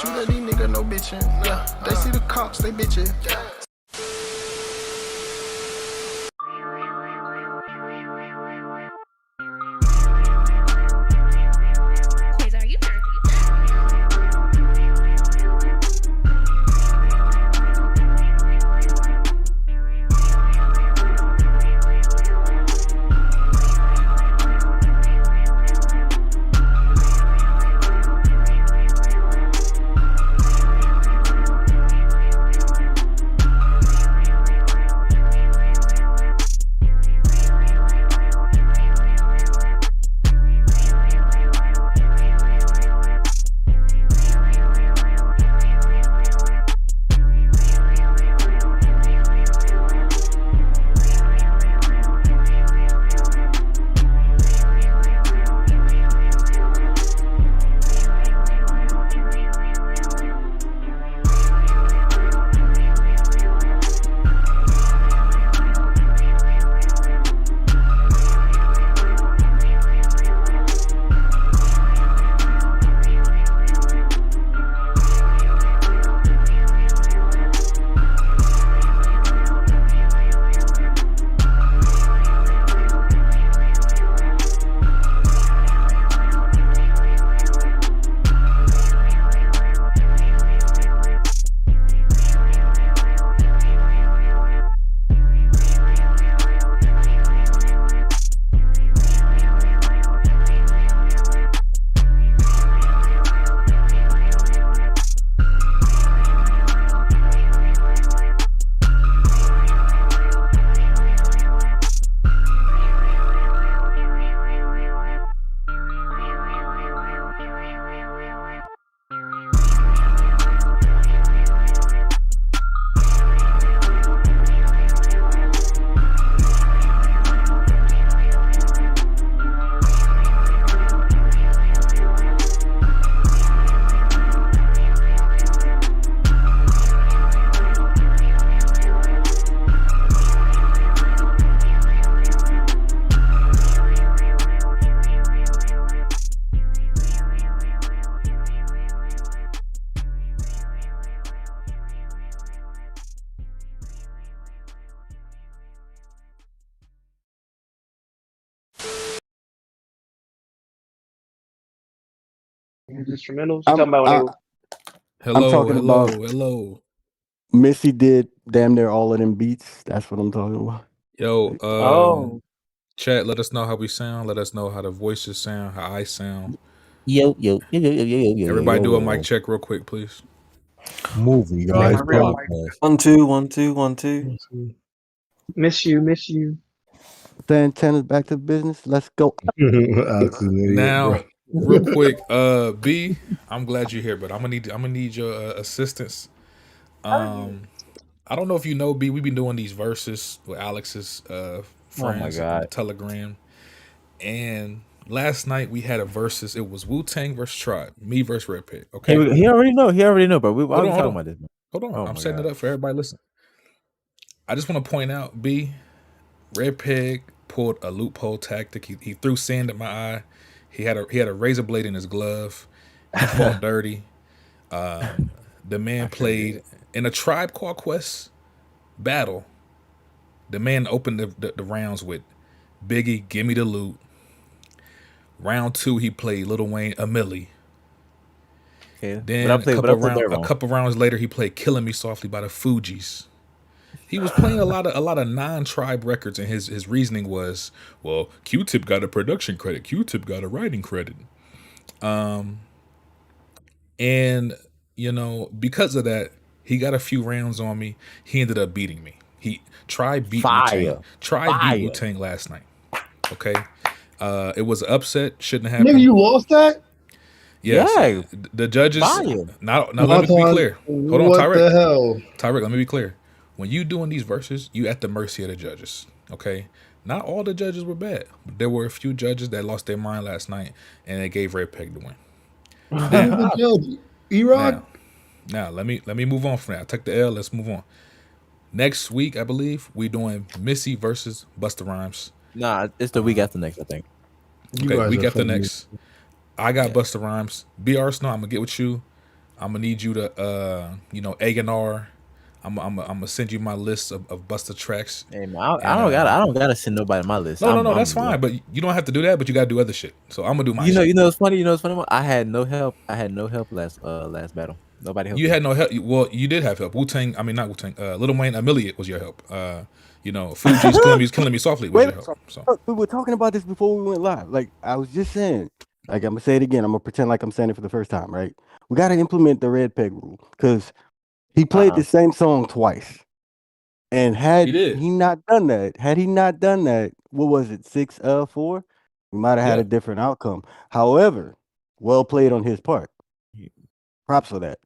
Shoot at these niggas, no bitching. Yeah, they see the cops, they bitching. Yeah. Instrumentals. I'm, Talking about when they I'm talking about hello. Missy did damn near all of them beats. That's what I'm talking about. Yo, chat, let us know how we sound. Let us know how the voices sound, how I sound. Yo. Everybody do a mic check real quick, please. Movie guys. My real podcast. 1 2. Miss you. The antennas back to business. Let's go. Now, real quick, B, I'm glad you're here, but I'm gonna need your assistance. I don't know if you know, B, we've been doing these verses with Alex's friends on Telegram, and last night we had a versus. It was Wu-Tang versus Tribe, me versus Red Pig. Okay, He already know, bro. We're talking about this. Hold on, Oh I'm my setting God. it up for everybody. Listen, I just want to point out, B, Red Pig pulled a loophole tactic. He threw sand at my eye. He had a razor blade in his glove. He fought dirty. The man played in a Tribe Called Quest battle. The man opened the rounds with Biggie, Give Me the Loot. Round 2, he played Lil Wayne, A Milli. Okay. Then a couple rounds later, he played Killing Me Softly by the Fugees. He was playing a lot of non-Tribe records, and his reasoning was, well, Q-Tip got a production credit, Q-Tip got a writing credit. And you know, because of that, he got a few rounds on me. He ended up beating me. Tribe beat Wu-Tang. Tribe beat Wu-Tang last night. Okay. It was an upset. Shouldn't have happened. Nigga, you lost that? Yes. Yeah. The judges. Now let me be clear. Hold on, What Tyreek. the hell? Tyreek, let me be clear. When you doing these verses, you at the mercy of the judges. Okay. Not all the judges were bad. There were a few judges that lost their mind last night, and they gave Red Peg the win. Now let me move on from that. I took the L. Let's move on. Next week, I believe we doing Missy versus Busta Rhymes. Nah, it's the week after next, I think. Okay, week after next. I got Busta Rhymes. B. Arsenal, I'm gonna get with you. I'm gonna need you to A&R. I'm gonna send you my list of Busta tracks. Hey man, I don't gotta send nobody my list. No, that's fine. But you don't have to do that. But you gotta do other shit. So I'm gonna do my. You know, shit. you know it's funny. You know it's funny. I had no help. last battle. Nobody helped. You me. had no help. Well, you did have help. Wu-Tang. I mean, not Wu-Tang. Lil Wayne, Affiliate was your help. Fuji's killing me softly was your help. So We were talking about this before we went live. Like I was just saying, like I'm gonna say it again. I'm gonna pretend like I'm saying it for the first time, right? We gotta implement the red peg rule because he played the same song twice. And had he not done that, what was it, 6-4? We might have had a different outcome. However, well played on his part. Props for that.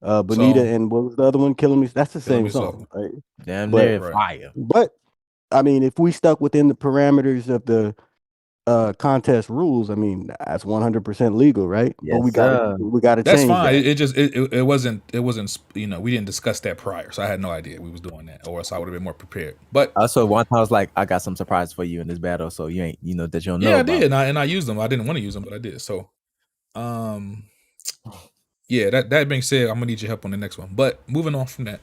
Bonita and what was the other one? Killing Me. That's the same song, right? Damn near fire. But I mean, if we stuck within the parameters of the contest rules, I mean, that's 100% legal, right? Yes, but we got to change. That's fine. That. It wasn't. We didn't discuss that prior, so I had no idea we was doing that, or else I would have been more prepared. But also one time I was like, I got some surprise for you in this battle, so you ain't, that you don't know. Yeah, I about. did, and I used them. I didn't want to use them, but I did. So, yeah. That being said, I'm gonna need your help on the next one. But moving on from that,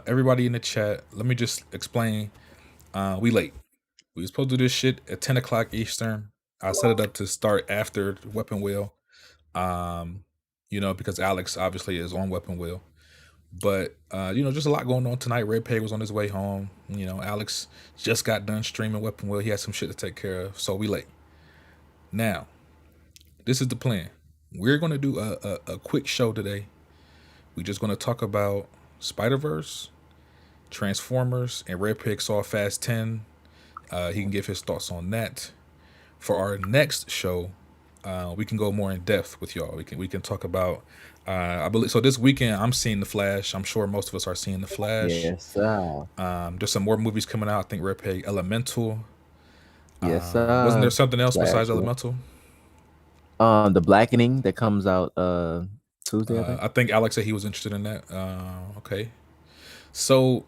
everybody in the chat, let me just explain. We late. We were supposed to do this shit at 10 o'clock Eastern. I set it up to start after Weapon Wheel, because Alex obviously is on Weapon Wheel. But, just a lot going on tonight. Red Peg was on his way home. Alex just got done streaming Weapon Wheel. He had some shit to take care of, so we late. Now, this is the plan. We're going to do a quick show today. We're just going to talk about Spider-Verse, Transformers, and Red Pig saw Fast 10. He can give his thoughts on that. For our next show, we can go more in depth with y'all. We can talk about. I believe so. This weekend, I'm seeing The Flash. I'm sure most of us are seeing The Flash. Yes, sir. There's some more movies coming out. I think Red Pig, Elemental. Yes, sir. Wasn't there something else besides Elemental? The Blackening that comes out Tuesday. I think Alex said he was interested in that. Okay. So,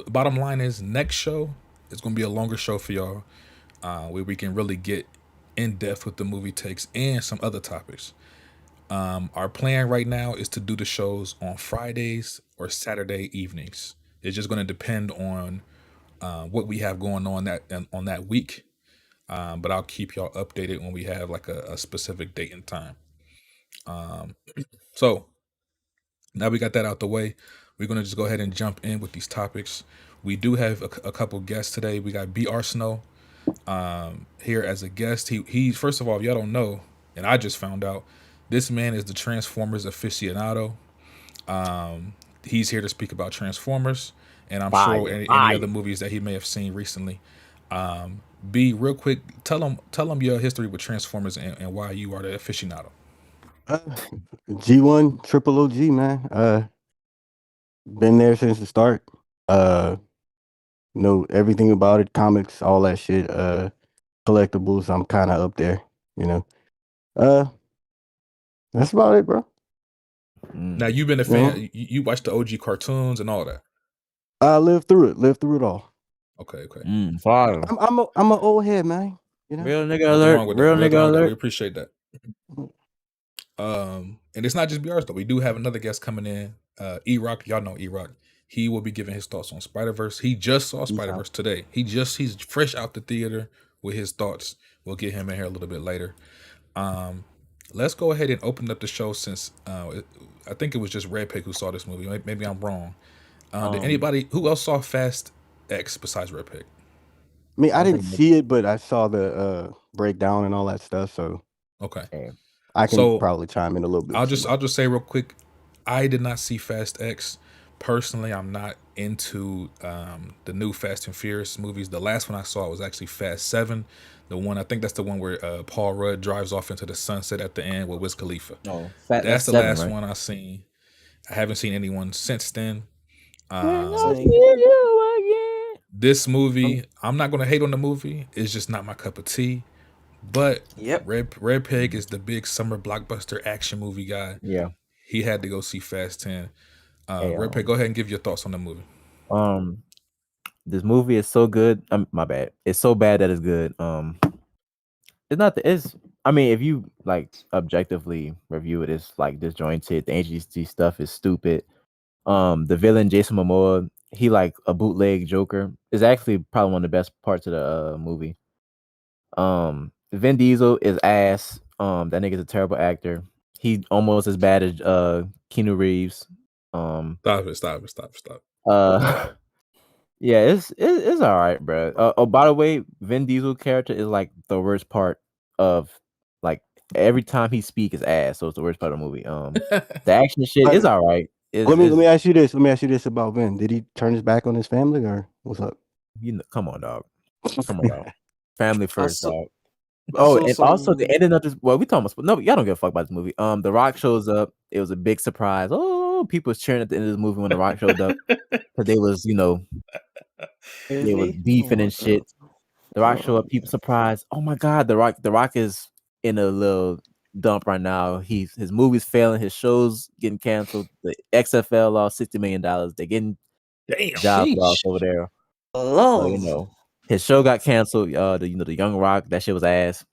bottom line is, next show is going to be a longer show for y'all, where we can really get in depth with the movie takes and some other topics. Our plan right now is to do the shows on Fridays or Saturday evenings. It's just going to depend on what we have going on that week. But I'll keep y'all updated when we have like a specific date and time. So now we got that out the way. We're going to just go ahead and jump in with these topics. We do have a couple guests today. We got B. Arsenal here as a guest. He first of all, if y'all don't know, and I just found out, this man is the Transformers aficionado. He's here to speak about Transformers, and I'm sure any other movies that he may have seen recently. B, real quick, tell him your history with Transformers and why you are the aficionado. G1 Triple OG, man. Been there since the start. Know everything about it, comics, all that shit. Collectibles, I'm kind of up there, That's about it, bro. Now you've been a fan. You watched the OG cartoons and all that. I lived through it all. Okay. Fire. I'm an old head, man. Real nigga alert. Real nigga alert. We appreciate that. And it's not just BRs though. We do have another guest coming in. E-Rock, y'all know E-Rock. He will be giving his thoughts on Spider-Verse. He just saw Spider-Verse today. He's fresh out the theater with his thoughts. We'll get him in here a little bit later. Let's go ahead and open up the show since I think it was just Red Pig who saw this movie. Maybe I'm wrong. Did anybody who else saw Fast X besides Red Pig? I mean, I didn't see it, but I saw the breakdown and all that stuff. So okay, I can probably chime in a little bit. I'll just say real quick, I did not see Fast X. Personally, I'm not into the new Fast and Furious movies. The last one I saw was actually Fast 7. The one, I think that's the one where Paul Rudd drives off into the sunset at the end with Wiz Khalifa. That's the last one I've seen. I haven't seen anyone since then. This movie, I'm not going to hate on the movie. It's just not my cup of tea. But Red Pig is the big summer blockbuster action movie guy. Yeah. He had to go see Fast 10. Red Pig, go ahead and give your thoughts on the movie. This movie is so good. My bad. It's so bad that it's good. It's not. I mean, if you like objectively review it, it's like disjointed. The agency stuff is stupid. The villain Jason Momoa, he like a bootleg Joker, is actually probably one of the best parts of the movie. Vin Diesel is ass. That nigga's a terrible actor. He almost as bad as Keanu Reeves. Stop it. Yeah, it's all right, bro. Oh, by the way, Vin Diesel character is like the worst part of like every time he speak is ass, so it's the worst part of the movie. The action shit is all right. Let me ask you this. Let me ask you this about Vin. Did he turn his back on his family, or what's up? You know, come on, dog. Come on, dog. Family first, dog. I Oh, saw and also the ending of this. Well, we talking about no, y'all don't give a fuck about this movie. The Rock shows up. It was a big surprise. Oh, people was cheering at the end of the movie when the Rock showed up because they was, they was Really? beefing Oh and my shit. God. The Rock show up. People surprised. Oh my god, the Rock is in a little dump right now. His movie's failing. His show's getting canceled. The XFL lost $60 million. They're getting Damn. jobs lost over there. So, Love. his show got canceled. The Young Rock, that shit was ass.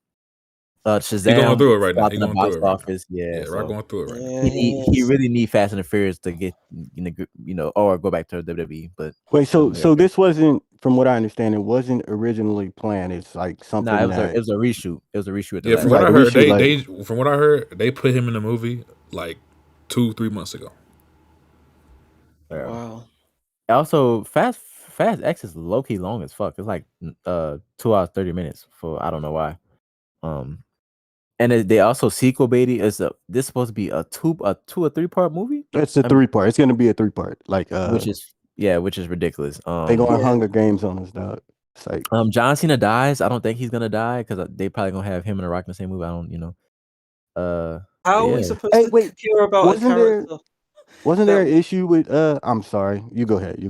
Shazam, He going through it right now. flopped He in the going box through it right now. office. Yeah, Rock so going through it right now. he really need Fast and the Furious to get or go back to WWE. But Wait, so this wasn't, from what I understand, it wasn't originally planned. It's like something nah, that it was a reshoot. It was a reshoot. At the Yeah, last from what Like I a heard, reshoot, from what I heard, they put him in the movie like 2-3 months ago. Yeah. Wow. Also, Fast X is low key long as fuck. It's like 2 hours 30 minutes for I don't know why. And they also sequel baity is this supposed to be a 2 or 3 part movie? It's a 3-part. It's gonna be a 3-part. Like which is ridiculous. they going Hunger Games on us, dog. It's like John Cena dies. I don't think he's gonna die because they probably gonna have him and The Rock in the same movie. I don't, How are we yeah. supposed to care about a character? Wasn't there an issue with I'm sorry. You go ahead.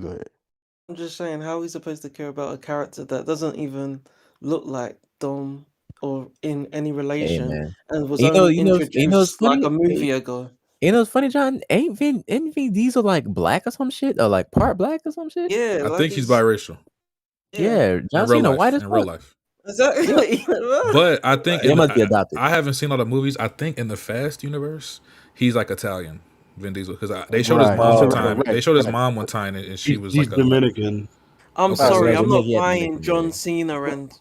I'm just saying, how are we supposed to care about a character that doesn't even look like Dom or in any relation man. and was You know- only you know- you introduced know what's funny? like a movie ago? You know, it's funny, John. Ain't Vin Diesel like black or some shit, or like part black or some shit? Yeah, I like think he's biracial Yeah, John in real Cena life. white as In real fuck. life. Exactly. But I think They must be adopted. I haven't seen all the movies. I think in the Fast universe, he's like Italian, Vin Diesel, because they showed his Right. mom one Right, time. right, They showed his right. mom one time, and she was He's like a Dominican. I'm Okay, sorry, so I'm not yeah, buying Dominican, John yeah. Cena and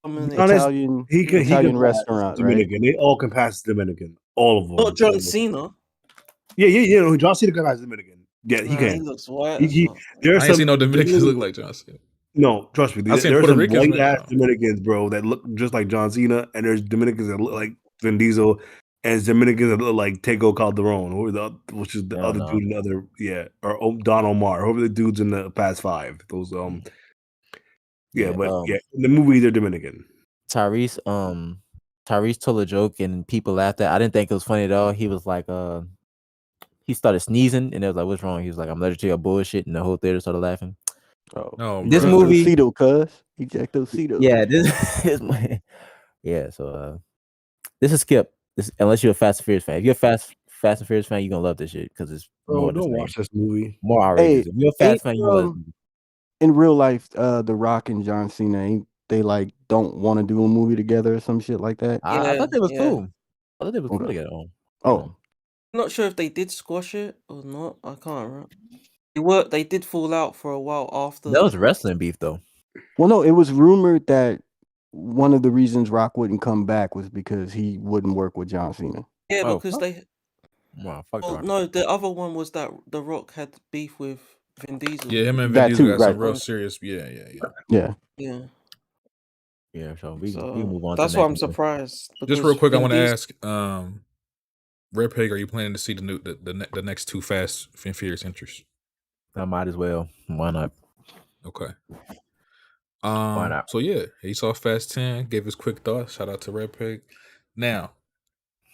Honest, Italian He can Italian pass restaurant, right? Dominican. They all can pass Dominican. All of them. not John Cena. Yeah. No, John Cena can pass Dominican. Yeah, he Nah, can. He looks white. He- as fuck. There are I ain't some seen no Dominicans look like John Cena. No, trust me. I've seen There are Puerto some Ricans, white ass man. Dominicans, bro, that look just like John Cena, and there's Dominicans that look like Vin Diesel, and there's Dominicans that look like Tego Calderon, which is the Hell other no. dude in the other, or Don Omar, whoever the dudes in the Fast Five. Those Yeah, in the movie they're Dominican. Tyrese told a joke and people laughed at. I didn't think it was funny at all. He was like, he started sneezing and they was like, "What's wrong?" He was like, "I'm allergic to your bullshit," and the whole theater started laughing. Oh, No, This bruh. movie- Cito, cuz. Eject those Cito. Yeah, this is my So this is Skip. Unless you're a Fast and Furious fan. If you're a Fast and Furious fan, you're gonna love this shit because it's Bro, more the don't same. watch this movie. More outrageous. Hey, If you're a Fast ain't, fan, you gonna love it. in real life, The Rock and John Cena, ain't they like don't want to do a movie together or some shit like that? I thought they was Yeah. cool. I thought they was cool Okay. together. Oh, I'm not sure if they did squash it or not. I can't remember. They did fall out for a while after. That was wrestling beef though. well, no, it was rumored that one of the reasons Rock wouldn't come back was because he wouldn't work with John Cena. Yeah, Oh, because fuck. they. Wow, fuck Well, The Rock. no, the other one was that The Rock had beef with Vin Diesel. Yeah, him and Vin That Diesel too, got some right. real serious. Yeah. Yeah. Yeah. Yeah, so we So can move on. that's to the why I'm next movie. surprised. Just because real quick, I Vin want to Diesel- ask, Red Pig, are you planning to see the next 2 Fast and Furious entries? I might as well. Why not? Okay. Why not? So yeah, he saw Fast 10, gave his quick thoughts. Shout out to Red Pig. Now,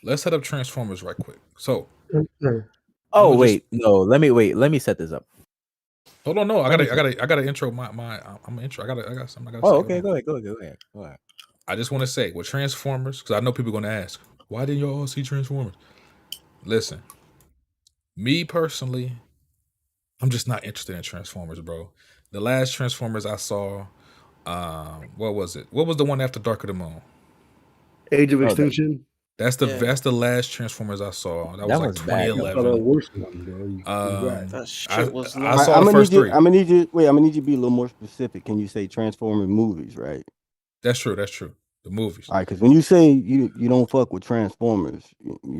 let's set up Transformers right quick. So, Oh I'ma wait, no. Let me set this up. hold on, no, I gotta intro my I'm an intro. I got something I gotta say. Oh, Hold okay. on. Go ahead. I just want to say with Transformers, because I know people are gonna ask, why didn't y'all all see Transformers? Listen, me personally, I'm just not interested in Transformers, bro. The last Transformers I saw, what was it? What was the one after Dark of the Moon? Age of Oh, that- Extinction. That's Yeah. the last Transformers I saw. That was That like was bad, though. That's not the 2011. worst one, bro. Congrats. That shit was I long. saw I'm the gonna first need you. three. I'm gonna need you. Wait, I'm gonna need you to be a little more specific. Can you say Transformers movies, right? That's true. The movies. All right, because when you say you don't fuck with Transformers,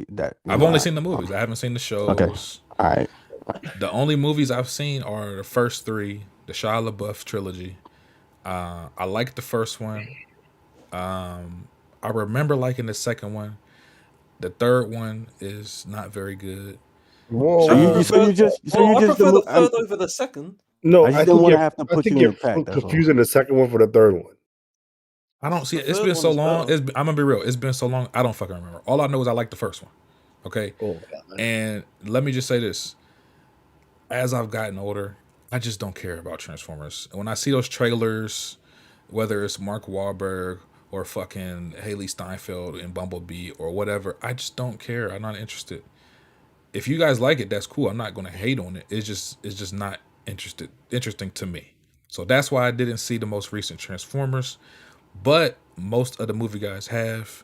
that I've only seen the movies. I haven't seen the shows. Okay. All right. The only movies I've seen are the first three, the Shia LaBeouf trilogy. I liked the first one. I remember liking the second one. The third one is not very good. Whoa. I So you just prefer the third over the second. No, I just I didn't think want to you're, have to I put think you in you're the pack. That's all. confusing the second one for the third one. I don't see it. The It's third been so one is long. better. I'm gonna be real. It's been so long. I don't fucking remember. All I know is I like the first one. Okay. Oh, And let me just say this: as I've gotten older, I just don't care about Transformers. When I see those trailers, whether it's Mark Wahlberg or fucking Haley Steinfeld in Bumblebee or whatever, I just don't care. I'm not interested. If you guys like it, that's cool. I'm not gonna hate on it. It's just not interesting to me. So that's why I didn't see the most recent Transformers. But most of the movie guys have.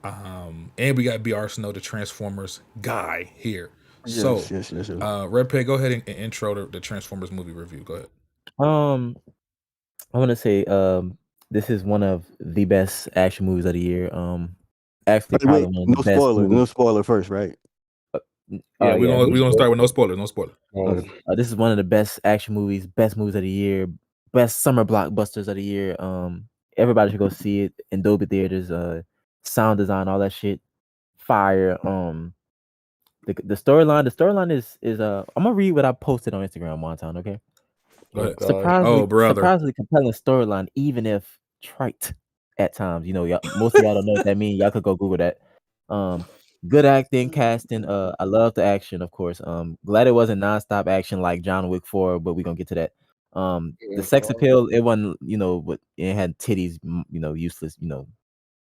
And we got B. Arsenal, the Transformers guy here. Yes. Red Pig, go ahead and intro the Transformers movie review. Go ahead. I want to say this is one of the best action movies of the year. Actually, probably Wait, one of no the best spoiler. movies. No spoiler first, right? Yeah, we're gonna start with no spoilers. No spoiler. This is one of the best action movies, best movies of the year, best summer blockbusters of the year. Everybody should go see it in Dolby theaters. Sound design, all that shit, fire. The storyline is I'm gonna read what I posted on Instagram one time. Okay. Go ahead. Surprisingly compelling storyline, even if trite at times. You know, most of y'all don't know what that means. Y'all could go Google that. Good acting, casting. I love the action, of course. Glad it wasn't nonstop action like John Wick 4, but we're gonna get to that. The sex appeal, it wasn't, but it had titties, useless,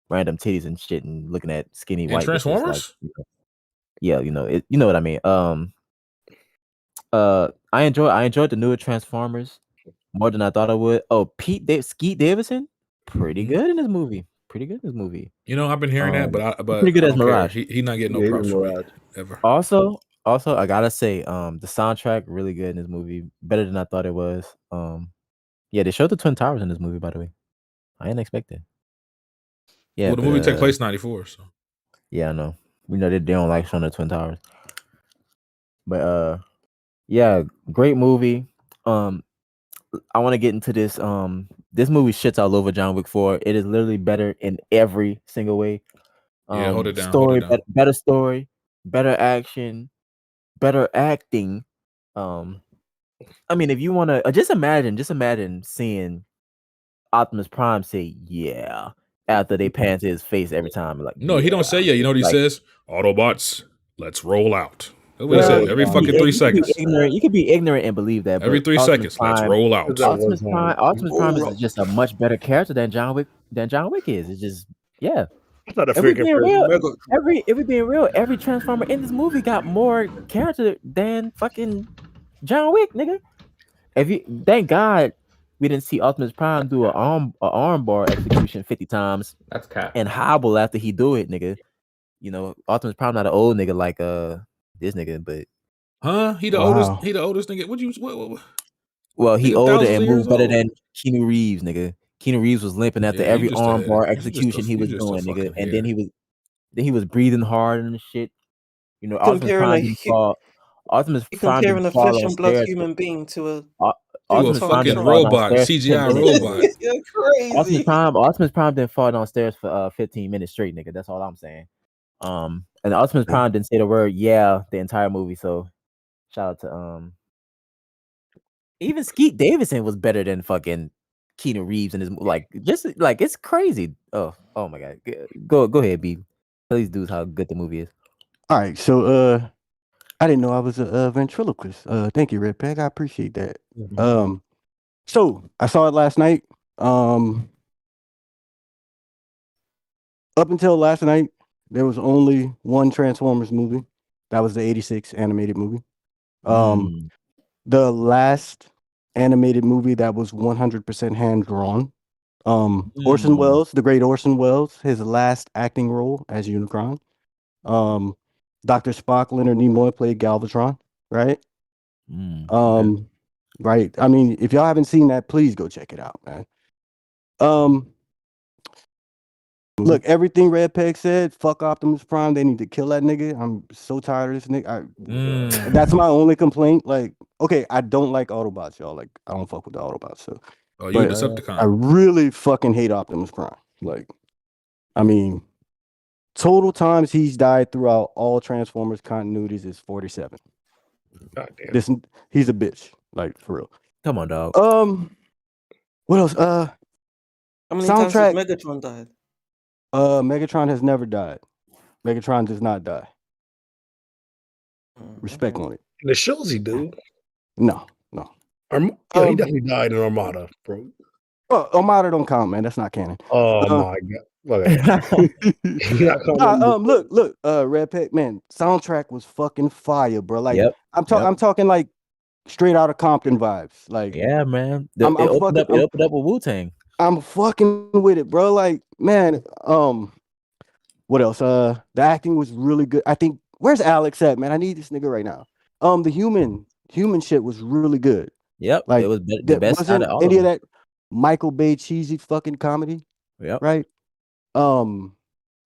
random titties and shit, and looking at skinny And white bitches, Transformers? yeah, it, you know what I mean. I enjoyed the newer Transformers more than I thought I would. Oh, Skeet Davidson, pretty good in this movie. I've been hearing that, but pretty good I as don't care. Mirage. He not getting no props from me ever. Also, I gotta say, the soundtrack really good in this movie, better than I thought it was. Yeah, they showed the Twin Towers in this movie, by the way. I didn't expect it. Yeah, well, the movie took place 94, so yeah, I know. We know they don't like showing the Twin Towers, but yeah, great movie. I want to get into this. This movie shits all over John Wick 4. It is literally better in every single way. Yeah, hold it down. Story, better story, better action, better acting. I mean, if you want to, just imagine seeing Optimus Prime say "yeah" after they pan to his face every time. Like, no, he don't say yeah. You know what he says? Autobots, let's roll out. That's what he Well, says every fucking 3 seconds. You could be ignorant and believe that. Every but 3 Optimus seconds, let's roll out. Optimus Prime is just a much better character than John Wick is. It's just, yeah. It's not a If we freaking being real, every Transformer in this movie got more character than fucking John Wick, nigga. Thank God we didn't see Optimus Prime do a armbar execution 50 times. That's cat. And hobble after he do it, nigga. Optimus Prime not an old nigga like this nigga, but he the oldest nigga. What? Well, he Nigga, older thousands and of moved years better old. than Keanu Reeves, nigga. Keanu Reeves was limping after every you just armbar you execution he was just a doing, nigga. fucking And then hater. he was breathing hard and shit. Optimus Prime didn't fall. Optimus Prime Comparing didn't a fall flesh on and blood stairs. human being to a Optimus a Prime fucking didn't fall robot, downstairs for 10 CGI minutes. robot. You're crazy. Optimus Prime didn't fall downstairs for 15 minutes straight, nigga. That's all I'm saying. And Optimus Prime didn't say the word "yeah" the entire movie. So shout out to even Skeet Davidson was better than fucking Keanu Reeves in his it's crazy. Oh my god. Go ahead, B. Tell these dudes how good the movie is. All right, so I didn't know I was a ventriloquist. Thank you, Red Peg. I appreciate that. So I saw it last night. Up until last night, there was only one Transformers movie. That was the '86 animated movie. The last animated movie that was 100% hand drawn Orson Mm. Welles, the great Orson Welles, his last acting role as Unicron. Dr. Spock, Leonard Nimoy played Galvatron, right? Okay. Right. I mean, if y'all haven't seen that, please go check it out, man. Look, everything Red Peg said, fuck Optimus Prime. They need to kill that nigga. I'm so tired of this nigga. That's my only complaint. Like, okay, I don't like Autobots, y'all. Like, I don't fuck with the Autobots. So, Oh, you a but Decepticon. I really fucking hate Optimus Prime. Like, I mean, total times he's died throughout all Transformers continuities is 47. Goddamn. He's a bitch. Like, for real. Come on, dog. What else? How many times has soundtrack. Megatron died? Megatron has never died. Megatron does not die. Respect Okay. on it. In the shows he do. No. He definitely died in Armada, bro. Well, Armada don't count, man. That's not canon. Oh my god. Look, Red Peg, man, soundtrack was fucking fire, bro. Like, Yep. I'm talking like straight out of Compton vibes. Like, Yeah, man. I'm It opened fucking- up with Wu-Tang. I'm fucking with it, bro. Like, man, what else? The acting was really good. I think, where's Alex at, man? I need this nigga right now. The human shit was really good. Yep. Like, It was the there best out wasn't of all any of of them. that Michael Bay cheesy fucking comedy, Yep. right?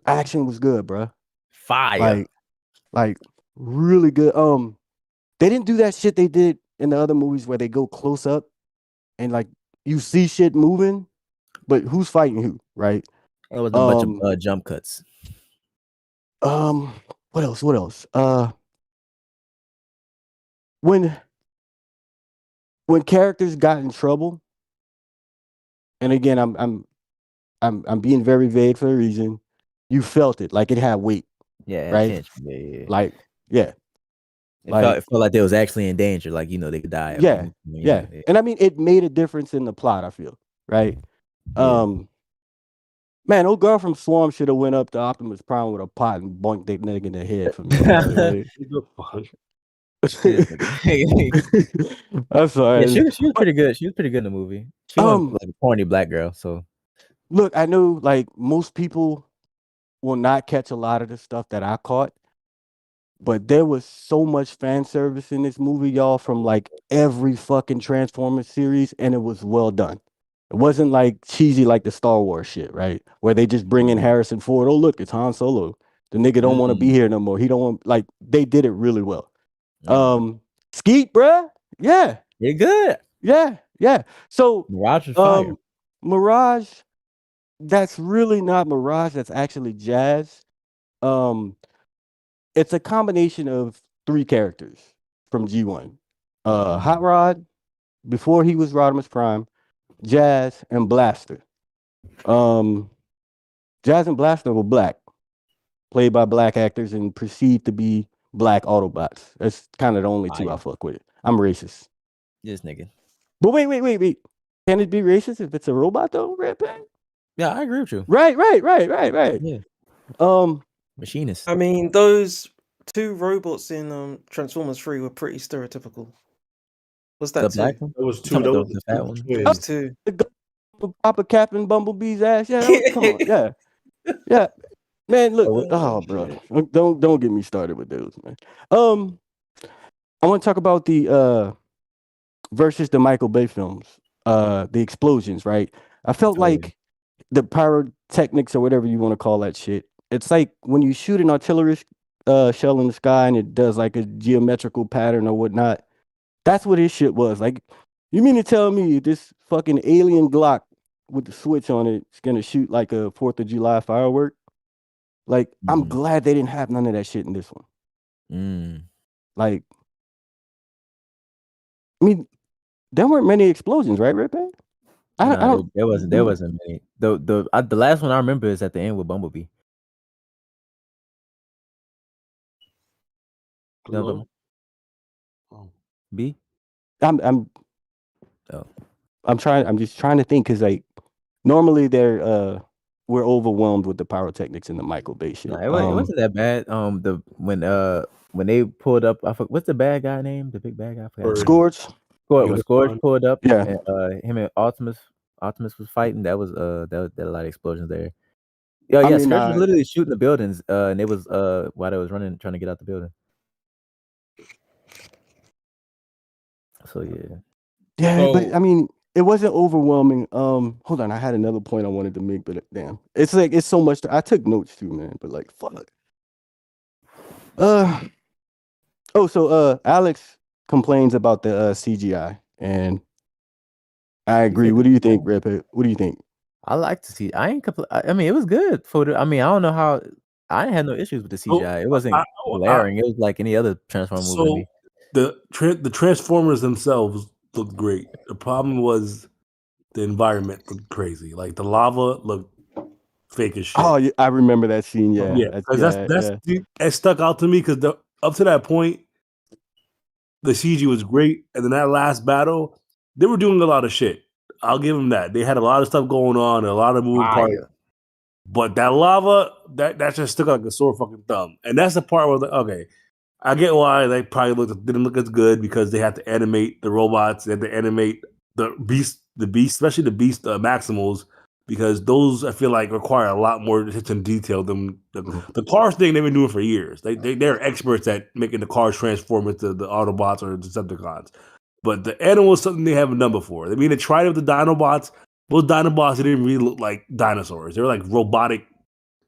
Action was good, bro. Fire. Like really good. They didn't do that shit they did in the other movies where they go close up and like you see shit moving, but who's fighting who, right? It was a bunch of jump cuts. What else? When characters got in trouble, and again, I'm being very vague for a reason. You felt it, like it had weight, Yeah. right? Tension. Yeah. Like, yeah, It felt like they was actually in danger. Like, they could die. yeah. And I mean, it made a difference in the plot, I feel, right? Yeah. Man, old girl from Swarm should have went up to Optimus Prime with a pot and bonked that nigga in the head for me. I'm sorry. Yeah, she was pretty good. She was pretty good in the movie. She was like a corny black girl. So look, I know like most people will not catch a lot of the stuff that I caught, but there was so much fan service in this movie, y'all, from like every fucking Transformers series, and it was well done. It wasn't like cheesy like the Star Wars shit, right? Where they just bring in Harrison Ford. Oh, look, it's Han Solo. The nigga don't want to be here no more. He don't want, like, they did it really well. Skeet, bruh. Yeah. You're good. Yeah. So Mirage is fire. Mirage, that's really not Mirage, that's actually Jazz. It's a combination of 3 characters from G1. Hot Rod, before he was Rodimus Prime, Jazz, and Blaster. Jazz and Blaster were black, played by black actors and perceived to be black Autobots. That's kind of the only 2 I fuck with. I'm racist. This nigga. But wait. Can it be racist if it's a robot though, Red Peg? Yeah, I agree with you. Right. Yeah. Machinist. I mean, those 2 robots in Transformers 3 were pretty stereotypical. Was that The 2? black one? That was You 2. talking That about was the fat one? That was 2. Papa Captain Bumblebee's ass. Yeah, come on. Yeah. Man, look. Oh, bro. Don't get me started with those, man. I want to talk about the versus the Michael Bay films. The explosions, right? I felt like the pyrotechnics or whatever you want to call that shit. It's like when you shoot an artillery shell in the sky and it does like a geometrical pattern or whatnot. That's what his shit was. Like, you mean to tell me this fucking alien Glock with the switch on it is gonna shoot like a 4th of July firework? Like, I'm glad they didn't have none of that shit in this one. Like, I mean, there weren't many explosions, right, Red Peg? I don't. There wasn't many. The last one I remember is at the end with Bumblebee. Hello? B? I'm just trying to think because like normally we're overwhelmed with the pyrotechnics and the Michael Bay shit. No, it wasn't that bad. When they pulled up, what's the bad guy name? The big bad guy. Scourge. When Scourge pulled up, Yeah. and, him and Optimus Optimus was fighting. That was that a lot of explosions there. Yeah, I yeah. mean, Scourge was literally shooting the buildings, and it was while they was running, trying to get out the building. So yeah. yeah, but So- I mean, it wasn't overwhelming. Hold on, I had another point I wanted to make, but damn, it's like it's so much. I took notes too, man. But like, fuck. So Alex complains about the CGI, and I agree. What do you think, Red Pit? What do you think? I like to see. I ain't. I mean, it was good for the. I mean, I don't know how. I had no issues with the CGI. It wasn't glaring. It was like any other Transformer movie. To So me. the Transformers themselves looked great. The problem was the environment looked crazy. Like the lava looked fake as shit. Oh, yeah, I remember that scene. Yeah, yeah, because that stuck out to me because up to that point, the CG was great, and then that last battle, they were doing a lot of shit. I'll give them that. They had a lot of stuff going on, and a lot of moving parts. But that lava, that just stuck out like a sore fucking thumb. And that's the part where, okay, I get why they probably didn't look as good because they had to animate the robots, they had to animate the beast, especially the beast Maximals, because those I feel like require a lot more attention to detail than the cars thing they've been doing for years. They're experts at making the cars transform into the Autobots or the Decepticons. But the animals something they haven't done before. I mean, they tried it with the Dinobots. Those Dinobots didn't really look like dinosaurs. They were like robotic.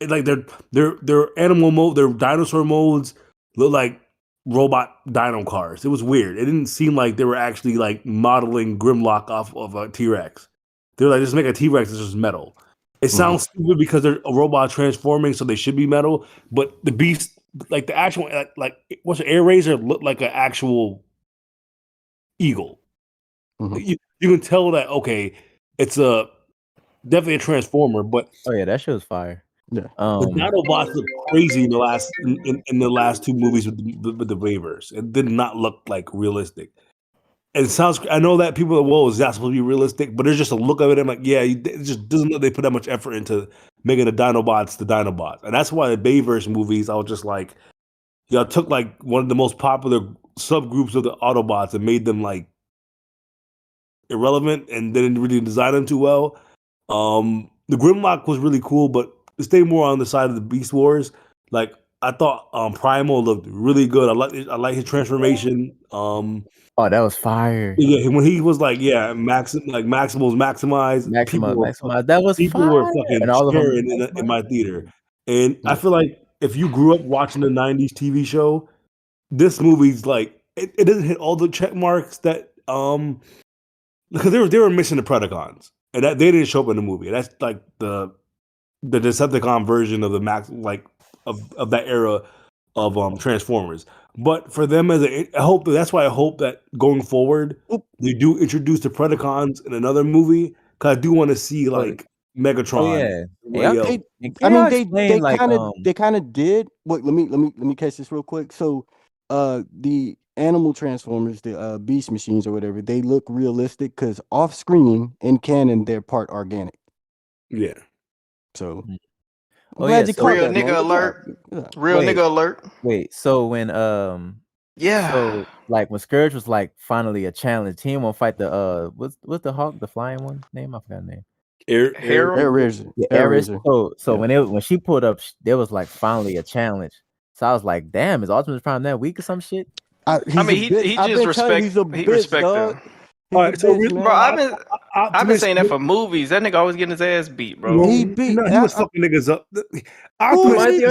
Like their animal mode, their dinosaur modes look like robot dino cars. It was weird. It didn't seem like they were actually like modeling Grimlock off of a T-Rex. They were like, just make a T-Rex that's just metal. It sounds stupid because they're a robot transforming, so they should be metal. But the beast, like the actual, like what's an Air Razor, looked like an actual eagle. You can tell that it's definitely a transformer, but oh yeah, that show's fire. Yeah, the Dinobots look crazy in the last two movies with the waivers. It did not look like realistic. And it sounds. I know that people are, well, is that supposed to be realistic? But there's just a look of it. I'm like, yeah, it just doesn't look. They put that much effort into making the Dinobots, and that's why the Bayverse movies. I was just like, y'all took like one of the most popular subgroups of the Autobots and made them like irrelevant, and they didn't really design them too well. The Grimlock was really cool, but to stay more on the side of the Beast Wars, like I thought Primal looked really good. I like his transformation. Oh, that was fire. Yeah, when he was like, Maximals maximized. Maximize. That was people fire. were fucking And all of them. cheering in my theater. And I feel like if you grew up watching the 90s TV show, this movie's like it doesn't hit all the check marks that because they were missing the Predacons. And that they didn't show up in the movie. That's like the Decepticon version of the Max, like of that era of Transformers. But for them that's why I hope that going forward they do introduce the Predacons in another movie. Because I do want to see like Megatron. They kind of did. Wait, let me catch this real quick. So, the animal Transformers, the Beast Machines or whatever, they look realistic because off screen in canon they're part organic. Yeah. So. Real nigga alert. Real nigga alert. Wait, so when so like when Scourge was like finally a challenge, he won't fight the what's the Hawk, the flying one name? I forgot the name. Air Razor. Air Razor. So when she pulled up, there was like finally a challenge. So I was like, damn, is Optimus Prime that weak or some shit? I mean, he just respect them. All right, so bro, I've been saying that for movies. That nigga always getting his ass beat, bro. He was fucking niggas up. Am I the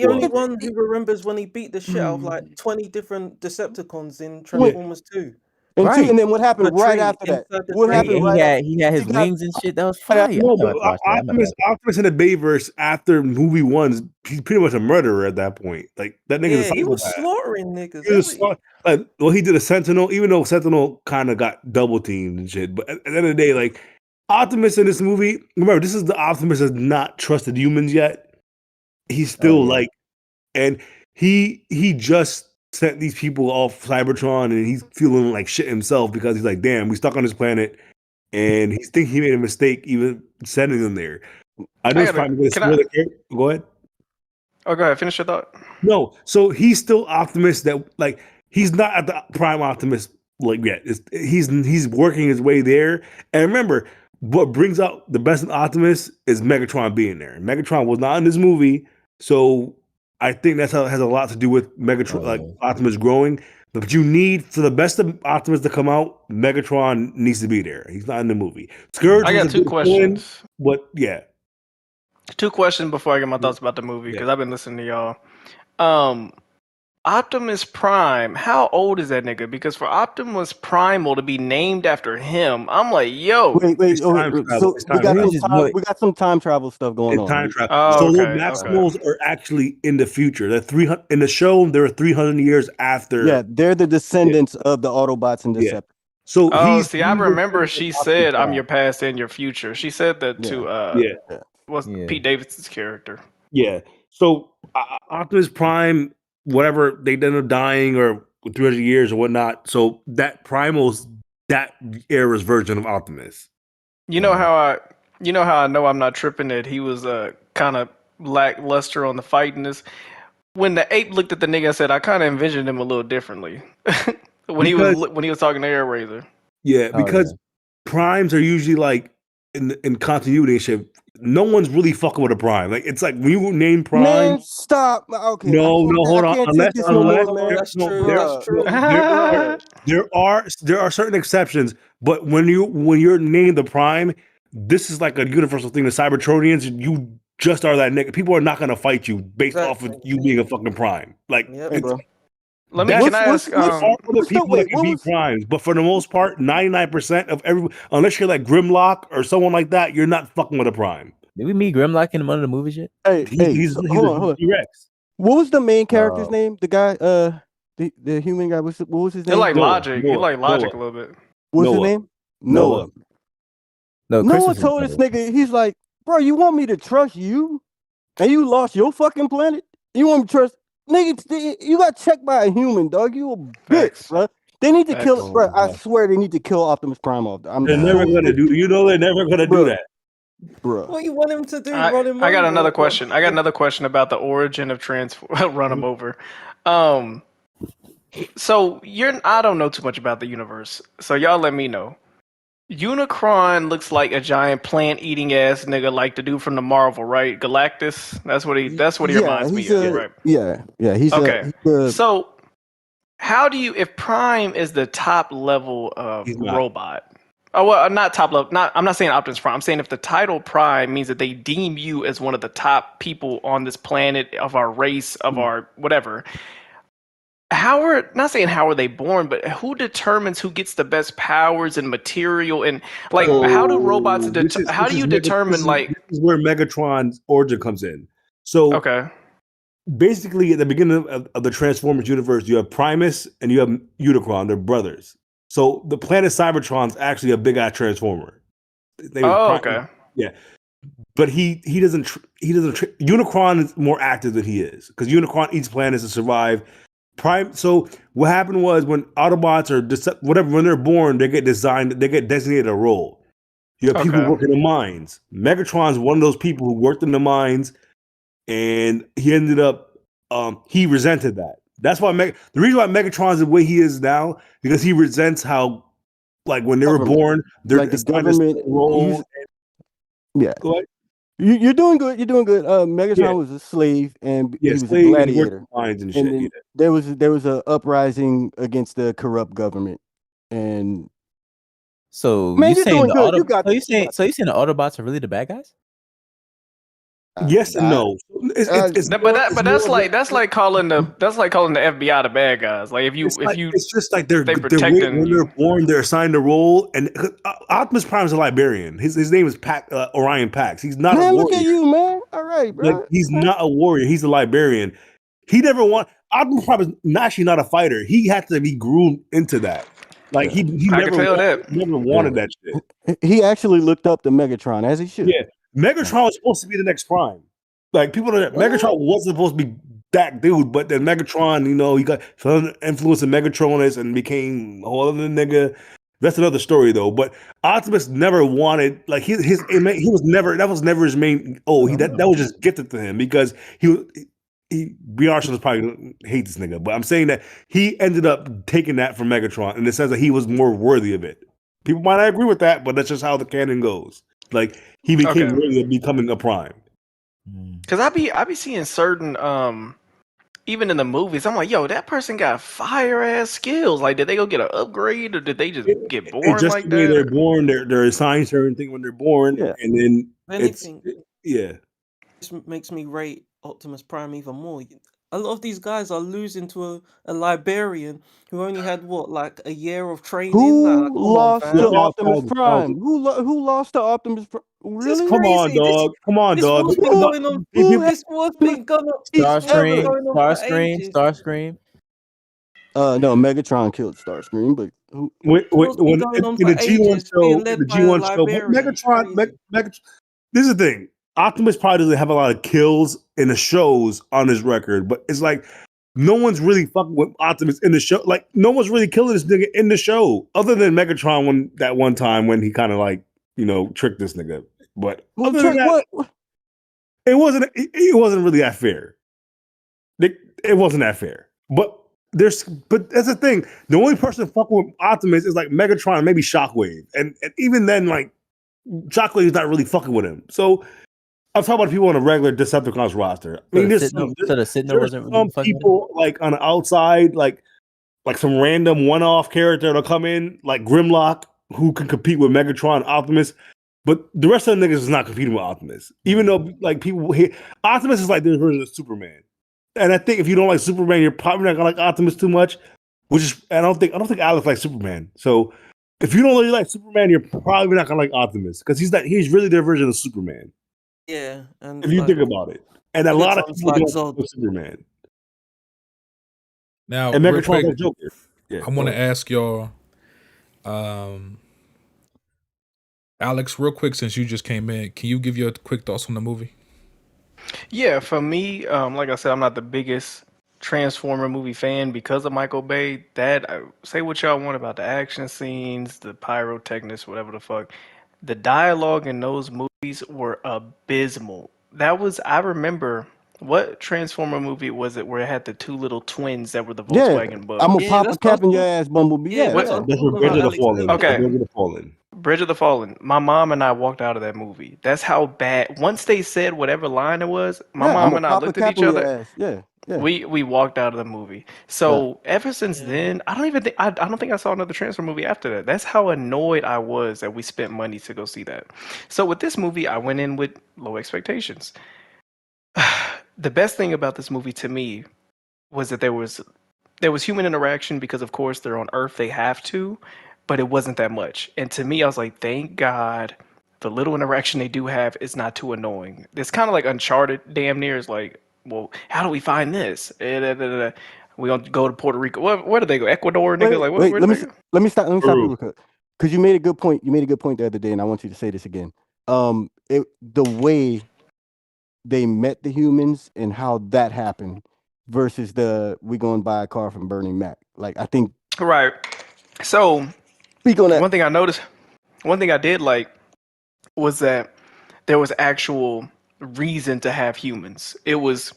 only one who remembers when he beat the shit out of like 20 different Decepticons in Transformers 2? And then what happened right after that? What happened right after? He had his wings and shit. That was fire. No, but Optimus in the Bayverse after movie one, he's pretty much a murderer at that point. Like that nigga. Yeah, he was slaughtering niggas. He did a Sentinel, even though Sentinel kind of got double teamed and shit. But at the end of the day, like Optimus in this movie, remember, this is the Optimus that's not trusted humans yet. He's still and he just sent these people off Cybertron, and he's feeling like shit himself because he's like, damn, we stuck on this planet, and he thinks he made a mistake even sending them there. I know it's fine. Go ahead. Oh, go ahead. Finish your thought. No, so he's still Optimus. That like he's not at the Prime Optimus like yet. He's working his way there. And remember, what brings out the best in Optimus is Megatron being there. Megatron was not in this movie, so I think that's how it has a lot to do with Megatron, like Optimus growing. But you need for the best of Optimus to come out, Megatron needs to be there. He's not in the movie. Scourge. I got two questions. But yeah, 2 questions before I get my thoughts about the movie because I've been listening to y'all. Optimus Prime, how old is that nigga? Because for Optimus Primal to be named after him, I'm like, yo. Wait. It's time travel. It's we time got some time travel stuff going it's on. time travel. Oh, so okay, Maximals are actually in the future. They're 300 in the show. They're 300 years after. Yeah, they're the descendants of the Autobots and Decepticons. So I remember she said, "I'm your past and your future." She said that to Pete Davidson's character. Yeah. So Optimus Prime, whatever they ended up dying or 300 years or whatnot. So that Primal's that era's version of Optimus. You know how I know I'm not tripping that he was kind of lackluster on the fightiness. When the ape looked at the nigga and said, I kind of envisioned him a little differently when he was talking to Air Razor. Yeah, because primes are usually like in continuity and shit. No one's really fucking with a prime. Like it's like when you name prime. Man, stop. Okay. No, hold on. There are certain exceptions, but when you're named the prime, this is like a universal thing. The Cybertronians, you just are that nigga. People are not gonna fight you based off of you being a fucking prime. Like, hey, bro. Can I ask? People that can be primes, but for the most part, 99% of everyone, unless you're like Grimlock or someone like that, you're not fucking with a prime. Did we meet Grimlock in one of the movies yet? He's hold on. T-Rex. What was the main character's name? The guy, the human guy. What was his name? Like Logic. You like Logic a little bit. What's his name? Noah. Noah told this nigga, he's like, bro, you want me to trust you? And you lost your fucking planet? You want me to trust? Nigga, you got checked by a human, dog. You a bitch, bro. They need to kill, bro. I swear they need to kill Optimus Prime off. They're never gonna do. They're never gonna do that, bro. What you want him to do? I got another question. I got another question about the origin of Run him over. So I don't know too much about the universe. So y'all let me know. Unicron looks like a giant plant-eating ass nigga, like the dude from the Marvel, right? Galactus. That's what he reminds me of, right? Yeah. He's okay. So, how do you, if Prime is the top level of robot? Oh well, not top level. I'm not saying Optimus Prime. I'm saying if the title Prime means that they deem you as one of the top people on this planet of our race of our whatever. How are they born, but who determines who gets the best powers and material and like how do robots how do you determine this is where Megatron's origin comes in. So basically at the beginning of the Transformers universe, you have Primus and you have Unicron, they're brothers. So the planet Cybertron's actually a big ass transformer. Yeah. But he doesn't Unicron is more active than he is because Unicron eats planets to survive. Prime. So what happened was when Autobots when they're born, they get designated a role. You have people working in mines. Megatron's one of those people who worked in the mines, and he ended up he resented that. That's why the reason why Megatron's the way he is now because he resents how like when they were born, they're like the government role. Yeah. You're doing good. You're doing good. Megatron was a slave, and he was a gladiator. And then there was a uprising against the corrupt government, and so man, you're saying the so you saying the Autobots are really the bad guys? Yes and no. But that's like calling the FBI the bad guys. Like it's just like they're protecting when they're born, they're assigned a role. And Optimus Prime is a librarian. His name is Orion Pax. He's not a warrior. Look at you, man. All right, bro. Like, he's not a warrior. He's a librarian. He never Optimus Prime is actually not a fighter. He had to be groomed into that. Like he never wanted that shit. He actually looked up to Megatron as he should. Yeah. Megatron was supposed to be the next Prime. Like people know that Megatron wasn't supposed to be that dude, but then Megatron, he got influence of Megatronus and became a whole other nigga. That's another story though. But Optimus never wanted he was never his main. That was just gifted to him because Bjornsson probably hate this nigga, but I'm saying that he ended up taking that from Megatron in the sense that he was more worthy of it. People might not agree with that, but that's just how the canon goes. Like he became Okay. worthy of becoming a prime. Cause I be seeing certain even in the movies, I'm like, yo, that person got fire ass skills. Like, did they go get an upgrade or did they just get It's born just like the way that? they're Or- born. They're assigned certain thing when they're born, Yeah. and then it's Anything. yeah. This makes me rate Optimus Prime even more. A lot of these guys are losing to a librarian who only had what, like a year of training. Like, Who come on, lost to fam. Optimus Falcon. Prime? Who lost to Optimus Prime? This is Really? Come on, crazy. dog. Come on, This dog. war's been Who going on. who had This war's the been going on. speech This war's been ever? going on for ages. Starscream. No, Megatron killed Starscream, but who? When, This war's been when going on in for the G1 ages, show, being in led the by a G1 show, but librarian. Crazy. Megatron. This is the thing. Optimus probably doesn't have a lot of kills in the shows on his record, but it's like no one's really fucking with Optimus in the show. Like no one's really killing this nigga in the show, other than Megatron when that one time when he kind of like tricked this nigga. But Well, other than that, what? it wasn't really that fair. It wasn't that fair. But that's the thing. The only person fucking with Optimus is like Megatron and maybe Shockwave, and even then, like Shockwave's not really fucking with him. So I'm talking about people on a regular Decepticons roster. I mean, there's So the Sidna there's wasn't really some fucking with him? people like on the outside, like some random one-off character that'll come in, like Grimlock, who can compete with Megatron and Optimus. But the rest of the niggas is not competing with Optimus. Even though like people here, Optimus is like this version of Superman. And I think if you don't like Superman, you're probably not gonna like Optimus too much. Which is I don't think Alex likes Superman. So if you don't really like Superman, you're probably not gonna like Optimus because he's really their version of Superman. Yeah, and If you like, think about it, and a lot of Megatron's people like don't Zod. like Superman. Now, And real Megatron's quick, like Joker. Yeah, I want to ask y'all, Alex, real quick, since you just came in, can you give your quick thoughts on the movie? Yeah, for me, like I said, I'm not the biggest Transformer movie fan because of Michael Bay. Say what y'all want about the action scenes, the pyrotechnics, whatever the fuck. The dialogue in those movies were abysmal. I remember, what Transformer movie was it where it had the two little twins that were the Yeah, Volkswagen Bug? I'm gonna Yeah, pop a that's cap in your what ass, Bumblebee. Yeah, Yeah, that's yeah. what I'm That's talking what Bridge of about, the Alex. Fallen. Okay. Bridge of the Fallen. Bridge of the Fallen. My mom and I walked out of that movie. That's how bad. Once they said whatever line it was, my Yeah, I'm mom gonna and I pop a looked at cap each in your other. ass. Yeah, yeah. We walked out of the movie. So ever since Yeah. then, I don't even think I don't think I saw another Transformer movie after that. That's how annoyed I was that we spent money to go see that. So with this movie, I went in with low expectations. The best thing about this movie to me was that there was human interaction because of course they're on Earth, they have to, but it wasn't that much. And to me, I was like, thank God the little interaction they do have is not too annoying. It's kind of like Uncharted, damn near. Is like, well, how do we find this? We gonna go to Puerto Rico. Where do they go? Ecuador, nigga. Like, Wait, where do they go? let me stop you Peru. real quick. Because you made a good point. You made a good point the other day, and I want you to say this again. The way they met the humans and how that happened versus we going to buy a car from Bernie Mac. Like, I think Right. So speak on that. one thing I noticed, one thing I did like was that there was actual reason to have humans. It was,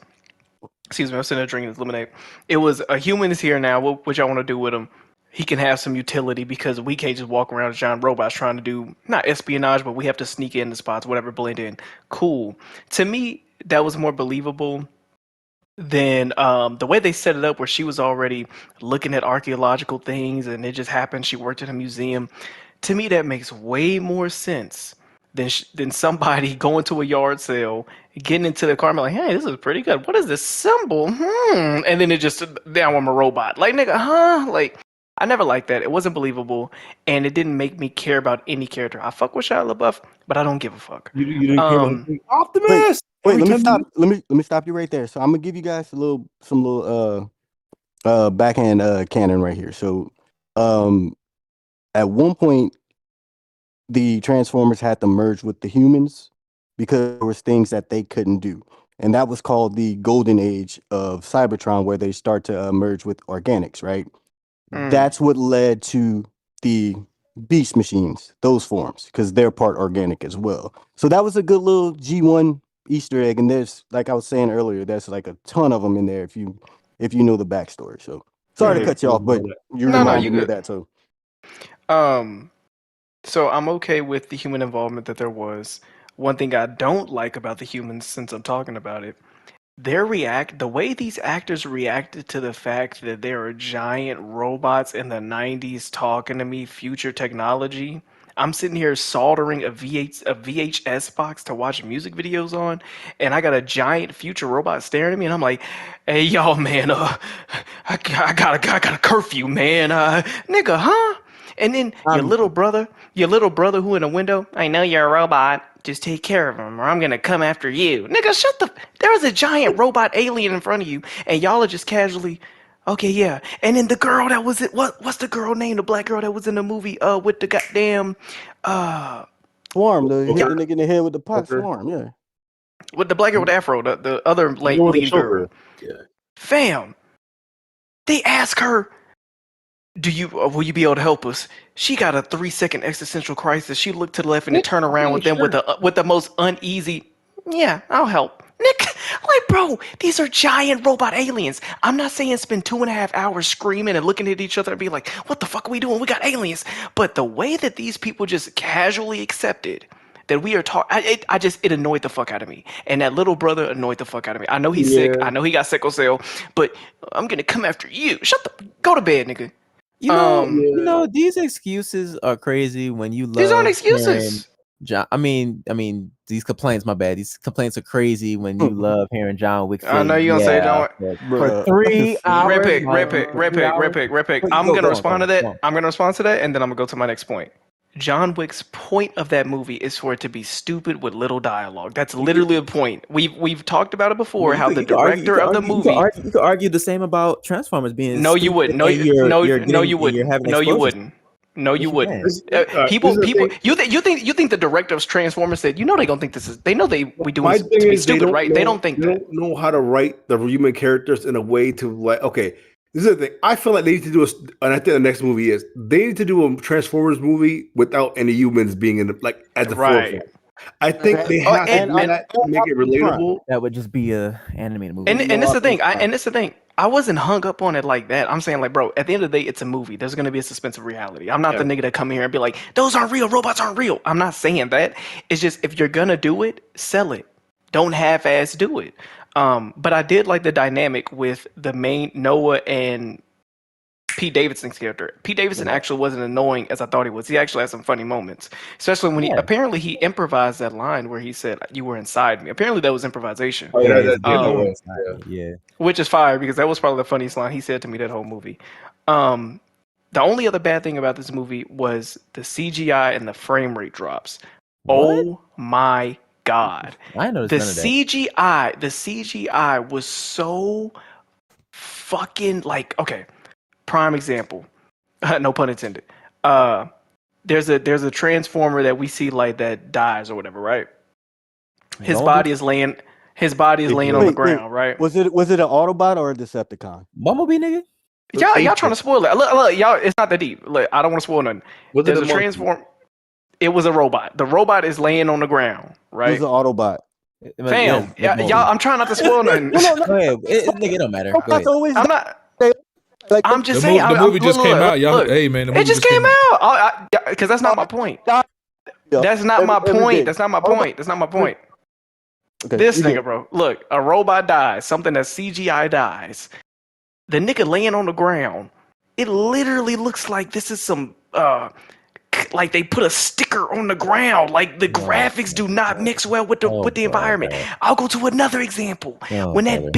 excuse me, I'm sitting there drinking this lemonade. It was a human is here now. What y'all want to do with him? He can have some utility because we can't just walk around as giant robots trying to do not espionage, but we have to sneak in the spots, whatever, blend in. Cool. To me, that was more believable than the way they set it up, where she was already looking at archaeological things and it just happened. She worked at a museum. To me, that makes way more sense than somebody going to a yard sale, getting into the car and be like, hey, this is pretty good. What is this symbol? And then it just, now I'm a robot. Like, nigga, huh? Like, I never liked that. It wasn't believable, and it didn't make me care about any character. I fuck with Shia LaBeouf, but I don't give a fuck. You didn't care about Optimus. Wait, Every let me time stop. you- Let me stop you right there. So I'm gonna give you guys some little backhand canon right here. So at one point the Transformers had to merge with the humans because there was things that they couldn't do. And that was called the golden age of Cybertron, where they start to merge with organics, right? That's what led to the beast machines, those forms, because they're part organic as well. So that was a good little G1 Easter egg. And there's, like I was saying earlier, there's like a ton of them in there if you know the backstory. So sorry to cut you off, but you No, reminded you me of good. that. So Um, So I'm okay with the human involvement that there was. One thing I don't like about the humans, since I'm talking about it, the way these actors reacted to the fact that there are giant robots in the 90s talking to me, future technology. I'm sitting here soldering a VHS box to watch music videos on, and I got a giant future robot staring at me, and I'm like, "Hey, y'all, man, I got a curfew, man, nigga, huh?" And then your little brother who in the window, I know you're a robot. Just take care of him, or I'm gonna come after you, nigga. Shut the. There was a giant robot alien in front of you, and y'all are just casually, okay, yeah. And then the girl that was it. What's the girl name? The black girl that was in the movie, with the goddamn, Swarm, the hit Yeah. the nigga in the head with the pot. Okay. Swarm, yeah. with the black girl with the afro, the other The one with the lead girl. choker. Yeah. Fam, they ask her, will you be able to help us? She got a 3-second existential crisis. She looked to the left and then turned around with them with the most uneasy. Yeah, I'll help. Nick, like, bro, these are giant robot aliens. I'm not saying spend 2.5 hours screaming and looking at each other and be like, what the fuck are we doing? We got aliens. But the way that these people just casually accepted that we are talking, it annoyed the fuck out of me. And that little brother annoyed the fuck out of me. I know he's sick. I know he got sickle cell, but I'm gonna come after you. Go to bed, nigga. You know, these excuses are crazy when you love. These aren't excuses. I mean, these complaints. My bad. These complaints are crazy when you love hearing John Wick. I know you're gonna say John Wick for 3 hours. Red pick. I'm gonna respond to that. I'm gonna respond to that, and then I'm gonna go to my next point. John Wick's point of that movie is for it to be stupid with little dialogue. That's literally the point. We've talked about it before. How the director of the movie. You could argue the same about Transformers being. No, you wouldn't. No, you wouldn't. No, you wouldn't. No, you wouldn't. People. You think the director of Transformers said, they gonna think this is. They know we doing this to be stupid, right? They don't think they don't know how to write the human characters in a way to like. Okay, this is the thing. I feel like they need to do and I think the next movie is they need to do a Transformers movie without any humans being in at the forefront. I think they have to make it relatable. That would just be a animated movie. And that's the thing. That's the thing. I wasn't hung up on it like that. I'm saying, like, bro, at the end of the day, it's a movie. There's going to be a suspense of reality. I'm not the nigga that come here and be like, those aren't real. Robots aren't real. I'm not saying that. It's just, if you're going to do it, sell it. Don't half-ass do it. But I did like the dynamic with the main Noah and Pete Davidson's character. Pete Davidson actually wasn't annoying as I thought he was. He actually had some funny moments, especially when apparently he improvised that line where he said, "You were inside me." Apparently that was improvisation. Which is fire because that was probably the funniest line he said to me that whole movie. The only other bad thing about this movie was the CGI and the frame rate drops. What? Oh my god! I noticed the CGI. The CGI was so fucking like okay. Prime example, no pun intended. There's a transformer that we see like that dies or whatever, right? His body is laying on the ground, right? Was it an Autobot or a Decepticon? Bumblebee, nigga. Y'all trying to spoil it? Look, y'all, it's not that deep. Look, I don't want to spoil nothing. There's a transform. It was a robot. The robot is laying on the ground, right? It was an Autobot. Fam, y'all, I'm trying not to spoil nothing. Nigga, it don't matter. I'm not. Like, I'm just saying. The movie just came out. Y'all, hey man, the movie it just came out. Because that's not my point. That's not my point. That's not my point. That's not my point. Okay, this nigga, bro. Look, a robot dies. Something that CGI dies. The nigga laying on the ground. It literally looks like this is some like they put a sticker on the ground. Like the graphics do not mix well with the environment. I'll go to another example. When that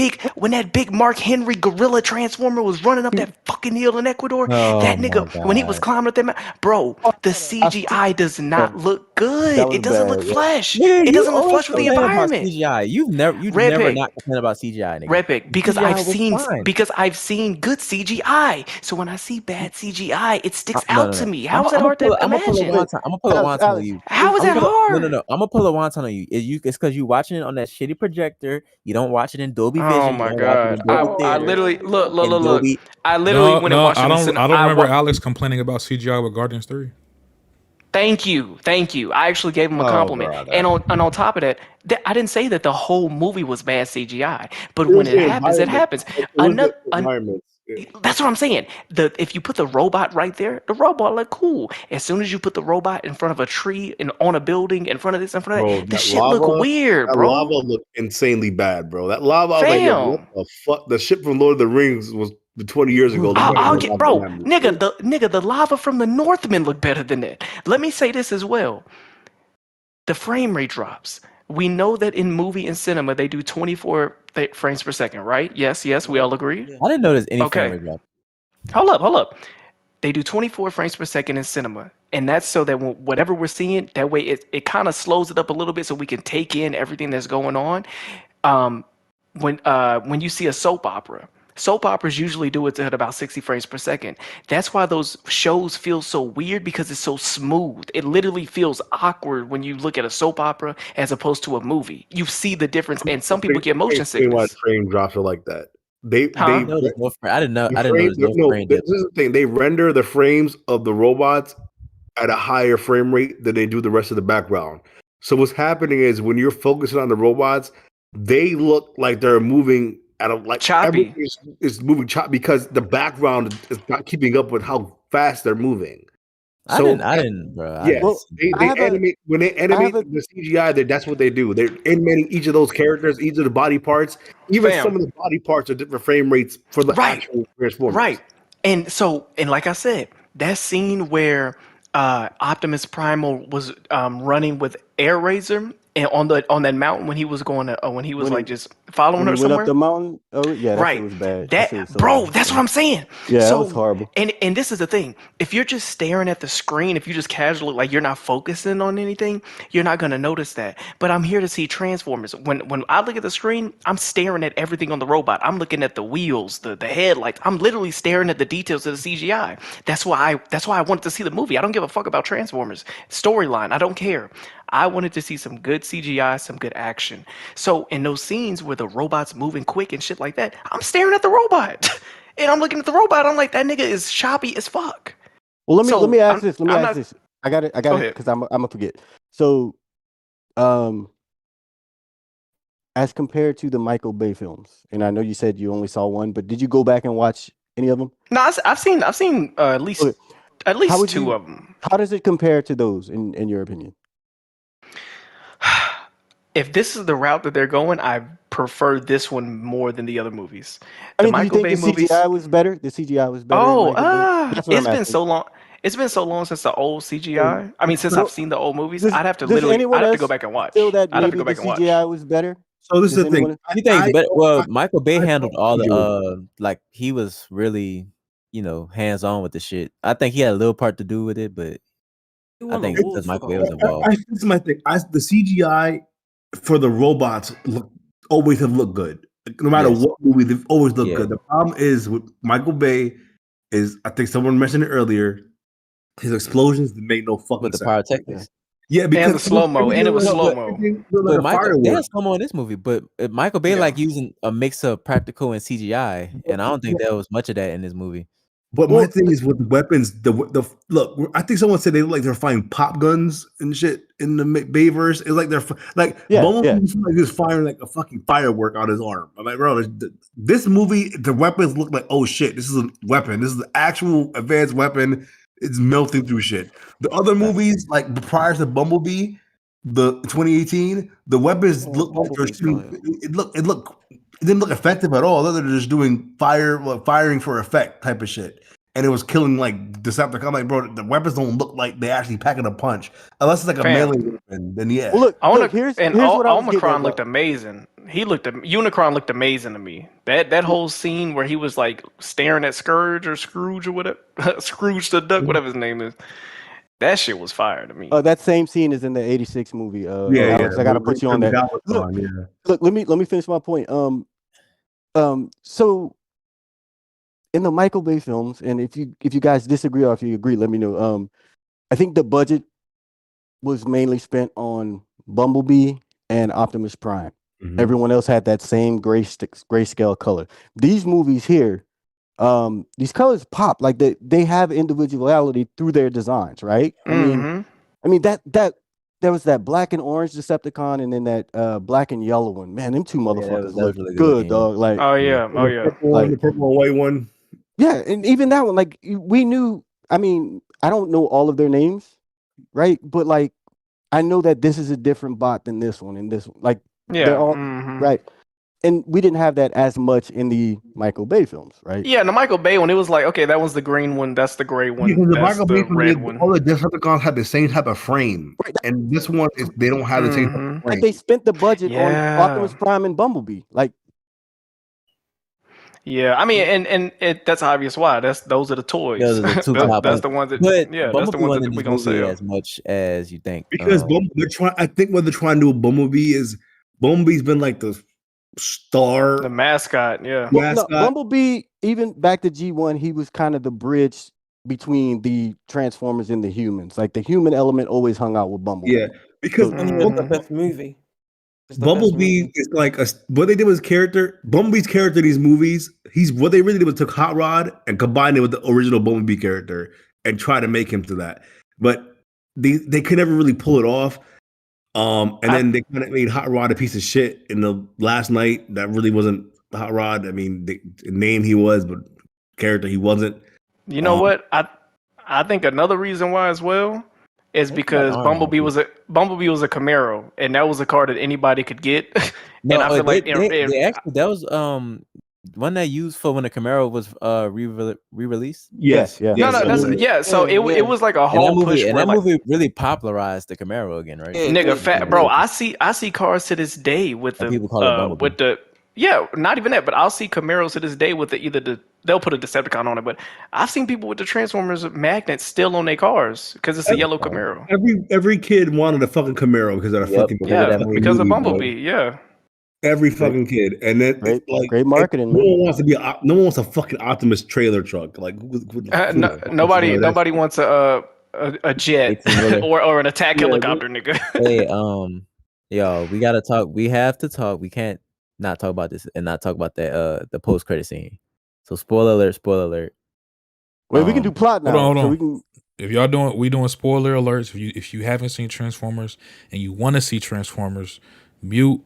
big Mark Henry gorilla transformer was running up that fucking hill in Ecuador, that nigga when he was climbing up that bro, the CGI does not look good. It doesn't look flesh. It doesn't look flesh with the environment. CGI. You've never not complained about CGI, nigga. Red Pick, because I've seen good CGI. So when I see bad CGI, it sticks out to me. How is that hard to imagine? I'm gonna pull a wonton on you. How is that hard? No. I'm gonna pull a wonton on you. It's because you watching it on that shitty projector. You don't watch it in Dolby Vision. Oh my god! I literally look. I literally went and watched it. I don't remember Alex complaining about CGI with Guardians 3. Thank you. I actually gave him a compliment. And on top of that, I didn't say that the whole movie was bad CGI. But when it happens, it happens. That's what I'm saying. If you put the robot right there, the robot look cool. As soon as you put the robot in front of a tree and on a building, in front of this, in front of Bro, that, the that shit look lava, weird, that bro. lava looked insanely bad, bro. That lava, I was like, yo, what Fam. the fuck? The shit from Lord of the Rings was 20 years ago. Look better I'll than get, lava bro, in that movie. the lava from the Northmen look better than that. Let me say this as well. The frame rate drops. We know that in movie and cinema they do 24 frames per second, right? Yes, we all agree. Yeah. I didn't notice any frame Okay. rate drop. Hold up. They do 24 frames per second in cinema, and that's so that whatever we're seeing, that way it kind of slows it up a little bit so we can take in everything that's going on. When you see a soap operas usually do it at about 60 frames per second. That's why those shows feel so weird, because it's so smooth. It literally feels awkward when you look at a soap opera as opposed to a movie. You see the difference, and some people get motion Why sickness. frame drops are like that. They Huh? I didn't notice no frame. I didn't know. the I didn't frame, notice no no, frame this dip. is the thing. They render the frames of the robots at a higher frame rate than they do the rest of the background. So what's happening is when you're focusing on the robots, they look like they're moving at a like Choppy. everything is moving choppy because the background is not keeping up with how fast they're moving. I didn't, bro. I Yeah, didn't see they animate when they animate the CGI. That's what they do. They're animating each of those characters, each of the body parts. Even Fam. some of the body parts are different frame rates for the Right. actual Transformers. Right. And so, and like I said, that scene where Optimus Primal was running with Air Razor and on that mountain when he was going to when he was When he- like just following When her he went somewhere. up the mountain, oh yeah, that Right. shit was bad. That shit was so bro, bad. that's what I'm saying. Yeah, that So, was horrible. And this is the thing. If you're just staring at the screen, if you just casually like you're not focusing on anything, you're not gonna notice that. But I'm here to see Transformers. When I look at the screen, I'm staring at everything on the robot. I'm looking at the wheels, the headlights. I'm literally staring at the details of the CGI. That's why I wanted to see the movie. I don't give a fuck about Transformers storyline. I don't care. I wanted to see some good CGI, some good action. So in those scenes where the robot's moving quick and shit like that, I'm staring at the robot. And I'm looking at the robot. I'm like, that nigga is choppy as fuck. Well, let me ask I'm- this. Let me I'm ask not- this. I got it Go ahead. because I'm gonna forget. So, as compared to the Michael Bay films, and I know you said you only saw one, but did you go back and watch any of them? No, I've seen at least Okay. at least How would two you- of them. How does it compare to those, in your opinion? If this is the route that they're going, I prefer this one more than the other movies. I The mean, do you Michael think Bay the movies. CGI was better? The CGI was better. in Oh, Michael Bay? That's what it's I'm been asking. so long. It's been so long since the old CGI. I mean, since So- I've seen the old movies, Does- I'd have to does anyone I'd have to else go back and watch. Feel that I'd have to maybe go the back and watch. CGI was better? So this is Does the thing. anyone- You think, but well, Michael Bay I handled all agree the like he was really, hands on with the shit. I think he had a little part to do with it, but He I won think awards because for Michael the Bay was whole- involved. This is my thing. The CGI for the robots always have looked good. No matter Yes. what movie, they've always looked Yeah. good. The problem is with Michael Bay is, I think someone mentioned it earlier, his explosions made no fucking With the sense. pyrotechnics. Yeah, because the slow-mo, and it was slow-mo. But Michael, they fireworks. had slow-mo in this movie, but Michael Bay Yeah. like using a mix of practical and CGI, and I don't think there was much of that in this movie. But Well, my thing is with weapons. The look. I think someone said they look like they're finding pop guns and shit in the Bayverse. It's like they're Yeah, Bumblebee yeah. was like just firing like a fucking firework out his arm. I'm like, bro, this movie, the weapons look like, oh shit, this is a weapon. This is the actual advanced weapon. It's melting through shit. The other movies, like prior to Bumblebee, the 2018, the weapons look like they're Bumblebee's shooting. It didn't look effective at all. They're just doing firing for effect type of shit. And it was killing like Decepticons. I'm like, bro, the weapons don't look like they actually packing a punch. Unless it's like a Fam. melee weapon, then yeah. Well, look, I want look, to. here's And what I was getting Omicron at, looked though. amazing. Unicron looked amazing to me. That whole scene where he was like staring at Scrooge or whatever, Scrooge the Duck, whatever his name is. That shit was fire to me. That same scene is in the '86 movie. yeah, Alex, I gotta put you on that. Look, Yeah. look, let me finish my point. So in the Michael Bay films, and if you guys disagree or if you agree, let me know. I think the budget was mainly spent on Bumblebee and Optimus Prime. Mhm. Everyone else had that same grayscale color. These movies here, these colors pop like they have individuality through their designs, right? Mhm. I mean that there was that black and orange Decepticon, and then that black and yellow one. Man, them two that motherfuckers was look really good good, looking. dog. Like, Oh yeah. The purple and white one. Yeah, and even that one, like we knew. I mean, I don't know all of their names, right? But like, I know that this is a different bot than this one and this one. Like, Yeah. they're all mhm. right. And we didn't have that as much in the Michael Bay films, right? Yeah, and the Michael Bay one, it was like, okay, that one's the green one, that's the gray one, Because the that's Michael Bay the film, red one. all the Decepticons had the same type of frame, Right. and this one is they don't have the same type of Mhm. Like frame. they spent the budget on Yeah. Optimus Prime and Bumblebee. Like, Yeah, I mean, and that's obvious why. Those are the toys. Those are the two That's top ones. the ones that, But yeah, that's the Bumblebee ones wasn't that in we this gonna movie sell. as much as you think. Because they're trying. I think what they're trying to do with Bumblebee is Bumblebee's been like the star The mascot, yeah. well, no, mascot. Bumblebee, even back to G1, he was kind of the bridge between the Transformers and the humans. Like the human element always hung out with Bumblebee. Yeah, because So- And he was the Mhm. best movie. It's the best Bumblebee movie. is like what they did with his character. Bumblebee's character in these movies, he's what they really did was took Hot Rod and combined it with the original Bumblebee character and try to make him to that. But they could never really pull it off. And then they kind of made Hot Rod a piece of shit in the last night. That really wasn't Hot Rod. I mean, the name he was, but character he wasn't. You know what? I think another reason why as well is because Bumblebee was a Camaro, and that was a car that anybody could get. No, and I feel like they actually that was one that used for when the Camaro was re-released. Yes, Yeah. no, that's So it was like a And that whole movie, push. and where that like, movie really popularized the Camaro again, right? Yeah. nigga, Yeah. fat bro. I see cars to this day with And the people call it Bumblebee. with the not even that, but I'll see Camaros to this day with they'll put a Decepticon on it, but I've seen people with the Transformers magnets still on their cars because it's a yellow Camaro. Every kid wanted a fucking Camaro because of a Yep. fucking Yeah, Yeah, that movie, because of bro. Bumblebee. Yeah. Every fucking kid, and then Great, it's like great marketing. No man. one wants to be. No one wants a fucking Optimus trailer truck. Like Nobody wants a jet 18-wheeler. or an attack helicopter, nigga. Hey, yo, we gotta talk. We have to talk. We can't not talk about this and not talk about that the post credit scene. So spoiler alert. Wait, we can do plot now. Hold on. So we can. If y'all doing spoiler alerts, if you haven't seen Transformers and you want to see Transformers, mute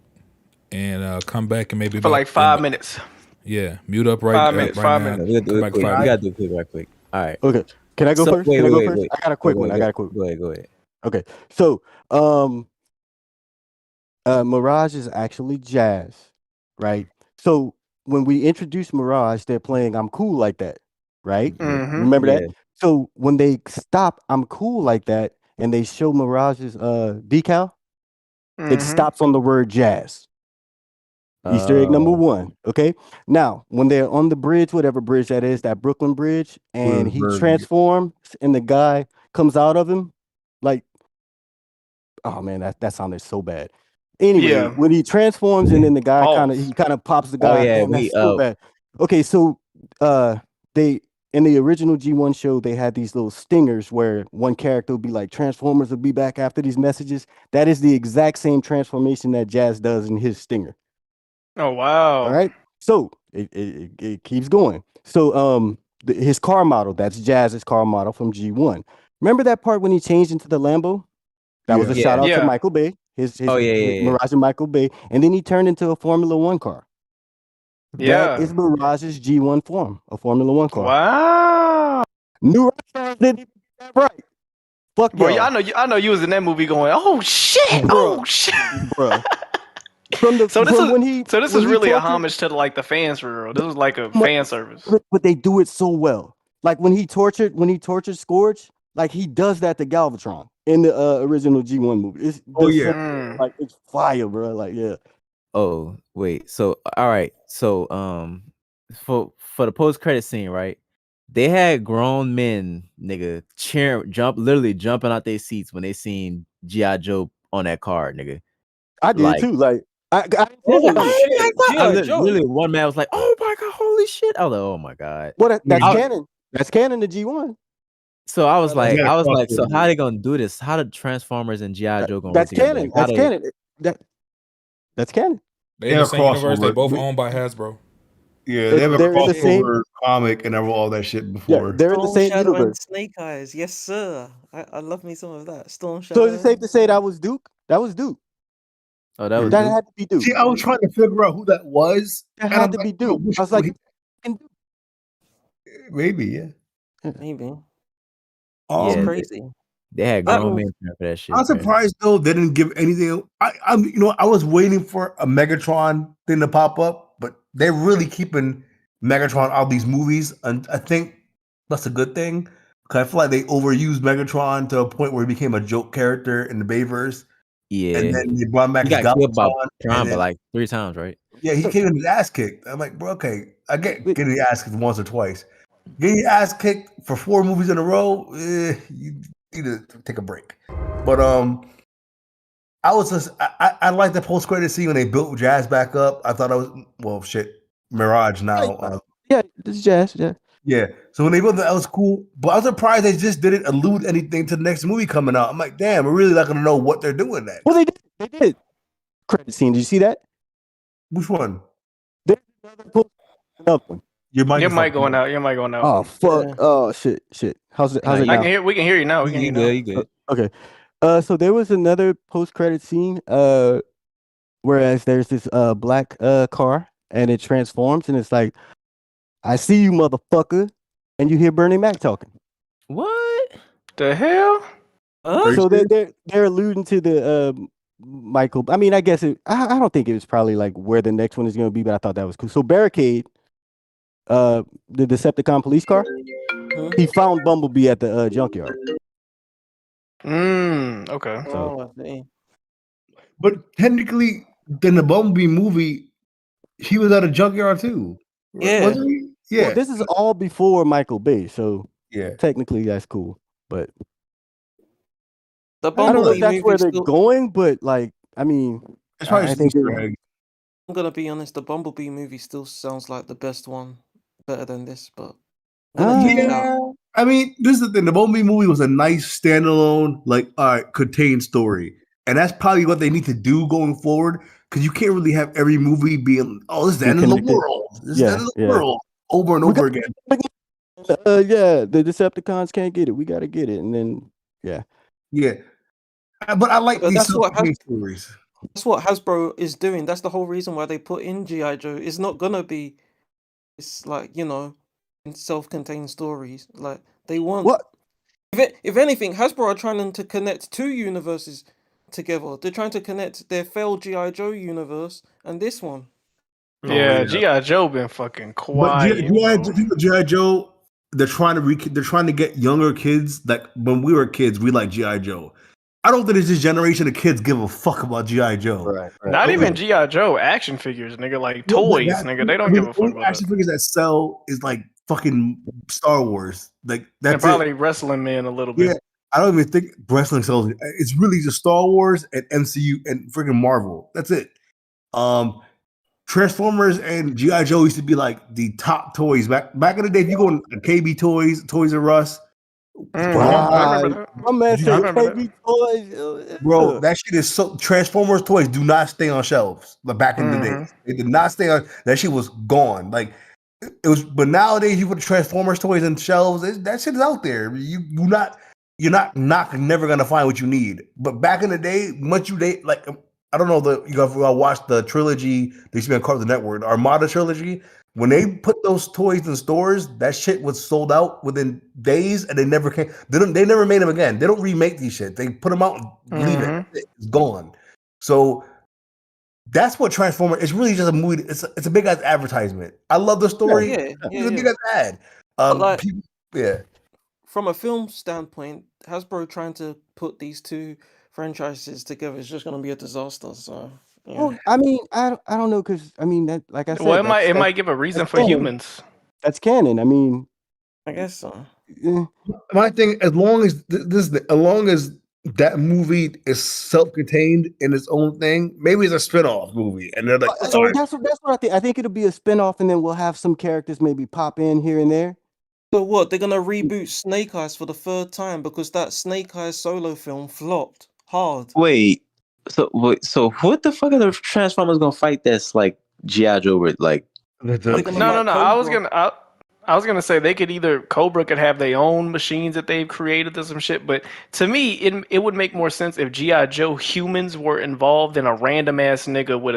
and come back and maybe For like 5 minutes. Yeah, mute up right 5 minutes. right 5 now. minutes. We gotta do Come it back quick. 5 We minutes. gotta do it quick, right quick. All right. Okay. Can I go So, first? wait, Can I go wait, first? wait. I got a quick one. Go I got a quick. Go ahead. Okay. So, Mirage is actually Jazz, right? So when we introduce Mirage, they're playing "I'm Cool Like That," right? Mhm. Remember Yeah. that? So when they stop "I'm Cool Like That" and they show Mirage's decal, it Mhm. stops on the word Jazz. Easter egg number 1. Okay. Now, when they're on the bridge, whatever bridge that is, that Brooklyn Bridge, and he Williamsburg. transforms and the guy comes out of him, like, oh man, that sounded so bad. Anyway, Yeah. when he transforms and then the guy kind Pause. of pops the guy. yeah, Damn, that's so bad. Okay, so they in the original G1 show, they had these little stingers where one character would be like, Transformers will be back after these messages. That is the exact same transformation that Jazz does in his stinger. Oh wow. All right. So it keeps going. So his car model, that's Jazz's car model from G1. Remember that part when he changed into the Lambo? That was a Yeah. shout out Yeah. to Michael Bay. His Oh, yeah. Mirage and Michael Bay. And then he turned into a Formula One car. Yeah. That is Mirage's G1 form, a Formula One car. Wow. New Rockstars didn't even get that right. Fuck Bro, y'all. I know you was in that movie going, oh shit, Bro. oh shit. Bruh. So this So this is is really a homage to like the fans for real. This was like a fan service. But they do it so well. Like when he tortured Scourge, like he does that to Galvatron in the original G1 movie. It's like it's fire, bro. Like yeah. Oh, wait. So all right. So for the post credit scene, right? They had grown men, nigga, literally jumping out their seats when they seen G.I. Joe on that car, nigga. I did Like- too. Like I Literally, one man was like, "Oh my god, holy shit!" I was like, "Oh my god." What that's I- canon. That's canon to G1. So I was like, Yeah, so how they gonna do this? How the Transformers and G.I. Joe gonna That's work together? canon. Like, how That's they- canon. That's canon. They in They're the same universe. They crossover. both owned by Hasbro. Yeah, they have a They're in the same- crossover comic and all that shit Yeah, before. they're in the Storm same Shadow and universe. Snake Eyes. Yes, sir. I love me some of that. Storm Shadow. So is it safe to say that was Duke? That was Duke. Oh, that was That Duke? had to be Duke. See, I was trying to figure out who that was. That and had I'm to be yo, Duke. I was like, he- fucking Duke. Maybe, yeah. Maybe. Yeah, It's they- crazy. They had That grown was- men for that shit. I'm man. surprised though they didn't give anything. I was waiting for a Megatron thing to pop up, but they're really keeping Megatron out of these movies, and I think that's a good thing because I feel like they overused Megatron to a point where he became a joke character in the Bayverse, Yeah, and then they brought him back he as got killed by Galvatron, and Prime, then- but like 3 times, right? yeah, he came in his ass kicked. I'm like, bro, okay, I get getting his ass kicked once or twice. Getting your ass kicked for 4 movies in a row, you need to take a break. But I was just I like the post credit scene when they built Jazz back up. I thought I was Mirage now. Yeah, this is Jazz. Yeah. Yeah, so when they built that was cool. But I was surprised they just didn't allude anything to the next movie coming out. I'm like, damn, we're really not gonna know what they're doing next. Well, they did. They did. Credit scene. Did you see that? Which one? There's another one. Your mic. Your is mic fucking going up. out. Your mic going out. Oh fuck. Yeah. Oh shit. How's it I now? can hear. We can hear you now. We can hear you now. You good? Okay. So there was another post-credit scene. Whereas there's this black car and it transforms and it's like, I see you, motherfucker, and you hear Bernie Mac talking. What? The hell? Huh? So they're alluding to the Michael. I mean, I guess I don't think it was probably like where the next one is gonna be, but I thought that was cool. So Barricade, the Decepticon police car, he found Bumblebee at the junkyard. Okay. Oh, I see. But technically, in the Bumblebee movie, he was at a junkyard too. Yeah. Wasn't he? Yeah. Well, this is all before Michael Bay, so yeah. technically that's cool. But The I don't know Bumblebee if that's where movie they're still, going, but like, I mean, It's probably I just think Easter it- egg. I'm gonna be honest, the Bumblebee movie still sounds like the best one, better than this, but I'm gonna check it out. Yeah. I mean, this is the thing. The Bumblebee movie was a nice standalone, like, contained story. And that's probably what they need to do going forward. Because you can't really have every movie being, oh, this is the end of the Connected. world. This is Yeah, the end of the yeah. world. Over and We over got- again. yeah, the Decepticons can't get it. We got to get it, and then Yeah. But I like But these that's what self-contained stories. That's what Hasbro is doing. That's the whole reason why they put in G.I. Joe. It's not gonna be, it's like, in self-contained stories. Like they want. What? If anything, Hasbro are trying to connect 2 universes together. They're trying to connect their failed G.I. Joe universe and this one. Yeah, yeah. G.I. Joe been fucking But quiet. G.I. Joe, they're trying to get younger kids. Like when we were kids, we like G.I. Joe. I don't think this generation of kids give a fuck about G.I. Joe. right. Not Okay. even G.I. Joe action figures, nigga. Like No, but toys, that- nigga. They don't I mean, give a fuck only about action that. figures that sell is like fucking Star Wars. Like And that's probably it. wrestling men a little bit. Yeah, I don't even think wrestling sells. It's really just Star Wars and MCU and freaking Marvel. That's it. Transformers and G.I. Joe used to be like the top toys back in the day. If you go in KB Toys, Toys R Us, I remember that. My man I said remember KB toys. bro, that shit is so. Transformers toys do not stay on shelves. But back in the day, it did not stay on. That shit was gone. Like it was. But nowadays, you put Transformers toys on shelves. That shit is out there. You're not never gonna find what you need. But back in the day, like. I don't know you watched the trilogy they used to be on Cartoon Network, the Armada trilogy. When they put those toys in stores, that shit was sold out within days, and they never came. They never made them again. They don't remake these shit. They put them out and leave it. It's gone. So that's what Transformers. It's really just a movie. It's a big ass advertisement. I love the story. Yeah, It's a big ass ad. like- People, yeah. From a film standpoint, Hasbro trying to put these 2 franchises together is just gonna be a disaster. So yeah. Well, I mean, I don't know because I mean that, like I said, Well, it that's- might give a reason that's for canon. humans. That's canon. I mean, I guess so. My thing, as long as that movie is self-contained in its own thing, maybe it's a spin-off movie, and they're like, so sorry. that's what I think. I think it'll be a spinoff, and then we'll have some characters maybe pop in here and there. So what? They're gonna reboot Snake Eyes for the 3rd time because that Snake Eyes solo film flopped hard. Wait, so what the fuck are the Transformers gonna fight that's like G.I. Joe with like They're gonna No. make I was Cobra. gonna say they could either Cobra could have their own machines that they've created or some shit. But to me, it would make more sense if G.I. Joe humans were involved than a random ass nigga with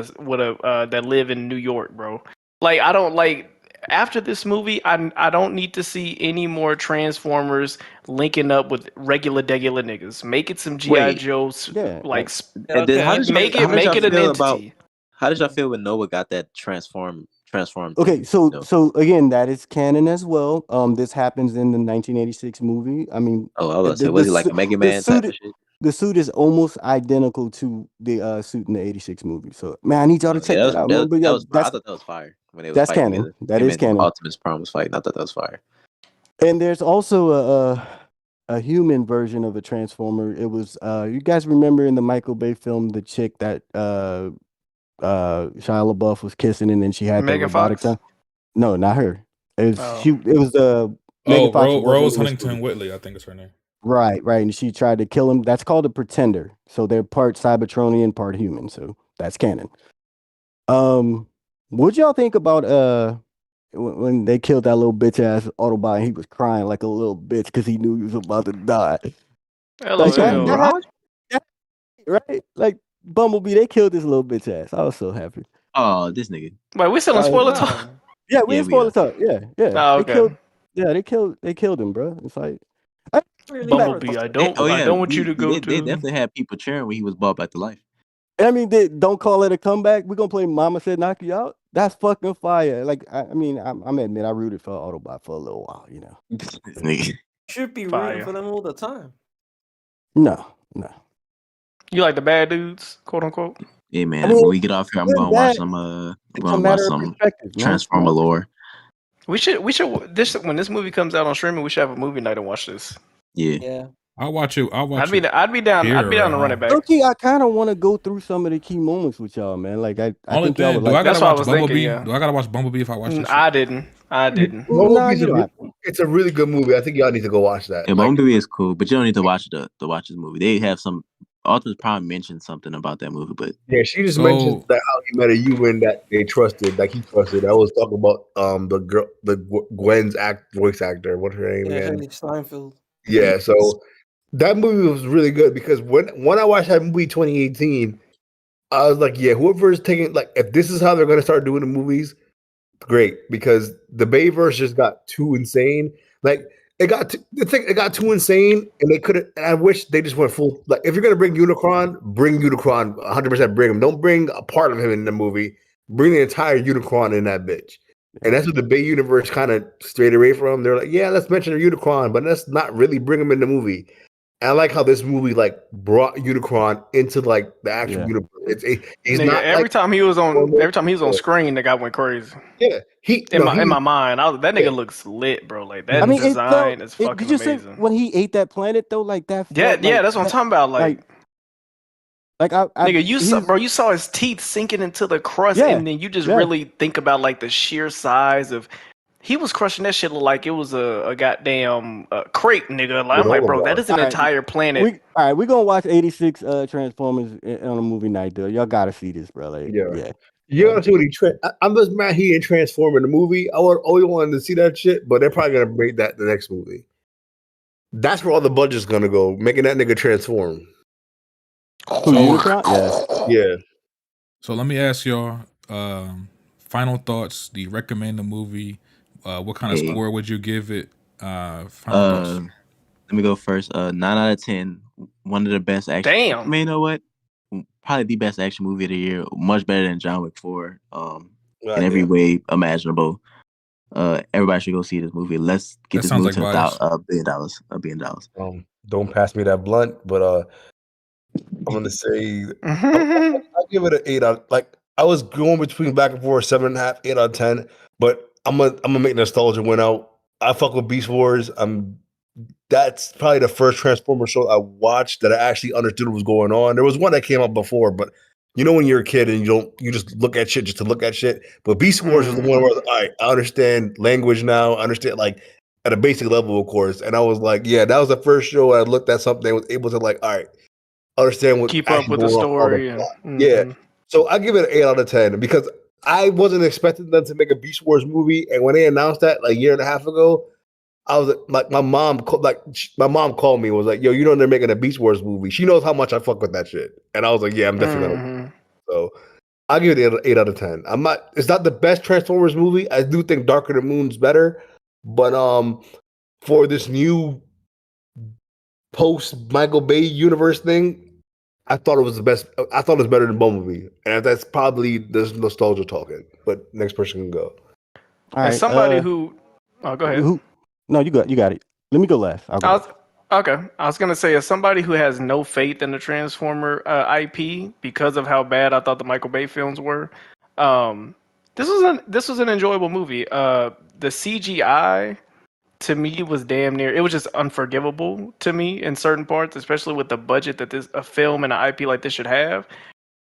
a that live in New York, bro. Like I don't like. after this movie, I don't need to see any more Transformers linking up with regular niggas. Make it some GI Wait. Joes, Yeah, like And then how did y'all, make how it did y'all an feel about entity. how did y'all feel when Noah got that transform Okay, thing? so No. so again, that is canon as well. This happens in the 1986 movie. I mean, Oh, I was gonna say, the was he like a su- Mega the Man type suit of shit? the suit is almost identical to the suit in the 86 movie. So man, I need y'all to Yeah, check that out, man. But that yeah, was fire. I thought that was fire when they was that's fighting canon. together. That Him is and canon. Optimus Prime was fighting. I thought that was fire. And there's also a human version of a Transformer. It was you guys remember in the Michael Bay film the chick that Shia LaBeouf was kissing and then she had the Megan robotic Fox? tongue? No, not her. It was Oh. it was Megan Oh, Fox wasn't Rose in this Huntington movie. Whitley, I think is her name. Right, and she tried to kill him. That's called a pretender. So they're part Cybertronian, part human. So that's canon. What y'all think about when they killed that little bitch ass Autobot and he was crying like a little bitch because he knew he was about to die? Like LOL. that, right? Like Bumblebee, they killed this little bitch ass. I was so happy. Oh, this nigga. Wait, we still in Uh, spoiler Wow. talk? Yeah, we Yeah, in we spoiler are. talk. Yeah. Oh, okay. They killed him, bro. It's like Really Bumblebee, hurt. I don't want you to go they to. definitely had people cheering when he was brought back to life. I mean, don't call it a comeback. We're gonna play Mama Said Knock You Out. That's fucking fire. Like, I mean, I'm admit I rooted for Autobot for a little while, you know. This nigga. Should be Fire. rooting for them all the time. No. You like the bad dudes, quote unquote? Yeah, man. I mean, when we get off here, I'm good, gonna watch bad, some it's a we're gonna watch matter of some perspective, man. Transformer lore. We should when this movie comes out on streaming, we should have a movie night and watch this. Yeah. Yeah. I'll watch it. I'd be down here to run right it back. Okay, I kind of want to go through some of the key moments with y'all, man. Like, I Only think y'all thing, would do I like. That's gotta what I watch was Bumblebee? thinking, yeah. Do I gotta watch Bumblebee if I watch this? I didn't. Bumblebee's you don't have to. it's a really good movie. I think y'all need to go watch that. Yeah, Like, Bumblebee is cool, but you don't need to watch this movie. They have some Optimus Prime mentioned something about that movie, but yeah, she just So- mentioned that how he met a human that they trusted, like he trusted. I was talking about the girl, Gwen's voice actor. What's her name Yeah, again? Haley Steinfeld. Yeah, so that movie was really good because when I watched that movie 2018, I was like, yeah, whoever is taking, like, if this is how they're gonna start doing the movies, great, because the Bayverse just got too insane. Like, it got too insane, and they could have. And I wish they just went full. Like, if you're gonna bring Unicron 100%. Bring him. Don't bring a part of him in the movie. Bring the entire Unicron in that bitch. And that's what the Bay universe kind of strayed away from. They're like, yeah, let's mention a Unicron, but let's not really bring him in the movie. And I like how this movie like brought Unicron into like the actual universe. He's Nigga, not every like, time he was on screen, the guy went crazy. Yeah, in my mind, that nigga looks lit, bro. Like that design is fucking did you amazing. see when he ate that planet though? Like that. Yeah, that's what I'm talking about. Like nigga, you saw his teeth sinking into the crust, and then you just really think about like the sheer size of. He was crushing that shit like it was a goddamn crate, nigga. Like, I'm like, bro, that is an entire planet. All right, we're gonna watch 86 Transformers on a movie night, though. Y'all gotta see this, bro. Like, yeah. You gotta see what I'm just mad he didn't transform in the movie. I always wanted to see that shit, but they're probably gonna make that the next movie. That's where all the budget's gonna go, making that nigga transform. Yeah. So let me ask y'all, final thoughts. Do you recommend the movie? What kind of score would you give it? Final thoughts. Let me go first. 9 out of 10. One of the best action. Damn. I mean, you know what? Probably the best action movie of the year. Much better than John Wick 4. In every way imaginable. Everybody should go see this movie. Let's get this movie to $1 billion. Don't pass me that blunt, but I'm gonna say I'll give it an 8 out. Like, I was going between back and forth 7.5, 8 out of 10, but I'm gonna make nostalgia win out. I fuck with Beast Wars. That's probably the first Transformer show I watched that I actually understood what was going on. There was one that came out before, but you know when you're a kid and you just look at shit just to look at shit. But Beast Wars is the one where all right, I understand language now. I understand like at a basic level, of course. And I was like, yeah, that was the first show I looked at something and was able to like, all right, understand what keep up with the story. Yeah. So I give it an 8 out of 10 because I wasn't expecting them to make a Beast Wars movie, and when they announced that like a year and a half ago, I was like, my mom called me and was like, "Yo, you know they're making a Beast Wars movie." She knows how much I fuck with that shit, and I was like, "Yeah, I'm definitely gonna." So I'll give it 8 out of 10. It's not the best Transformers movie. I do think Dark of the Moon's better, but for this new post Michael Bay universe thing, I thought it was the best. I thought it was better than Bumblebee, and that's probably this nostalgia talking. But next person can go. All right. As somebody who, go ahead. No, you got it. Let me go last. Okay, I was gonna say, as somebody who has no faith in the Transformer IP because of how bad I thought the Michael Bay films were, this was an enjoyable movie. The CGI to me was damn near. It was just unforgivable to me in certain parts, especially with the budget that a film and an IP like this should have.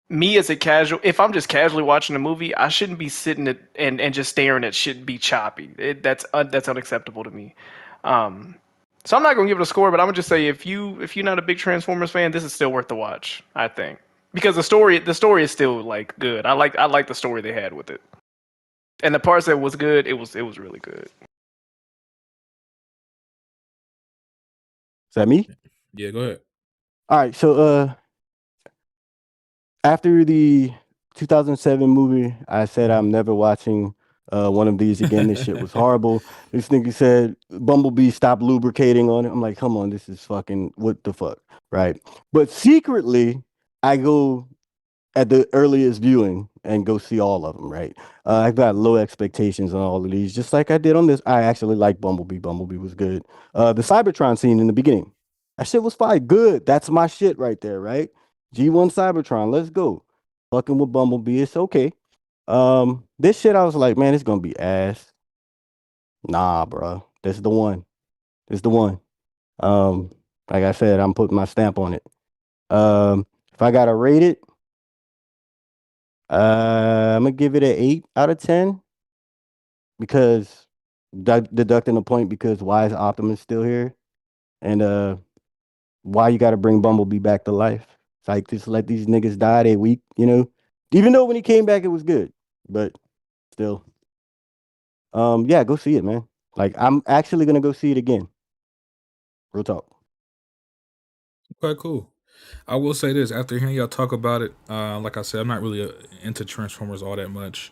Me as a casual, if I'm just casually watching a movie, I shouldn't be sitting and just staring at shit be choppy. That's unacceptable to me. So I'm not gonna give it a score, but I'm gonna just say if you're not a big Transformers fan, this is still worth the watch. I think because the story is still like good. I like the story they had with it, and the parts that was good, it was really good. Is that me? Yeah, go ahead. All right, so after the 2007 movie, I said I'm never watching one of these again. This shit was horrible. This nigga said Bumblebee stopped lubricating on it. I'm like, come on, this is fucking what the fuck, right? But secretly, I go at the earliest viewing and go see all of them, right? I've got low expectations on all of these, just like I did on this. I actually like Bumblebee. Bumblebee was good. The Cybertron scene in the beginning, that shit was fine. Good. That's my shit right there, right? G1 Cybertron, let's go. Fucking with Bumblebee, it's okay. This shit, I was like, man, it's gonna be ass. Nah, bro. This is the one. This is the one. Like I said, I'm putting my stamp on it. If I gotta rate it, I'm gonna give it an 8 out of 10 because deducting a point because why is Optimus still here, and why you gotta bring Bumblebee back to life? It's like just let these niggas die. They weak, you know. Even though when he came back, it was good, but still, yeah, go see it, man. Like I'm actually gonna go see it again. Real talk. Okay, cool. I will say this after hearing y'all talk about it. Like I said, I'm not really into Transformers all that much.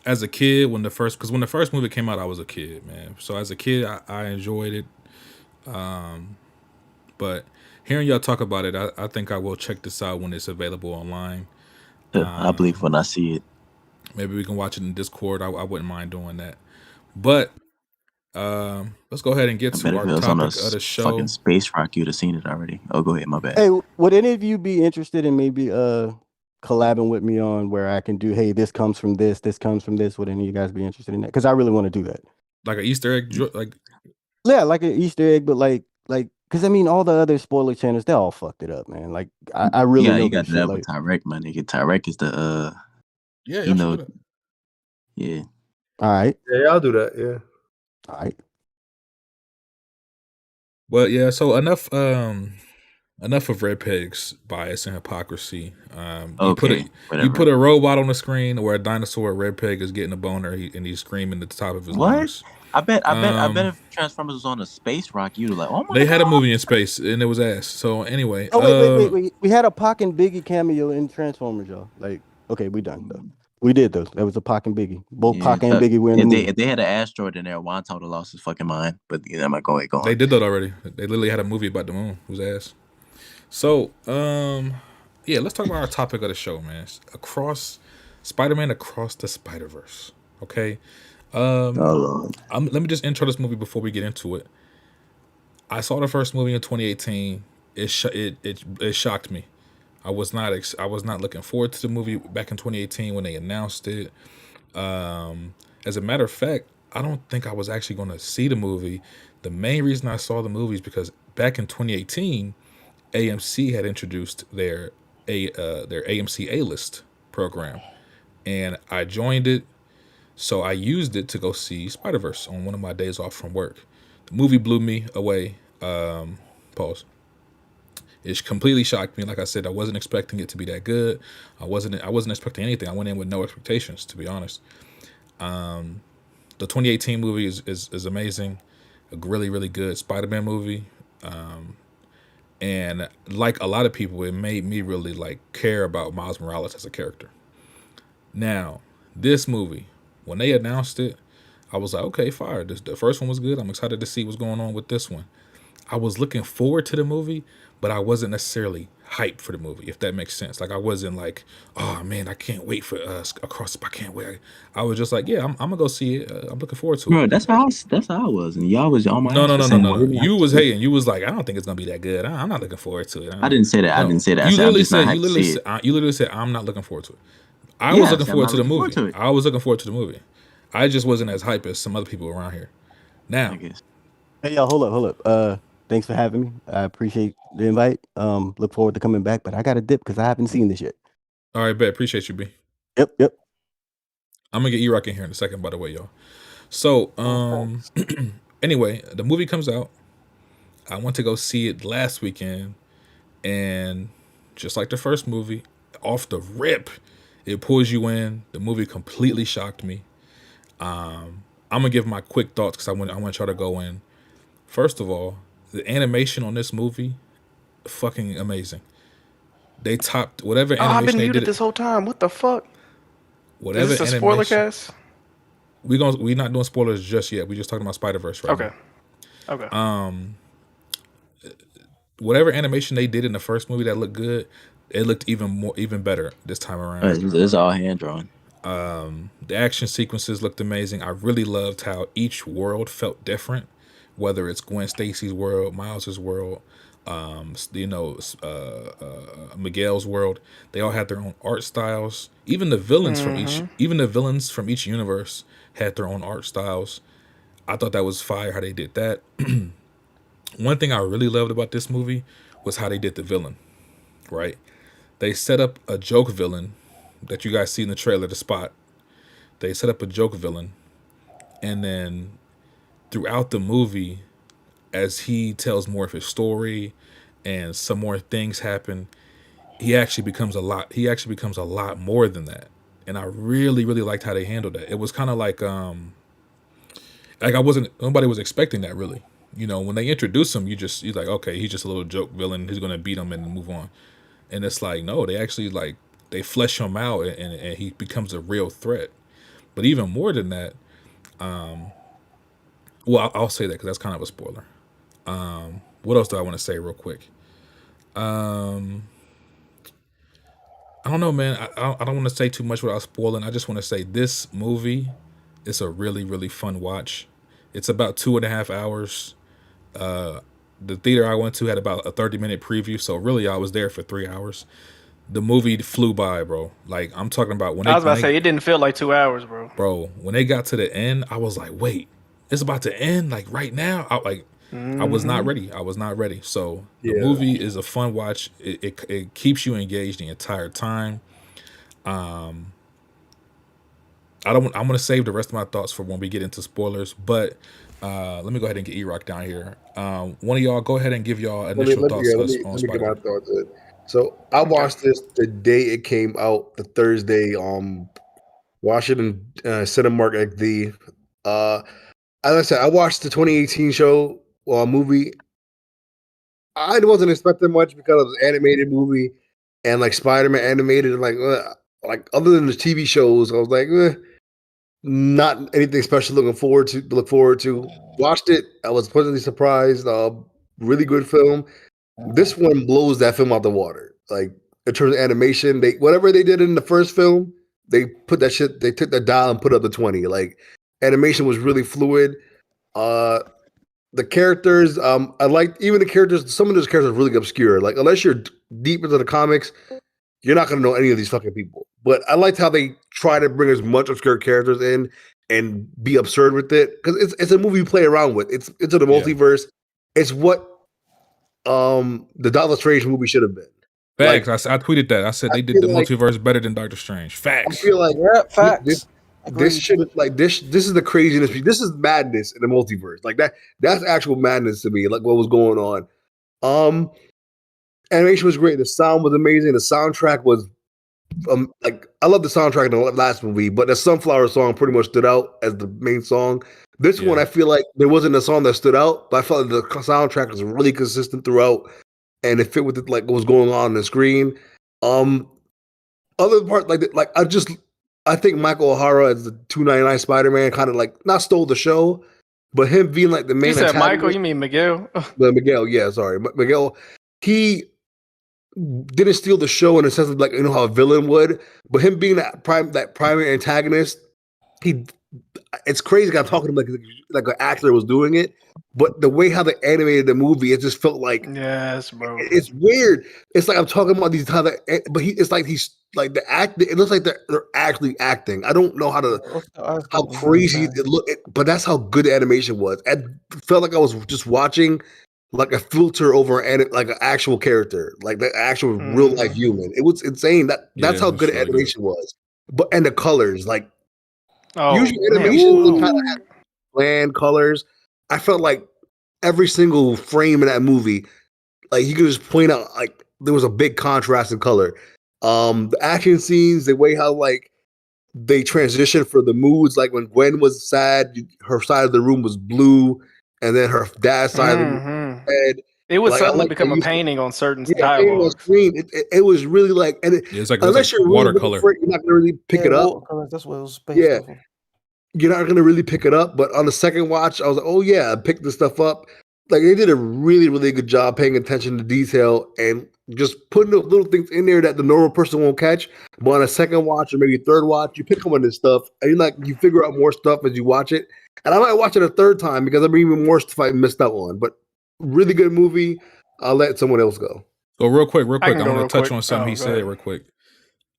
As a kid, when the first movie came out, I was a kid, man. So as a kid, I enjoyed it. But hearing y'all talk about it, I think I will check this out when it's available online. I believe when I see it. Maybe we can watch it in Discord. I wouldn't mind doing that. But let's go ahead and get to our topic of the show. Fucking Space Rock, you'd have seen it already. Oh, go ahead, my bad. Hey, would any of you be interested in maybe collabing with me on where I can do, hey, this comes from this comes from this? Would any of you guys be interested in that? Because I really want to do that. Like an Easter egg, like yeah, like an Easter egg, but like because I mean all the other spoiler channels, they all fucked it up, man. Like I really know you got that that shit, with Tyrek, my nigga. Tyrek is the yeah, you know, yeah. All right. Yeah, I'll do that. Yeah. All right. But yeah, so enough of Red Pig's bias and hypocrisy. You put a robot on the screen where a dinosaur, Red Pig, is getting a boner and he's screaming at the top of his lungs. I bet if Transformers was on a Space Rock, you'd like, oh my They God. had a movie in space and it was ass. So anyway. Oh wait. We had a Pac and Biggie cameo in Transformers, y'all. Like, okay, we done though. We did those. That was a Pac and Biggie. Both Pac and Biggie were in the movie. If they had an asteroid in there, Wonto would have lost his fucking mind. But I'm like, go on. They did that already. They literally had a movie about the moon. It was ass. So, yeah, let's talk about our topic of the show, man. Spider-Man Across the Spider-Verse. Okay. Lord. Let me just intro this movie before we get into it. I saw the first movie in 2018. It shocked me. I was not looking forward to the movie back in 2018 when they announced it. As a matter of fact, I don't think I was actually going to see the movie. The main reason I saw the movie is because back in 2018, AMC had introduced their AMC A-List program, and I joined it. So I used it to go see Spider-Verse on one of my days off from work. The movie blew me away. Pause. It completely shocked me. Like I said, I wasn't expecting it to be that good. I wasn't expecting anything. I went in with no expectations, to be honest. The 2018 movie is amazing. A really, really good Spider-Man movie. And like a lot of people, it made me really like care about Miles Morales as a character. Now, this movie, when they announced it, I was like, okay, fire. The first one was good. I'm excited to see what's going on with this one. I was looking forward to the movie, but I wasn't necessarily hyped for the movie, if that makes sense. Like I wasn't like, oh man, I can't wait for Across the I can't wait. I was just like, yeah, I'm gonna go see it. I'm looking forward to it. Bro, that's how I was, and y'all was on my no. You was hating. You was like, I don't think it's gonna be that good. I'm not looking forward to it. I didn't say that. No. I didn't say that. You literally said I'm not looking forward to it. I was looking forward to the movie. I was looking forward to the movie. I just wasn't as hype as some other people around here. Now, hey y'all, hold up. Thanks for having me. I appreciate the invite. Look forward to coming back, but I got to dip because I haven't seen this yet. All right, bet. Appreciate you, B. Yep. I'm gonna get E-Rock in here in a second, by the way, y'all. So, anyway, the movie comes out. I went to go see it last weekend, and just like the first movie, off the rip, it pulls you in. The movie completely shocked me. I'm gonna give my quick thoughts because I want y'all to go in. First of all, the animation on this movie, fucking amazing. They topped whatever animation I've been they muted did. This whole time. What the fuck? Whatever Is this a spoiler cast? We're not doing spoilers just yet. We're just talking about Spider-Verse right now. Okay. Whatever animation they did in the first movie that looked good, it looked even better this time around. It's all hand drawn. The action sequences looked amazing. I really loved how each world felt different, whether it's Gwen Stacy's world, Miles's world, Miguel's world. They all had their own art styles. Even the villains from each universe had their own art styles. I thought that was fire how they did that. One thing I really loved about this movie was how they did the villain, right? They set up a joke villain that you guys see in the trailer, The Spot. They set up a joke villain, and then throughout the movie, as he tells more of his story and some more things happen, he actually becomes a lot more than that. And I really, really liked how they handled that. It was kind of like nobody was expecting that really. You know, when they introduce him, you're like, okay, he's just a little joke villain. He's gonna beat him and move on. And it's like, no, they actually they flesh him out and he becomes a real threat. But even more than that, well, I'll say that because that's kind of a spoiler. What else do I want to say real quick? I don't know, man. I don't want to say too much without spoiling. I just want to say this movie is a really, really fun watch. It's about 2.5 hours. The theater I went to had about a 30-minute preview, so really I was there for 3 hours. The movie flew by, bro. Like, I'm talking about I was about to say, it didn't feel like 2 hours, bro. Bro, when they got to the end, I was like, wait, it's about to end? Like, right now? I was not ready. So the movie is a fun watch. It keeps you engaged the entire time. I'm going to save the rest of my thoughts for when we get into spoilers, but let me go ahead and get E-Rock down here. One of y'all, go ahead and give y'all initial thoughts on Spider-Man. So I watched this the day it came out, the Thursday. Washington Cinemark XD. As I said, I watched the 2018 show movie. I wasn't expecting much because it was an animated movie and like Spider-Man animated. Like other than the TV shows, I was like, not anything special. Look forward to. Watched it. I was pleasantly surprised. Really good film. This one blows that film out the water. Like in terms of animation, whatever they did in the first film, they put that shit. They took that dial and put up the 20. Like animation was really fluid. The characters, I liked even the characters. Some of those characters are really obscure. Like unless you're deep into the comics, you're not gonna know any of these fucking people. But I liked how they try to bring as much obscure characters in and be absurd with it because it's a movie you play around with. It's in the multiverse. It's what the Doctor Strange movie should have been. Facts. Like, I tweeted that. I said they did the multiverse better than Doctor Strange. Facts. I feel like facts. This should this is the craziness. This is madness in the multiverse. Like that's actual madness to me. Like what was going on. Animation was great. The sound was amazing. The soundtrack was I love the soundtrack in the last movie, but the Sunflower song pretty much stood out as the main song. This one, I feel like there wasn't a song that stood out, but I felt like the soundtrack was really consistent throughout. and it fit with like what was going on the screen. Other part I think Michael O'Hara as the 299 Spider-Man kind of like not stole the show, but him being like the main. You said Michael, you mean Miguel? Miguel, yeah, sorry, Miguel. He didn't steal the show in the sense of like how a villain would, but him being that primary antagonist, it's crazy. I'm talking like an actor was doing it, but the way how they animated the movie, it just felt like yes, bro. It's weird. It's like I'm talking about these but it's like he's like the act. It looks like they're actually acting. I don't know how crazy it looked, but that's how good the animation was. It felt like I was just watching like a filter over like an actual character, like the actual real life human. It was insane. That's how good animation was. And the colors, like usually animation kind of has bland colors. I felt like every single frame in that movie, like you could just point out like there was a big contrast in color. The action scenes, the way how like they transitioned for the moods, like when Gwen was sad, her side of the room was blue, and then her dad's side of the room was red. It would suddenly become a painting on certain dialogue. It was really like, and it's like unless you're watercolor, you're not gonna really pick it up. That's what it was based off of. You're not gonna really pick it up, but on the second watch, I was like, oh yeah, I picked this stuff up. Like they did a really, really good job paying attention to detail and just putting those little things in there that the normal person won't catch. But on a second watch or maybe third watch, you pick up on this stuff and you figure out more stuff as you watch it. And I might watch it a third time because I'm even more stuff I missed out on. But really good movie. I'll let someone else go. So real quick, I want to touch on something he said real quick.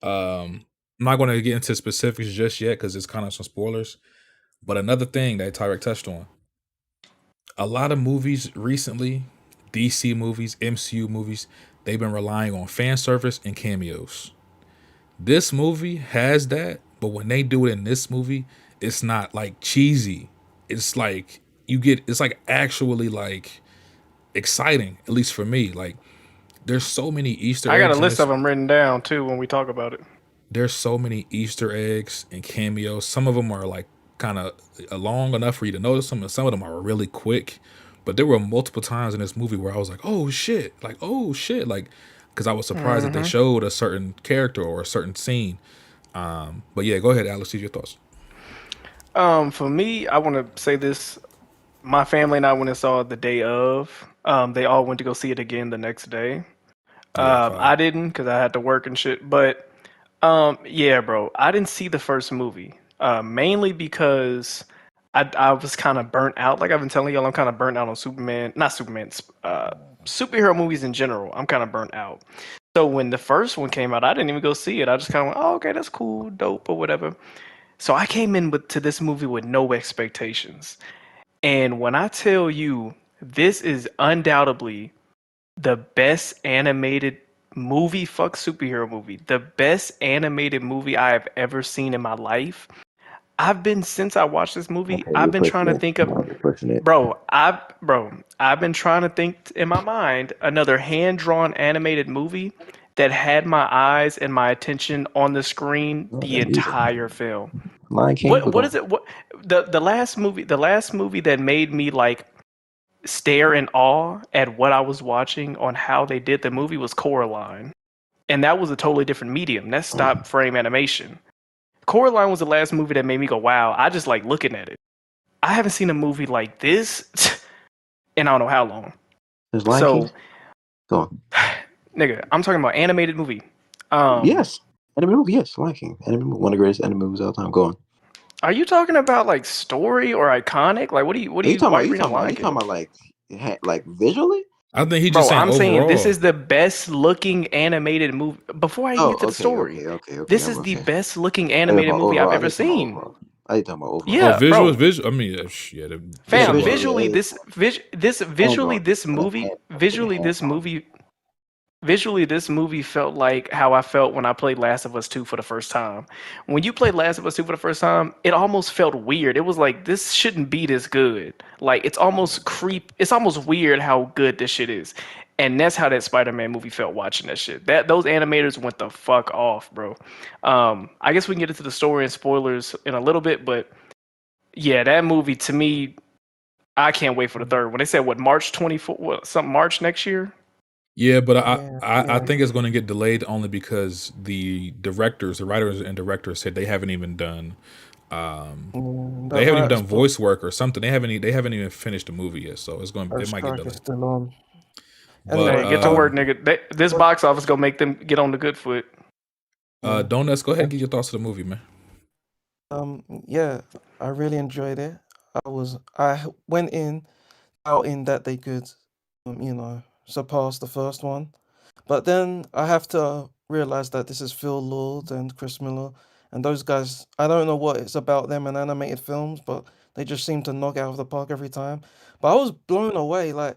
I'm not going to get into specifics just yet because it's kind of some spoilers. But another thing that Tyrek touched on, a lot of movies recently, DC movies, MCU movies, they've been relying on fan service and cameos. This movie has that, but when they do it in this movie, it's not like cheesy. It's like it's like actually like exciting, at least for me. Like there's so many Easter eggs. I got a list of them written down too when we talk about it. There's so many Easter eggs and cameos. Some of them are like kind of long enough for you to notice them, and some of them are really quick. But there were multiple times in this movie where I was like, oh shit, because I was surprised that they showed a certain character or a certain scene. But yeah, go ahead, Alex, your thoughts. For me, I want to say this. My family and I went and saw it the day of. They all went to go see it again the next day. I didn't because I had to work and shit. But yeah, bro, I didn't see the first movie. Mainly because I was kind of burnt out. Like I've been telling y'all, I'm kind of burnt out on superhero movies in general. I'm kind of burnt out. So when the first one came out, I didn't even go see it. I just kind of went, oh, okay, that's cool, dope, or whatever. So I came in to this movie with no expectations. And when I tell you, this is undoubtedly the best animated movie, fuck superhero movie, the best animated movie I have ever seen in my life. Since I watched this movie, I've been trying to think of, I've been trying to think in my mind another hand-drawn animated movie that had my eyes and my attention on the screen the entire film. What is it? What the last movie that made me like stare in awe at what I was watching on how they did the movie was Coraline, and that was a totally different medium. That's stop frame animation. Coraline was the last movie that made me go, wow, I just like looking at it. I haven't seen a movie like this in I don't know how long. So, go on. Nigga, I'm talking about animated movie. Yes. Animated movie, yes. Lion King. Animated movie, one of the greatest animated movies of all time. Go on. Are you talking about like story or iconic? Like what are you talking about like visually? I think he just saying I'm overall. saying this is the best looking animated movie. Before I get to the story, this is the best looking animated movie I've ever seen. Are you talking about overall? Yeah, visual. I mean, fam, visually, this movie felt like how I felt when I played Last of Us 2 for the first time. When you played Last of Us 2 for the first time, it almost felt weird. It was like, this shouldn't be this good. Like, it's almost weird how good this shit is. And that's how that Spider-Man movie felt watching that shit. Those animators went the fuck off, bro. I guess we can get into the story and spoilers in a little bit, but yeah, that movie, to me, I can't wait for the third one. They said, March 24th, March next year? Yeah, but I think it's going to get delayed only because the writers and directors said they haven't even done voice work or something. They haven't even finished the movie yet, so it might get delayed. Still on. But hey, get to work, nigga. This box office gonna make them get on the good foot. Donuts, go ahead and give your thoughts of the movie, man. Yeah, I really enjoyed it. I went in doubting that they could, surpass the first one, but then I have to realize that this is Phil Lord and Chris Miller, and those guys. I don't know what it's about them and animated films, but they just seem to knock out of the park every time. But I was blown away, like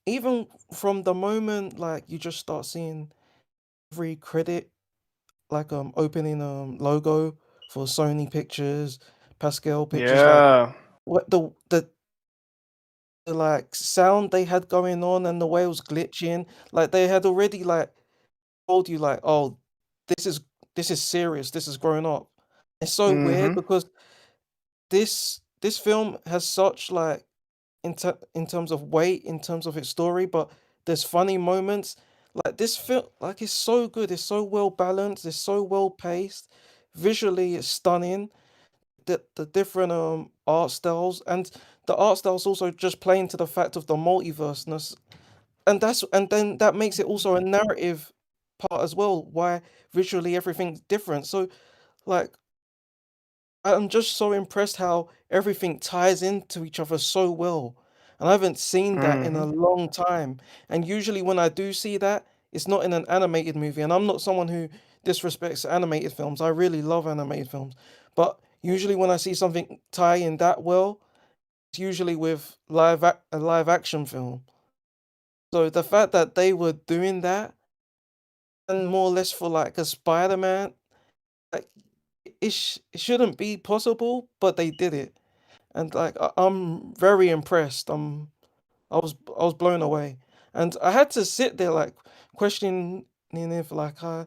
even from the moment like you just start seeing every credit, like opening logo for Sony Pictures, Pascal Pictures, like Yeah. what the like sound they had going on and the way it was glitching, like they had already like told you like, oh, this is serious, this is growing up. It's so weird because this film has such like in terms of weight, in terms of its story, but there's funny moments. Like this film, like it's so good, it's so well balanced, it's so well paced. Visually, it's stunning. The different art styles, and the art styles also just play into the fact of the multiverseness, and then that makes it also a narrative part as well. Why visually everything's different. So, like, I'm just so impressed how everything ties into each other so well. And I haven't seen that in a long time. And usually when I do see that, it's not in an animated movie. And I'm not someone who disrespects animated films. I really love animated films. But usually when I see something tie in that well, it's usually with a live action film. So the fact that they were doing that, and more or less for like a Spider-Man, like it shouldn't be possible, but they did it. And like I'm very impressed. I was blown away, and I had to sit there like questioning if like I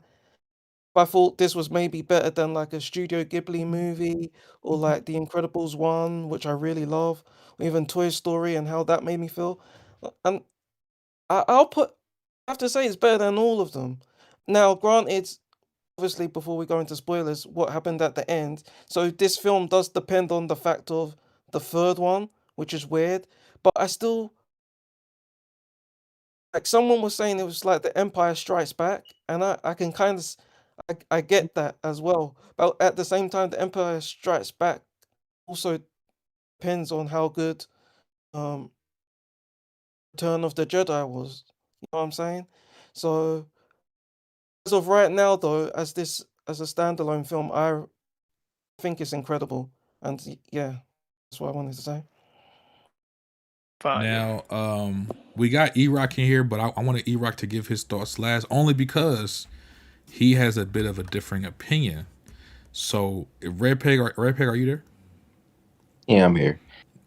thought this was maybe better than like a Studio Ghibli movie or like The Incredibles 1, which I really love, or even Toy Story and how that made me feel. And I have to say it's better than all of them. Now, granted, obviously before we go into spoilers, what happened at the end. So this film does depend on the fact of the third one, which is weird. But I still, like someone was saying it was like the Empire Strikes Back, and I can kind of I get that as well. But at the same time, the Empire Strikes Back also depends on how good Return of the Jedi was. You know what I'm saying? So as of right now, though, as a standalone film, I think it's incredible, and yeah, that's what I wanted to say. Now, we got E-Rock in here, but I wanted E-Rock to give his thoughts last, only because he has a bit of a differing opinion. So, Red Peg, are you there? Yeah, I'm here.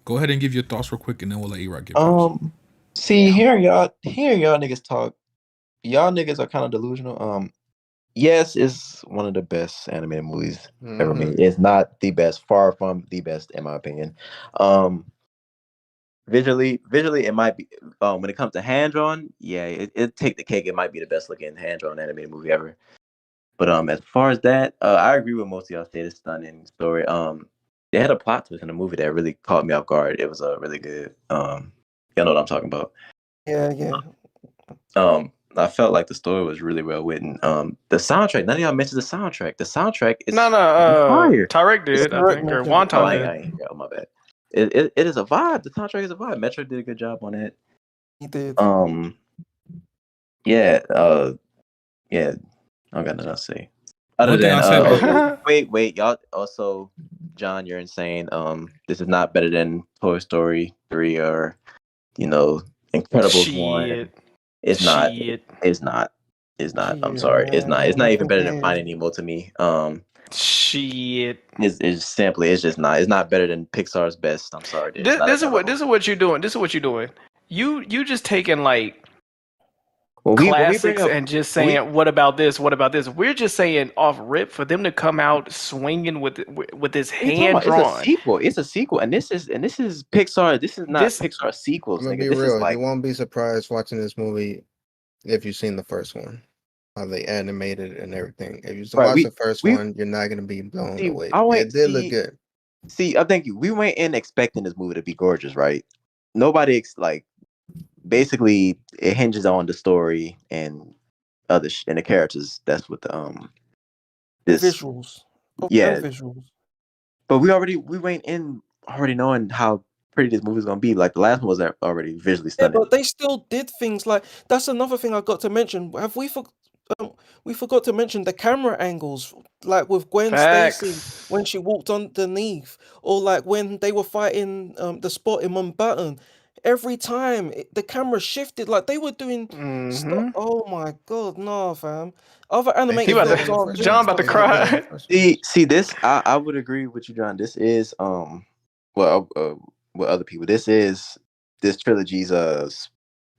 Go ahead and give your thoughts real quick, and then we'll let E-Rock give his. See, hearing y'all niggas talk, y'all niggas are kind of delusional. Yes, it's one of the best animated movies ever made. It's not the best, far from the best, in my opinion. Visually, it might be. When it comes to hand drawn, yeah, it take the cake. It might be the best looking hand drawn animated movie ever. But as far as that, I agree with most of y'all. Say it's a stunning story. They had a plot twist in the movie that really caught me off guard. It was really good. Y'all know what I'm talking about. Yeah. I felt like the story was really well written. The soundtrack. None of y'all mentioned the soundtrack. The soundtrack is fire. Tarek did, I think, or Wonton did. I ain't my bad. It is a vibe. The soundtrack is a vibe. Metro did a good job on it. He did. Yeah. I got nothing to say. Other than wait, y'all also, John, you're insane. This is not better than Toy Story 3 or Incredibles 1. It's not. It's not. I'm sorry. It's not. It's not even better than Finding Nemo to me. Shit. It's simply. It's just not. It's not better than Pixar's best. I'm sorry. Dude. This is what you're doing. You just taking like classics and just saying, what about this? What about this? We're just saying off rip for them to come out swinging with this hand drawn. It's a sequel, and this is Pixar. This is not Pixar sequels. I'm gonna be real. You won't be surprised watching this movie if you've seen the first one, how they animated it and everything. If you Right, watch the first we one, you're not gonna be blown see. away. I It went did look good. see. I think we went in expecting this movie to be gorgeous, right? Nobody like basically it hinges on the story and and the characters. That's what the this Visuals. Oh, yeah. and visuals. But we went in already knowing how pretty this movie's gonna be. Like the last one was already visually Yeah, stunning. but they still did things like that's another thing I got to mention. Have we forgot to mention the camera angles, like with Gwen Stacy Facts. when she walked underneath, or like when they were fighting the spot in Mountbatten. Every time the camera shifted, like they were doing stuff. Mm-hmm. Oh my god, no, fam. Other They animated He about films to, aren't doing John about to stuff like that. cry. See this. I would agree with you, John. This is well with other people. This trilogy's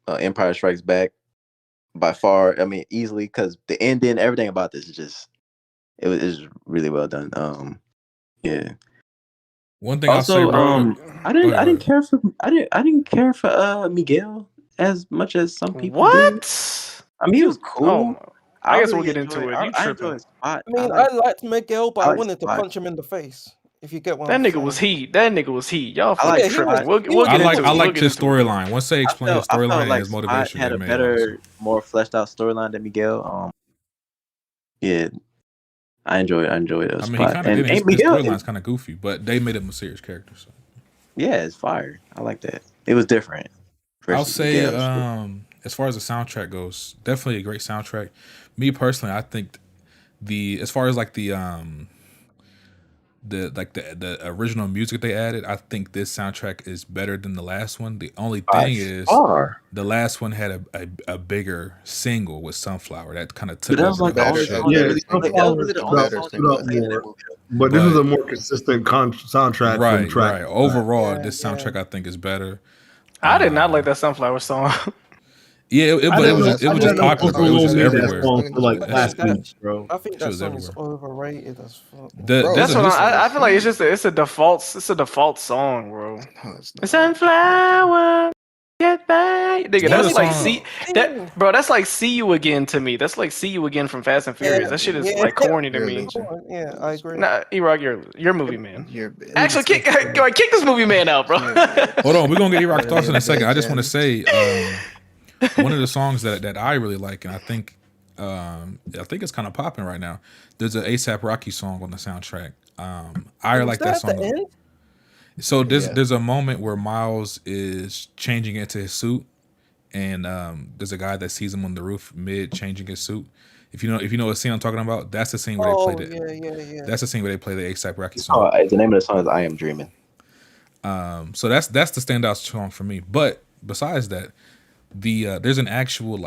Empire Strikes Back by far. I mean, easily because the ending, everything about this is just it was really well done. Yeah. One thing I'll say, Also, bro. I didn't care for Miguel as much as some people did. What? I mean, he was cool. Oh, I guess we'll really get into enjoyed- it. You I tripping? enjoyed Spot. I mean, I liked Miguel, but I like wanted to Spot. punch him in the face. If you get what That I'm nigga saying. was heat. That nigga was heat. Y'all I like fucking tripping. Spot. We'll get I into it. liked We'll his get into it. storyline. Once they explained his I felt storyline and like his Spot motivation, had it a made a lot of better, sense. more fleshed out storyline than Miguel. Yeah, I enjoyed I mean, he Spot. kind of And did. His Miguel, storyline's kind of goofy, but they made him a serious character. So yeah, it's fire. I like that. It was different. I'll versus say, Miguel's. as far as the soundtrack goes, definitely a great soundtrack. Me personally, I think as far as like the original music they added, I think this soundtrack is better than the last one. The only thing is the last one had a bigger single with Sunflower that kind of took But that was over like the the whole only shit. song that really Sunflower that was really the only stood song that out really played in that more. movie. But this is a more consistent soundtrack from Right, track. right. Overall, Yeah, this yeah. soundtrack I think is better. I did not like that Sunflower song. Yeah, but it was just popular, bro. It was just everywhere. For like That last shit- week, bro. I think Shit that was song's everywhere. overrated as fuck. That's what I feel like. It's just it's a default song, bro. No, it's not. Sunflower, get back, nigga. What That's a like song. bro. That's like See You Again to me. That's like See You Again from Fast and Furious. Yeah, That shit is yeah. like corny to You're a me. legend. Yeah, I agree. Nah, E-Rock, you're a movie man. You're Actually, kick this movie man out, bro. Hold on, we're gonna get E-Rock's thoughts in a second. I just want to say one of the songs that I really like, and I think it's kind of popping right now. There's an ASAP Rocky song on the soundtrack. I like that song. The end? So there's a moment where Miles is changing into his suit, and there's a guy that sees him on the roof mid changing his suit. If you know what scene I'm talking about, that's the scene where they played it. Yeah. That's the scene where they play the ASAP Rocky song. The name of the song is "I Am Dreaming." So that's the standout song for me. But besides that, there's an actual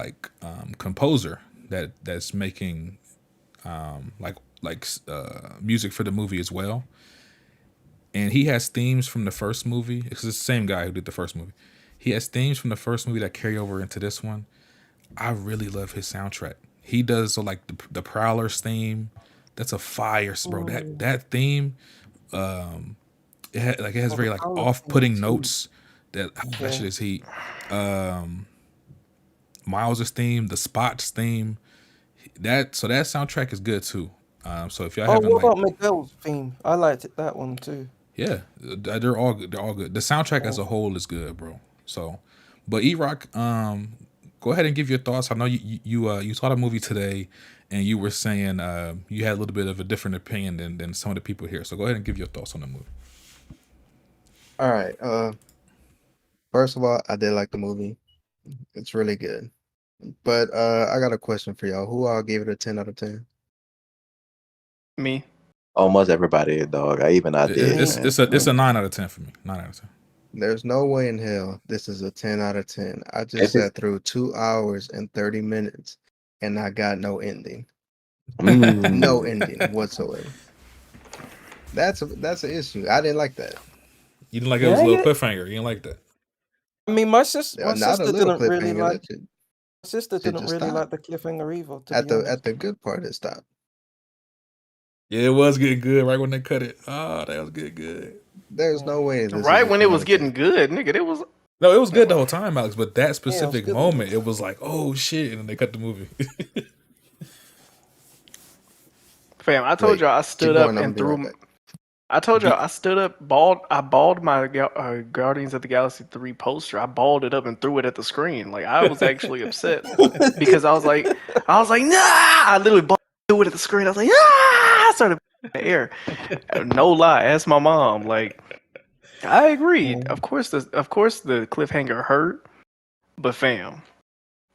composer that's making music for the movie as well, and he has themes from the first movie. It's the same guy who did the first movie. He has themes from the first movie that carry over into this one. I really love his soundtrack. He does the Prowler's theme. That's a fire, bro. That theme, it has very off-putting notes. That shit is heat. Miles' theme, the Spot's theme. That soundtrack is good too. So if y'all haven't what about Miguel's theme? I liked that one too. Yeah, they're all good. The soundtrack as a whole is good, bro. So, but E-Rock, go ahead and give your thoughts. I know you saw the movie today, and you were saying you had a little bit of a different opinion than some of the people here. So go ahead and give your thoughts on the movie. All right. First of all, I did like the movie. It's really good. But I got a question for y'all. Who all gave it a 10 out of 10? Me. Almost everybody, dog. I did. It's a 9 out of 10 for me. 9 out of 10. There's no way in hell this is a 10 out of 10. I just sat through 2 hours and 30 minutes and I got no ending. No ending whatsoever. That's an issue. I didn't like that. You didn't like it was a little cliffhanger. You didn't like that. I mean, my sister Not a little didn't really cliffhanger. like. That My sister didn't just really stopped. like the cliffhanger either. To be honest. At the good part, it stopped. Yeah, it was getting good right when they cut it. Oh, that was good. There's no way. This Right is when a it was 10 out of 10. getting good, nigga. It was No, it was good the whole time, Alex. But that Yeah, it was specific good. moment, it was like, oh shit, and then they cut the movie. Fam, I told Wait, y'all I keep stood up going. I'm and gonna be right threw. back. I told y'all I stood up, I balled my Guardians of the Galaxy 3 poster. I balled it up and threw it at the screen. Like I was actually upset because I was like, nah! I literally threw it at the screen. I was like, nah! I started in the air. No lie, ask my mom. Like, I agree. Of course, the cliffhanger hurt, but fam,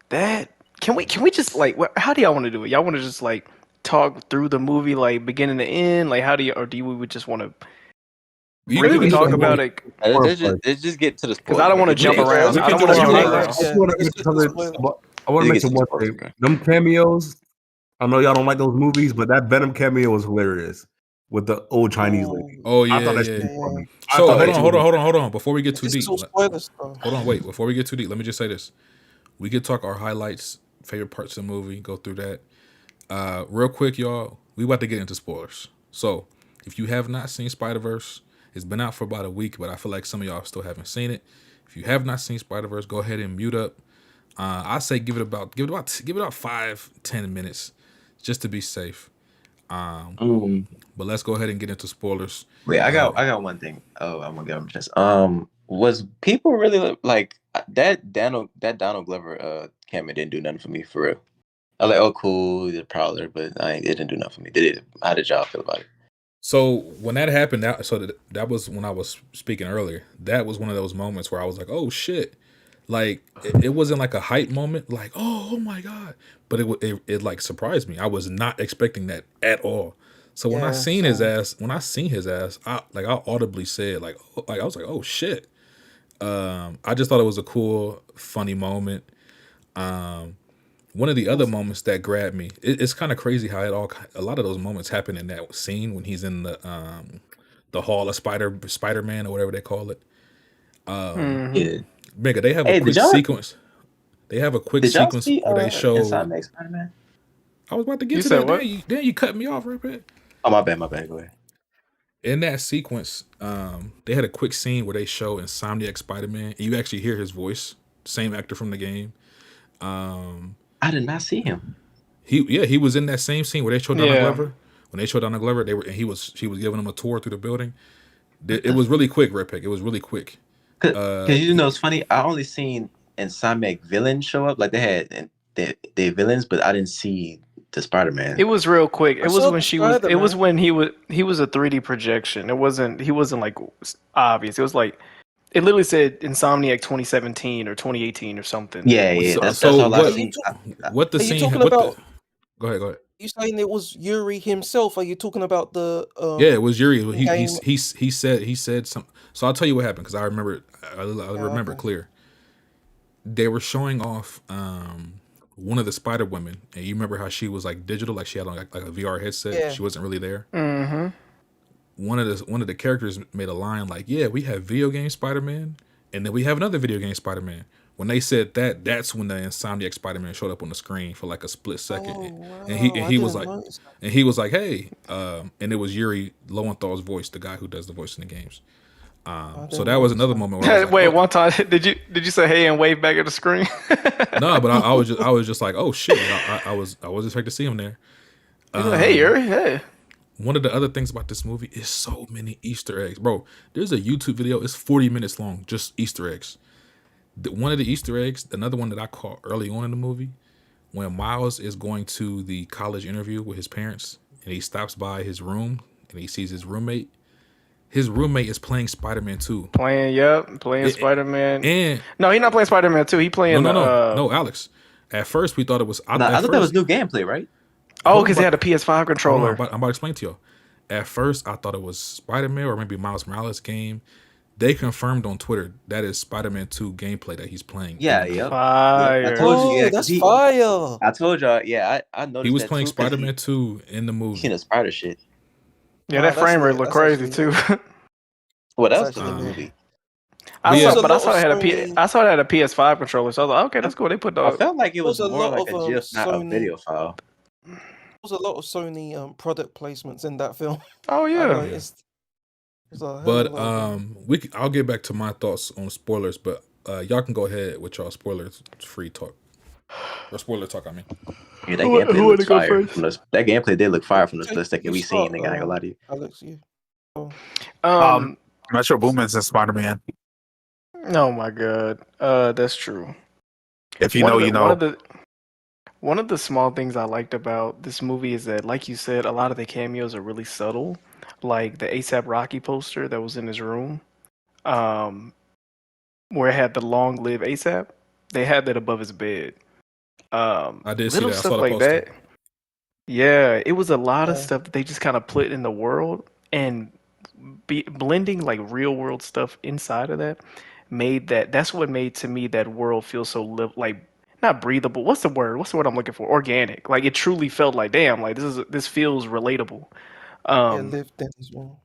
that can we just like, how do y'all want to do it? Y'all want to just like talk through the movie like beginning to end? Like, how do you, or do we just want to briefly talk about it? Let's just get to the spoilers. Because I don't want to jump around. I don't want to jump around. I want to mention one thing. Them cameos. I know y'all don't like those movies, but that Venom cameo was hilarious with the old Chinese lady. Oh yeah, I thought that yeah. shit was funny. So hold on. Before we get too This deep, is all spoilers, though. hold on, wait. Before we get too deep, let me just say this: we could talk our highlights, favorite parts of the movie, go through that. Real quick, y'all. We about to get into spoilers. So if you have not seen Spider-Verse, it's been out for about a week, but I feel like some of y'all still haven't seen it. If you have not seen Spider-Verse, go ahead and mute up. I say give it about 5-10 minutes, just to be safe. But let's go ahead and get into spoilers. Wait, I got one thing. Oh, I'm gonna give him a chance. Was people really like that Donald Glover camera didn't do nothing for me for real. I was like, oh cool, the Prowler, but it didn't do nothing for me. Did it? How did y'all feel about it? So when that happened, that was when I was speaking earlier. That was one of those moments where I was like, oh shit. Like it wasn't like a hype moment, like oh my god, but it like surprised me. I was not expecting that at all. So when I seen his ass, I audibly said like I was like oh shit. I just thought it was a cool, funny moment. One of the other moments that grabbed me, it's kind of crazy how a lot of those moments happen in that scene when he's in the Hall of Spider-Man or whatever they call it. Yeah. Mega, they have a quick sequence. They have a quick sequence where they show. Inside Spider-Man? I was about to get to that. Then you cut me off right back. Oh my bad. Go ahead. In that sequence, they had a quick scene where they show Insomniac Spider-Man, and you actually hear his voice, same actor from the game. I did not see him. He was in that same scene where they showed Donald Glover. When they showed Donald Glover, he was giving him a tour through the building. It was really quick, Red Pick. It was really quick. Cause it's funny. I only seen Insomniac villains show up. Like they had they villains, but I didn't see the Spider-Man. It was real quick. It was when she was. It was when he was a 3D projection. He wasn't like obvious. It was like it literally said Insomniac 2017 or 2018 or something. Yeah. That's all I seen. What the scene? Go ahead. You saying it was Yuri himself? Are you talking about the? Yeah, it was Yuri. He said something. So I'll tell you what happened because I remember. I remember it clear. They were showing off one of the Spider Women, and you remember how she was like digital, like she had like a VR headset. Yeah. She wasn't really there. Mm-hmm. One of the characters made a line like, "Yeah, we have video game Spider-Man, and then we have another video game Spider-Man." When they said that, that's when the Insomniac Spider-Man showed up on the screen for like a split second, and he was like, "Hey," and it was Yuri Lowenthal's voice, the guy who does the voice in the games. So that was another moment where I was like, wait, one time did you say hey and wave back at the screen? No, but I was just like, oh shit, I was expecting to see him there. Hey, Yuri, hey. One of the other things about this movie is so many Easter eggs, bro. There's a YouTube video. It's 40 minutes long, just Easter eggs. One of the Easter eggs, another one that I caught early on in the movie, when Miles is going to the college interview with his parents, and he stops by his room and he sees his roommate. His roommate is playing Spider-Man 2. Playing Spider-Man. And no, he's not playing Spider-Man 2. He playing no, Alex. At first, we thought it was. I thought that was new gameplay, right? Oh, because they had a PS5 controller. I'm about to explain to you. At first, I thought it was Spider-Man or maybe Miles Morales game. They confirmed on Twitter that is Spider-Man 2 gameplay that he's playing. Yeah. Fire. I told you. That's fire. I told y'all. Yeah, I noticed he was that playing too, Spider-Man 2 in the movie. Seen the Spider shit. Yeah, that frame rate looked crazy too. What else in the movie? I saw it had a PS5 controller, so I was like, okay, that's cool. They put the. I felt like it was more lot like of, a GIF, not a video file. There was a lot of Sony product placements in that film. Oh yeah. But I'll get back to my thoughts on spoilers. But y'all can go ahead with y'all spoilers free talk. Or spoiler talk, I mean. Yeah, that Who gameplay wanna looks go fire. first? That gameplay did look fire from the Take- split second you we seen. start, Nigga, I ain't gonna lie to you. Alex, you. Oh. Metro Boomin's in Spider-Man. Oh my god. That's true. If you know, you know. One of the small things I liked about this movie is that, like you said, a lot of the cameos are really subtle. Like the ASAP Rocky poster that was in his room, where it had the "Long Live ASAP." They had that above his bed. I did see Little that. I stuff saw the like poster. that. Yeah, it was a lot of Yeah. stuff that they just kind of put in the world, and blending like real world stuff inside of that made that. That's what made to me that world feel so like not breathable. What's the word? What's the word I'm looking for? Organic. Like it truly felt like, damn, like this feels relatable. Yeah, lived in as well.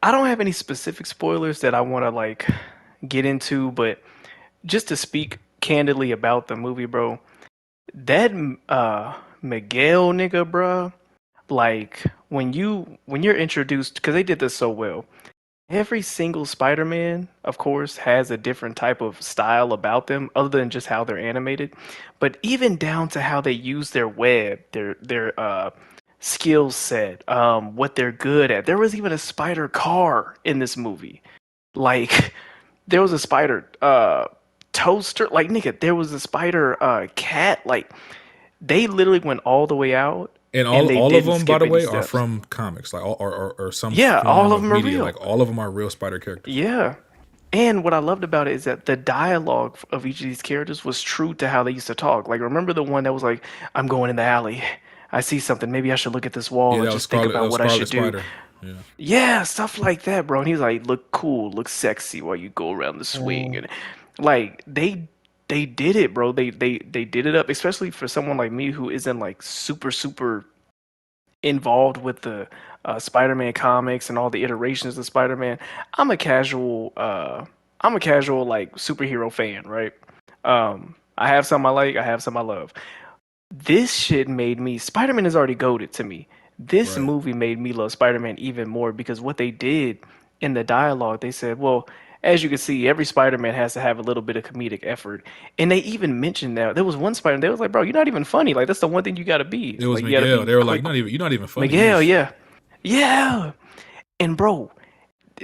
I don't have any specific spoilers that I want to like get into, but just to speak candidly about the movie, bro, that Miguel nigga, bro, like when you're introduced, because they did this so well. Every single Spider-Man, of course, has a different type of style about them, other than just how they're animated. But even down to how they use their web, their skill set, what they're good at. There was even a spider car in this movie. Like there was a spider toaster. Like nigga, there was a spider cat. Like they literally went all the way out. And they all of didn't them, by skip the any way, are steps. from comics, like or some Yeah, form all of them are media. real. Like all of them are real spider characters. Yeah. And what I loved about it is that the dialogue of each of these characters was true to how they used to talk. Like, remember the one that was like, I'm going in the alley. I see something. Maybe I should look at this wall Yeah, and that was just think Scarlet. That about was what I Scarlet should do. Spider. Yeah. Yeah, stuff like that, bro. And he's like, look cool, look sexy while you go around the swing. And like they did it, bro. They did it up, especially for someone like me who isn't like super involved with the Spider-Man comics and all the iterations of Spider-Man. I'm a casual like superhero fan, right? I have some I like, I have some I love. This shit made me Spider-Man is already goated to me. This Right. movie made me love Spider-Man even more because what they did in the dialogue, they said, well, as you can see, every Spider-Man has to have a little bit of comedic effort. And they even mentioned that. There was one Spider-Man, they was like, bro, you're not even funny. Like, that's the one thing you gotta be. It was Like, you gotta Miguel. be They were like, quick. you're not even funny. Miguel, You yeah. Yeah. And bro,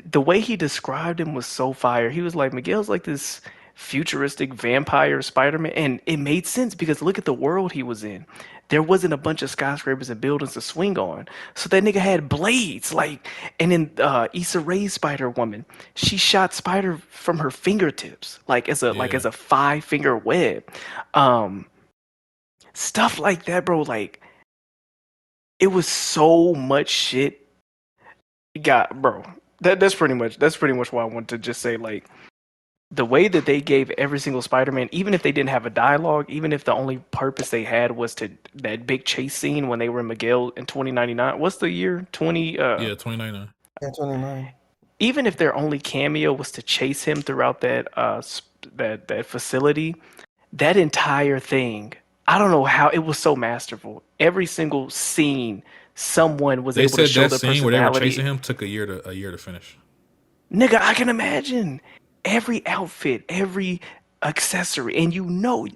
the way he described him was so fire. He was like, Miguel's like this futuristic vampire Spider-Man. And it made sense because look at the world he was in. There wasn't a bunch of skyscrapers and buildings to swing on. So that nigga had blades. Like, and then Issa Rae's Spider-Woman, she shot Spider from her fingertips, like as a Yeah. 5-finger web. Stuff like that, bro. Like, it was so much shit. Bro. That's pretty much why I wanted to just say, like, the way that they gave every single Spider-Man, even if they didn't have a dialogue, even if the only purpose they had was to that big chase scene when they were in Miguel in 2099. What's the year? 2099. Yeah, 29. Even if their only cameo was to chase him throughout that that facility, that entire thing, I don't know how it was so masterful. Every single scene, someone was They able to said show that their scene where they were personality. chasing him took a year to finish. Nigga, I can imagine every outfit, every accessory, and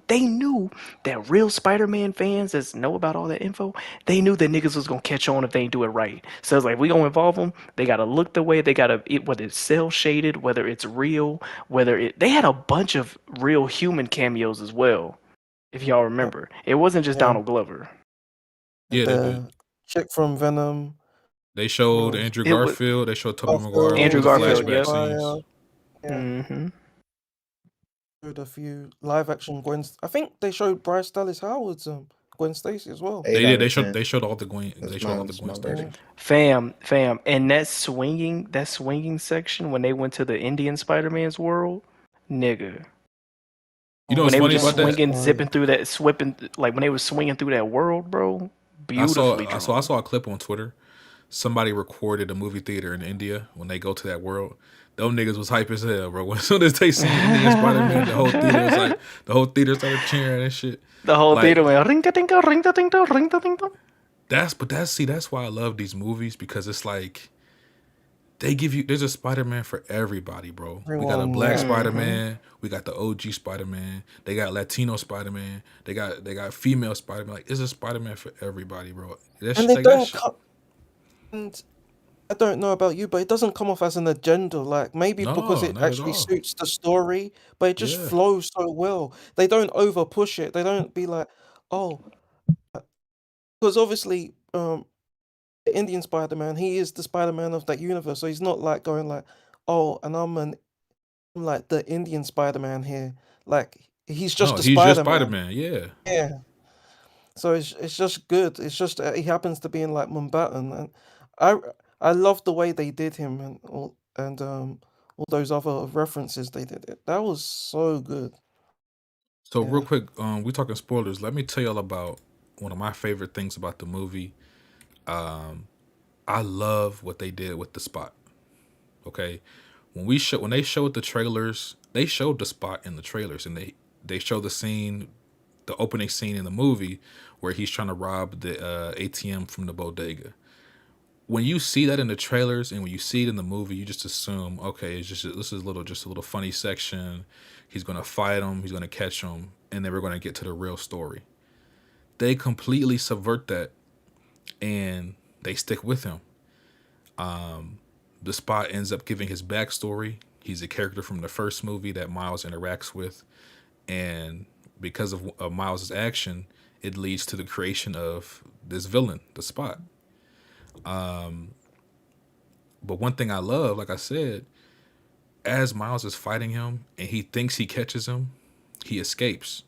they knew that real Spider-Man fans that know about all that info, they knew that niggas was gonna catch on if they ain't do it right. So it's like, we gonna involve them. They gotta look the way they gotta, whether it's cell shaded, whether it's real, they had a bunch of real human cameos as well. If y'all remember, it wasn't just Yeah. Donald Glover. Yeah, they did. The chick from Venom. They showed Well, Andrew it was- Garfield. They showed Tobey Garfield, Maguire. Andrew All the Garfield, flashback yep. scenes. Yeah. Mm-hmm. Showed a few live action Gwen. I think they showed Bryce Dallas Howard's Gwen Stacy as well. Eight They out did. of They showed. 10. They showed all the Gwen. That's They showed all the my Gwen rating. Stacy. Fam, and that swinging section when they went to the Indian Spider-Man's world, nigga. You know When what's they were funny just about that? swinging, zipping through that, like when they were swinging through that world, bro. Beautifully I drawn. saw a clip on Twitter. Somebody recorded a movie theater in India when they go to that world. Those niggas was hype as hell, bro. As soon as they seen Indian Spider-Man, the whole theater started cheering and shit. The whole Like, theater went ring-a-ding-a, ring-a-ding-a, ring-a-ding-a. That's why I love these movies, because it's like there's a Spider-Man for everybody, bro. We got a black Spider-Man, we got the OG Spider-Man, they got Latino Spider-Man, they got female Spider-Man. Like, it's a Spider-Man for everybody, bro. And they don't and I don't know about you, but it doesn't come off as an agenda. Like maybe because it actually suits the story, but it just flows so well. They don't over push it. They don't be like, oh, because obviously, the Indian Spider-Man, he is the Spider-Man of that universe, so he's not like going like, oh, and I'm like the Indian Spider-Man here. Like he's just No, a he's just Spider-Man. Spider-Man, yeah. Yeah. So it's just good. It's just he happens to be in like Mumbattan, and I love the way they did him and all those other references they did. That was so good. So real quick, we talking spoilers. Let me tell y'all about one of my favorite things about the movie. I love what they did with the Spot. Okay, when they showed the trailers, they showed the Spot in the trailers, and they show the scene, the opening scene in the movie where he's trying to rob the ATM from the bodega. When you see that in the trailers and when you see it in the movie, you just assume, okay, this is just a little funny section. He's gonna fight him, he's gonna catch him, and then we're gonna get to the real story. They completely subvert that, and they stick with him. The Spot ends up giving his backstory. He's a character from the first movie that Miles interacts with, and because of Miles' action, it leads to the creation of this villain, the Spot. But one thing I love, like I said, as Miles is fighting him and he thinks he catches him, he escapes.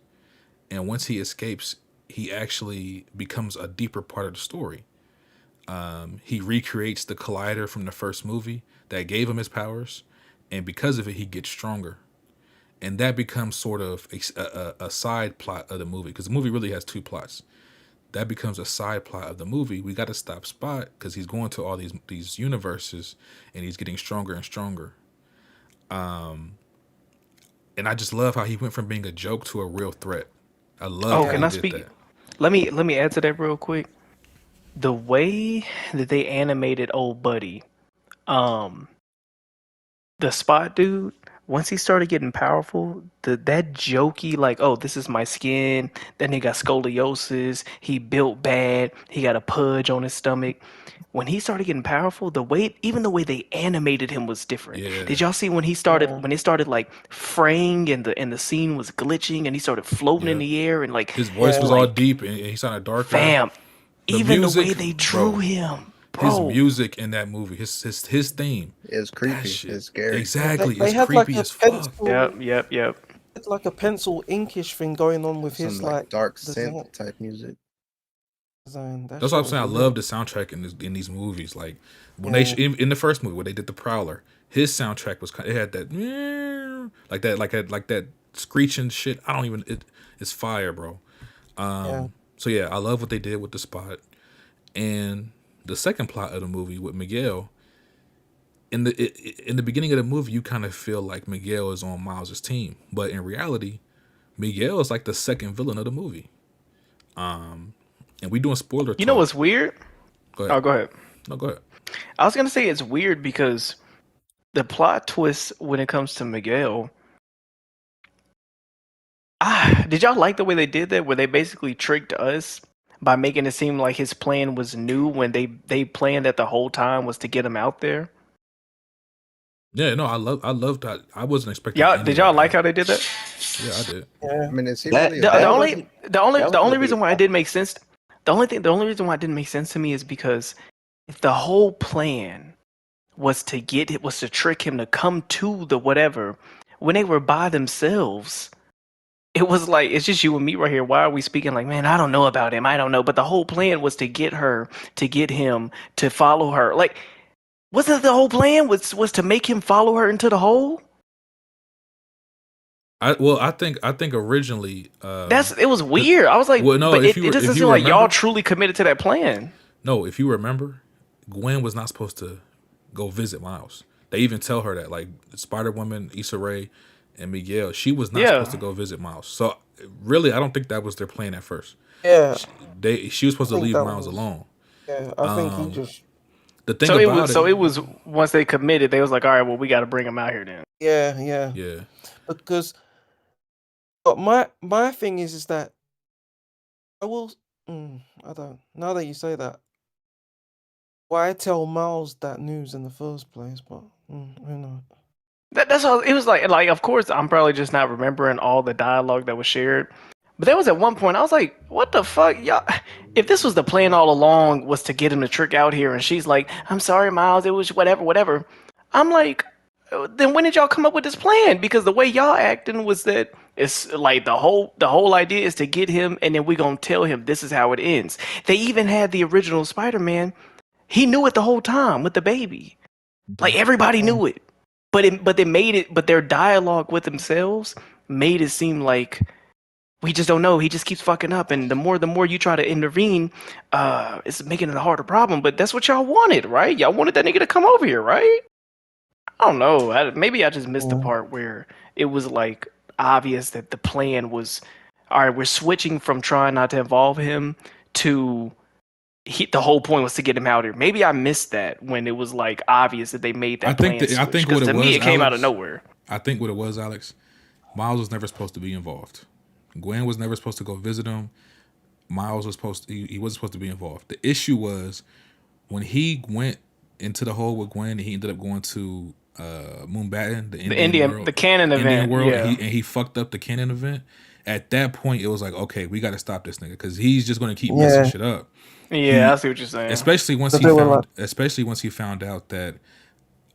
And once he escapes, he actually becomes a deeper part of the story. He recreates the collider from the first movie that gave him his powers, and because of it, he gets stronger. And that becomes sort of a side plot of the movie, because the movie really has two plots. That becomes a side plot of the movie. We got to stop Spot because he's going to all these universes and he's getting stronger and stronger. And I just love how he went from being a joke to a real threat. I love how he did that. Let me add to that real quick. The way that they animated old buddy, the Spot dude, once he started getting powerful, that jokey, like, oh, this is my skin, then he got scoliosis, he built bad, he got a pudge on his stomach. When he started getting powerful, even the way they animated him was different. Yeah. Did y'all see when it started like fraying and the scene was glitching and he started floating in the air and like his voice was all deep and he sounded darker. Fam, even the way they drew him. Bro. His music in that movie, his theme. It's creepy. It's scary. Exactly. They It's had creepy like a as fuck. pencil, Yep. it's like a pencil inkish thing going on with his Some like dark design. synth type music. Design. That's what I'm saying. I love the soundtrack in these movies. Like when in the first movie where they did the Prowler, his soundtrack was it had that like that screeching shit. It's fire, bro. So yeah, I love what they did with the Spot. And the second plot of the movie with Miguel, in the beginning of the movie, you kind of feel like Miguel is on Miles' team, but in reality, Miguel is like the second villain of the movie. And we doing spoiler talk. You know what's weird? Go ahead. Oh, go ahead. No, go ahead. I was gonna say it's weird because the plot twist when it comes to Miguel. Did y'all like the way they did that? Where they basically tricked us by making it seem like his plan was new when they planned that the whole time was to get him out there. Yeah, no, I love that. I wasn't expecting. Did y'all like how they did that? Yeah, I did. Yeah. I mean, is he That- really? The only a reason big why it didn't make sense. The only reason why it didn't make sense to me is because if the whole plan was to trick him to come to the whatever when they were by themselves. It was like, it's just you and me right here. Why are we speaking like, man, I don't know about him. I don't know. But the whole plan was to get him to follow her. Like, wasn't the whole plan was to make him follow her into the hole? I think originally it was weird. I was like, well, no, but it doesn't seem like y'all remember- truly committed to that plan. No, if you remember, Gwen was not supposed to go visit Miles. They even tell her that, like Spider-Woman, Issa Rae, and Miguel, she was not supposed to go visit Miles. So really, I don't think that was their plan at first. Yeah. She was supposed to think leave that Miles was- alone. Yeah, I think he just The thing So it about was. So it was once they committed, they was like, all right, well, we got to bring him out here then. Yeah. Because, but my thing is that I will. I don't. Now that you say that, why tell Miles that news in the first place? But who knows? That's all. It was like. Of course, I'm probably just not remembering all the dialogue that was shared. But there was at one point I was like, "What the fuck, y'all? If this was the plan all along, was to get him to trick out here," and she's like, "I'm sorry, Miles. It was whatever." I'm like, then when did y'all come up with this plan? Because the way y'all acting was that it's like the whole idea is to get him, and then we gonna tell him this is how it ends. They even had the original Spider-Man. He knew it the whole time with the baby. Like everybody knew it, but they made it. But their dialogue with themselves made it seem like we just don't know. He just keeps fucking up, and the more you try to intervene, it's making it a harder problem. But that's what y'all wanted, right? Y'all wanted that nigga to come over here, right? I don't know. Maybe I just missed the part where it was like obvious that the plan was, all right, we're switching from trying not to involve him to the whole point was to get him out here. Maybe I missed that when it was like obvious that they made that plan. I think what it was, me, it came Alex, out of nowhere. I think what it was, Alex, Miles was never supposed to be involved. Gwen was never supposed to go visit him. Miles was he wasn't supposed to be involved. The issue was when he went into the hole with Gwen, he ended up going to Moonbatten, the Indian world, the canon event, world, yeah. and he fucked up the canon event. At that point, it was like, okay, we got to stop this nigga because he's just going to keep messing shit up. Yeah, I see what you're saying. Especially once he found out that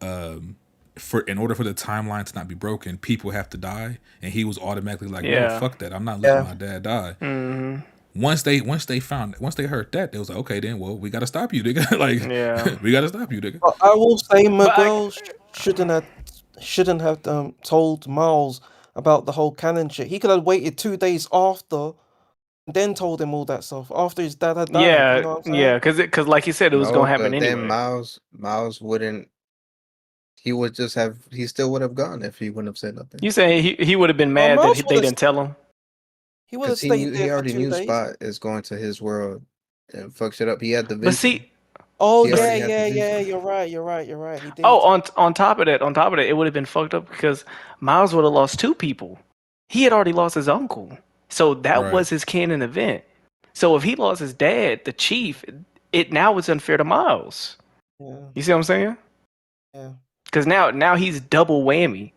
in order for the timeline to not be broken, people have to die, and he was automatically like, "No, fuck that! I'm not letting my dad die." Mm-hmm. Once they heard that, they was like, "Okay, then, well, we got to stop you, nigga. Like, we got to stop you, nigga." But I will say, Miguel shouldn't have told Miles about the whole canon shit. He could have waited 2 days after, then told him all that stuff after his dad had died. Yeah, you know what I'm saying? yeah, because like you said, it was gonna happen anyway. Then Miles wouldn't. He would just have. He still would have gone if he wouldn't have said nothing. You saying he would have been mad that they didn't tell him? He would have He stayed there already for 2 knew days. Spot is going to his world and fuck shit up. He had the vision. But see, Oh He already had the yeah. vision. You're right. He did. oh, on top of that, it would have been fucked up because Miles would have lost 2 people. He had already lost his uncle, so that was his canon event. So if he lost his dad, the chief, now it's unfair to Miles. Yeah. You see what I'm saying? Yeah. Because now he's double whammy.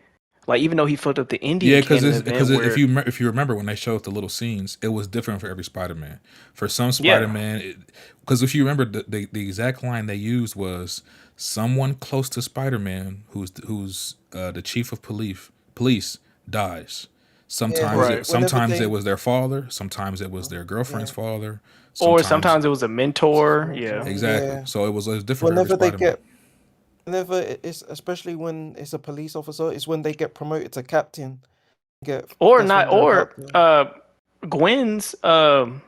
Like even though he fucked up the Indian canon event, because if you remember when they showed the little scenes, it was different for every Spider-Man. For some Spider-Man, because if you remember the exact line they used was someone close to Spider-Man who's the chief of police dies. Sometimes it was their father, sometimes it was their girlfriend's father, or sometimes it was a mentor. Yeah, exactly. Yeah. So it was different. Whenever it's especially when it's a police officer, it's when they get promoted to captain. Gwen's because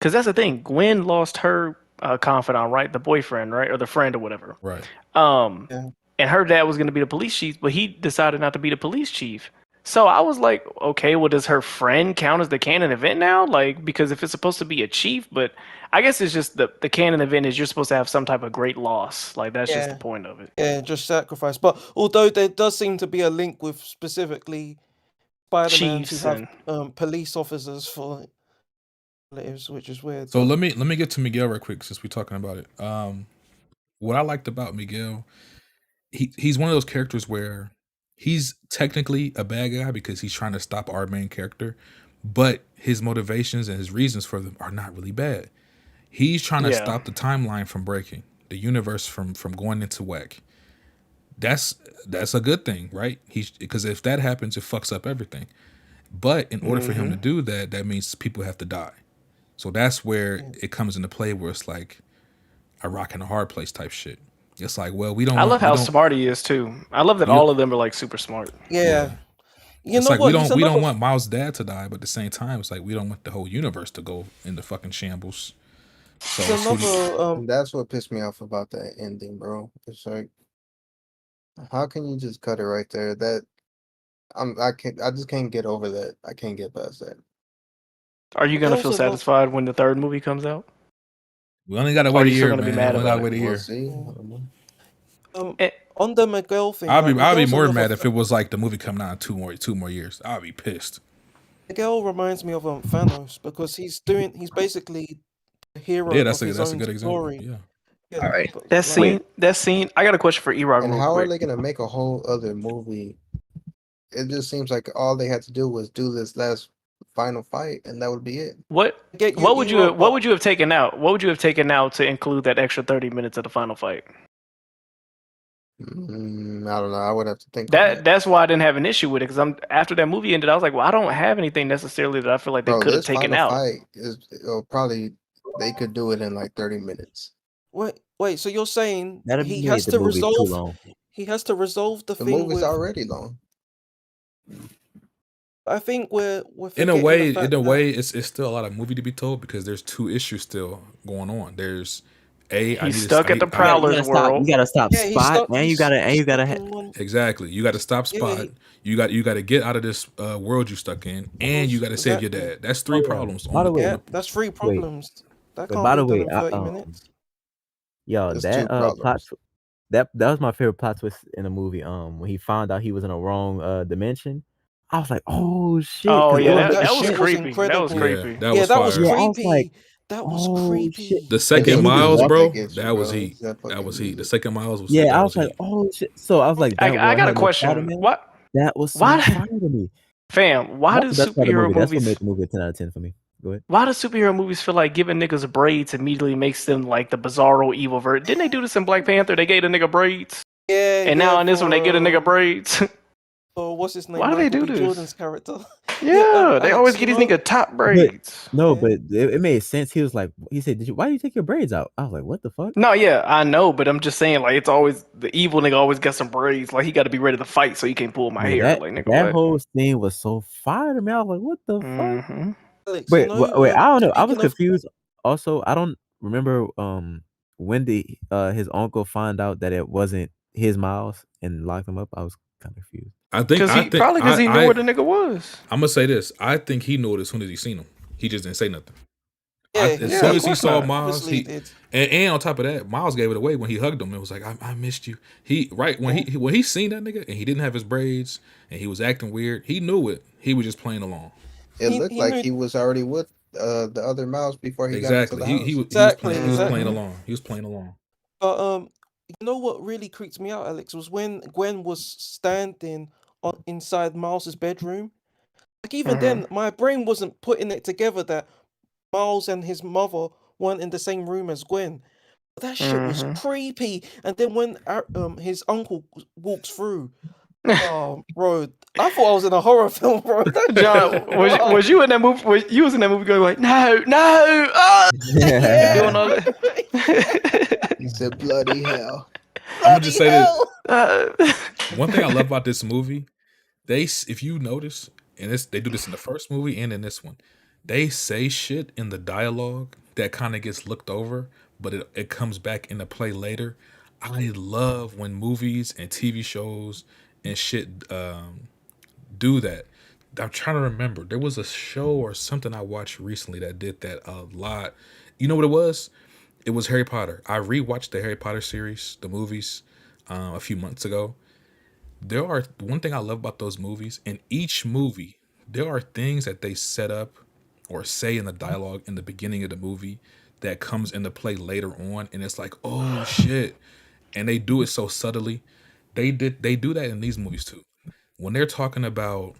that's the thing. Gwen lost her confidant, right? The boyfriend, right, or the friend, or whatever. Right. And her dad was going to be the police chief, but he decided not to be the police chief. So I was like, okay, well, does her friend count as the canon event now? Like, because if it's supposed to be a chief, but I guess it's just the canon event is you're supposed to have some type of great loss. Like, that's just the point of it. Yeah, just sacrifice. But although there does seem to be a link with specifically Spider-Man Chiefs who have police officers for relatives, which is weird. So let me get to Miguel real quick since we're talking about it. What I liked about Miguel, he's one of those characters where he's technically a bad guy because he's trying to stop our main character, but his motivations and his reasons for them are not really bad. He's trying to stop the timeline from breaking, the universe from going into whack. That's a good thing, right? Because if that happens, it fucks up everything. But in order for him to do that, that means people have to die. So that's where it comes into play, where it's like a rock and a hard place type shit. It's like, well, we don't. I love how smart he is too. I love that all of them are like super smart. Yeah. You It's know like what? we don't want Miles' dad to die, but at the same time, it's like we don't want the whole universe to go into fucking shambles. So that's what pissed me off about that ending, bro. It's like, how can you just cut it right there? I just can't get over that. I can't get past that. Are you gonna feel satisfied when the third movie comes out? We only gotta Or wait a you still year, gonna be man. mad We only about gotta wait a it? We'll year. see. On the Miguel thing, I'll like, be Miguel's more another mad if it was like the movie coming out in two more years. I'll be pissed. Miguel reminds me of Thanos because he's basically the hero Yeah, of that's a his own good example. story. Yeah. Yeah, All right. but, That like, scene. I got a question for Erog And real how are quick. they gonna make a whole other movie? It just seems like all they had to do was do this last final fight, and that would be it. What get what would you Erog, what would you have taken out? What would you have taken out to include that extra 30 minutes of the final fight? I don't know. I would have to think on that. That's why I didn't have an issue with it, because after that movie ended, I was like, well, I don't have anything necessarily that I feel like they Bro, could have this taken final out. fight is probably they could do it in like 30 minutes. wait. So you're saying That'd he made has the to movie too resolve? long. He has to resolve the The thing movie's with. already long. I think we're In a forgetting the way, fact that it's still a lot of movie to be told because there's two issues still going on. There's He's stuck at the Prowler's world. You gotta stop Yeah, he's Spot, stuck- and you he's gotta stuck in one- exactly. You got to stop Yeah, Spot. You got to get out of this world you stuck in, and you got to save your Exactly. dad. That's three problems. By the way, Yeah, that's three problems. That but can't by be the way, done in 30 I, minutes. yo, There's that two plot problems. that was my favorite plot twist in the movie. When he found out he was in a wrong dimension, I was like, oh shit. Oh 'cause it yeah, was that shit was was creepy. That was incredible. creepy. That Yeah, was that was fire. Yeah, I was creepy. like, That was oh creepy. shit. The And second then he Miles, just- bro, gets you, that was bro. heat. That That fucking was heat. heat. The second Miles was Yeah, that I was was like, heat. oh shit. So I was like, I got a hurt question. Spider-Man? What, That was so Why- fire to me. fam? Why do That's the best part of the superhero movie. That's what movies? made the movie a 10 out of 10 for me. Go ahead. Why do superhero movies feel like giving niggas braids immediately makes them like the bizarro evil version? Didn't they do this in Black Panther? They gave the nigga braids, Yeah, and now in this one they get a nigga braids. So what's his name? Why do they Michael do B. this? Jordan's character. Yeah, they Alex, always you get these know- nigga top braids. No, but it made sense. He was like, he said, why did you take your braids out? I was like, what the fuck? No, yeah, I know, but I'm just saying, like, it's always the evil nigga always got some braids. Like, he got to be ready to fight, so he can't pull my hair. That, Like, nigga, that what? whole scene was so fire to me. I was like, what the fuck? Mhm. Alex, Wait, you know, wait, I don't know. I was speaking of- confused. Also, I don't remember when his uncle found out that it wasn't his Miles and locked him up. I was kind of confused. Because he knew where the nigga was. I'm gonna say this. I think he knew it as soon as he seen him. He just didn't say nothing. Yeah, As yeah, soon of as he course saw not. Miles, Obviously he did. and on top of that, Miles gave it away when he hugged him. It was like, I missed you. When he seen that nigga and he didn't have his braids and he was acting weird, he knew it. He was just playing along. It looked like he was already with the other Miles before he got into Exactly. the house. He was Exactly. playing along. He was playing along. But you know what really creeped me out, Alex, was when Gwen was standing inside Miles's bedroom. Like even then, my brain wasn't putting it together that Miles and his mother weren't in the same room as Gwen. But that shit was creepy. And then when his uncle walks through, oh, bro, I thought I was in a horror film, bro. John, was you in that movie? You was in that movie going like, no, doing all that. He said, "Bloody hell." I'm gonna just say this. One thing I love about this movie, if you notice, and they do this in the first movie and in this one, they say shit in the dialogue that kind of gets looked over, but it comes back into play later. I love when movies and TV shows and shit do that. I'm trying to remember. There was a show or something I watched recently that did that a lot. You know what it was? It was Harry Potter. I rewatched the Harry Potter series, the movies, a few months ago. One thing I love about those movies, in each movie, there are things that they set up or say in the dialogue in the beginning of the movie that comes into play later on, and it's like, oh shit. And they do it so subtly. They do that in these movies too. When they're talking about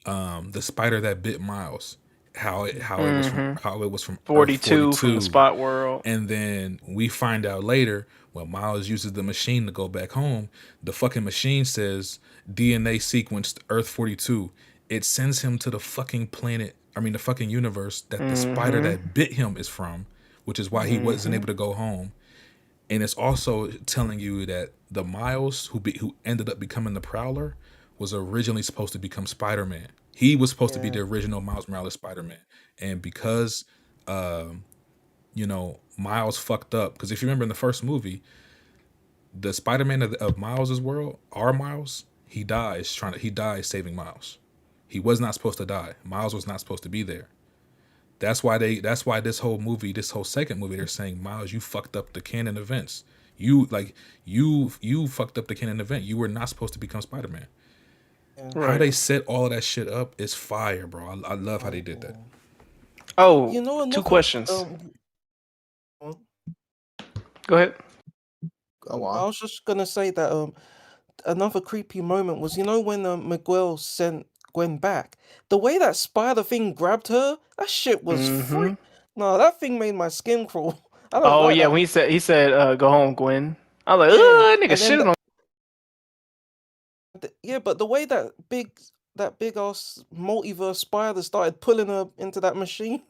the spider that bit Miles, how it was from 42 Earth from the Spot World. And then we find out later when Miles uses the machine to go back home, the fucking machine says DNA sequenced Earth 42. It sends him to the fucking the fucking universe that the spider that bit him is from, which is why he wasn't able to go home. And it's also telling you that the Miles who ended up becoming the Prowler was originally supposed to become Spider-Man. He was supposed to be the original Miles Morales Spider-Man. And because Miles fucked up, because if you remember in the first movie, the Spider-Man of Miles's world, our Miles, he dies saving Miles. He was not supposed to die. Miles was not supposed to be there. That's why this whole second movie, they're saying, Miles, you fucked up the canon events. You fucked up the canon event. You were not supposed to become Spider-Man. Yeah. How they set all of that shit up is fire, bro. I love how they did that. Oh, You know, two another, questions. Go ahead. Go I on. was just gonna say that another creepy moment was, you know, when Miguel sent Gwen back, the way that spider thing grabbed her, that shit was freak. No, that thing made my skin crawl. I don't Oh like yeah, that. when he said go home, Gwen. I was like, Yeah, that nigga and then shitted on. yeah, but the way that big ass multiverse spider started pulling her into that machine,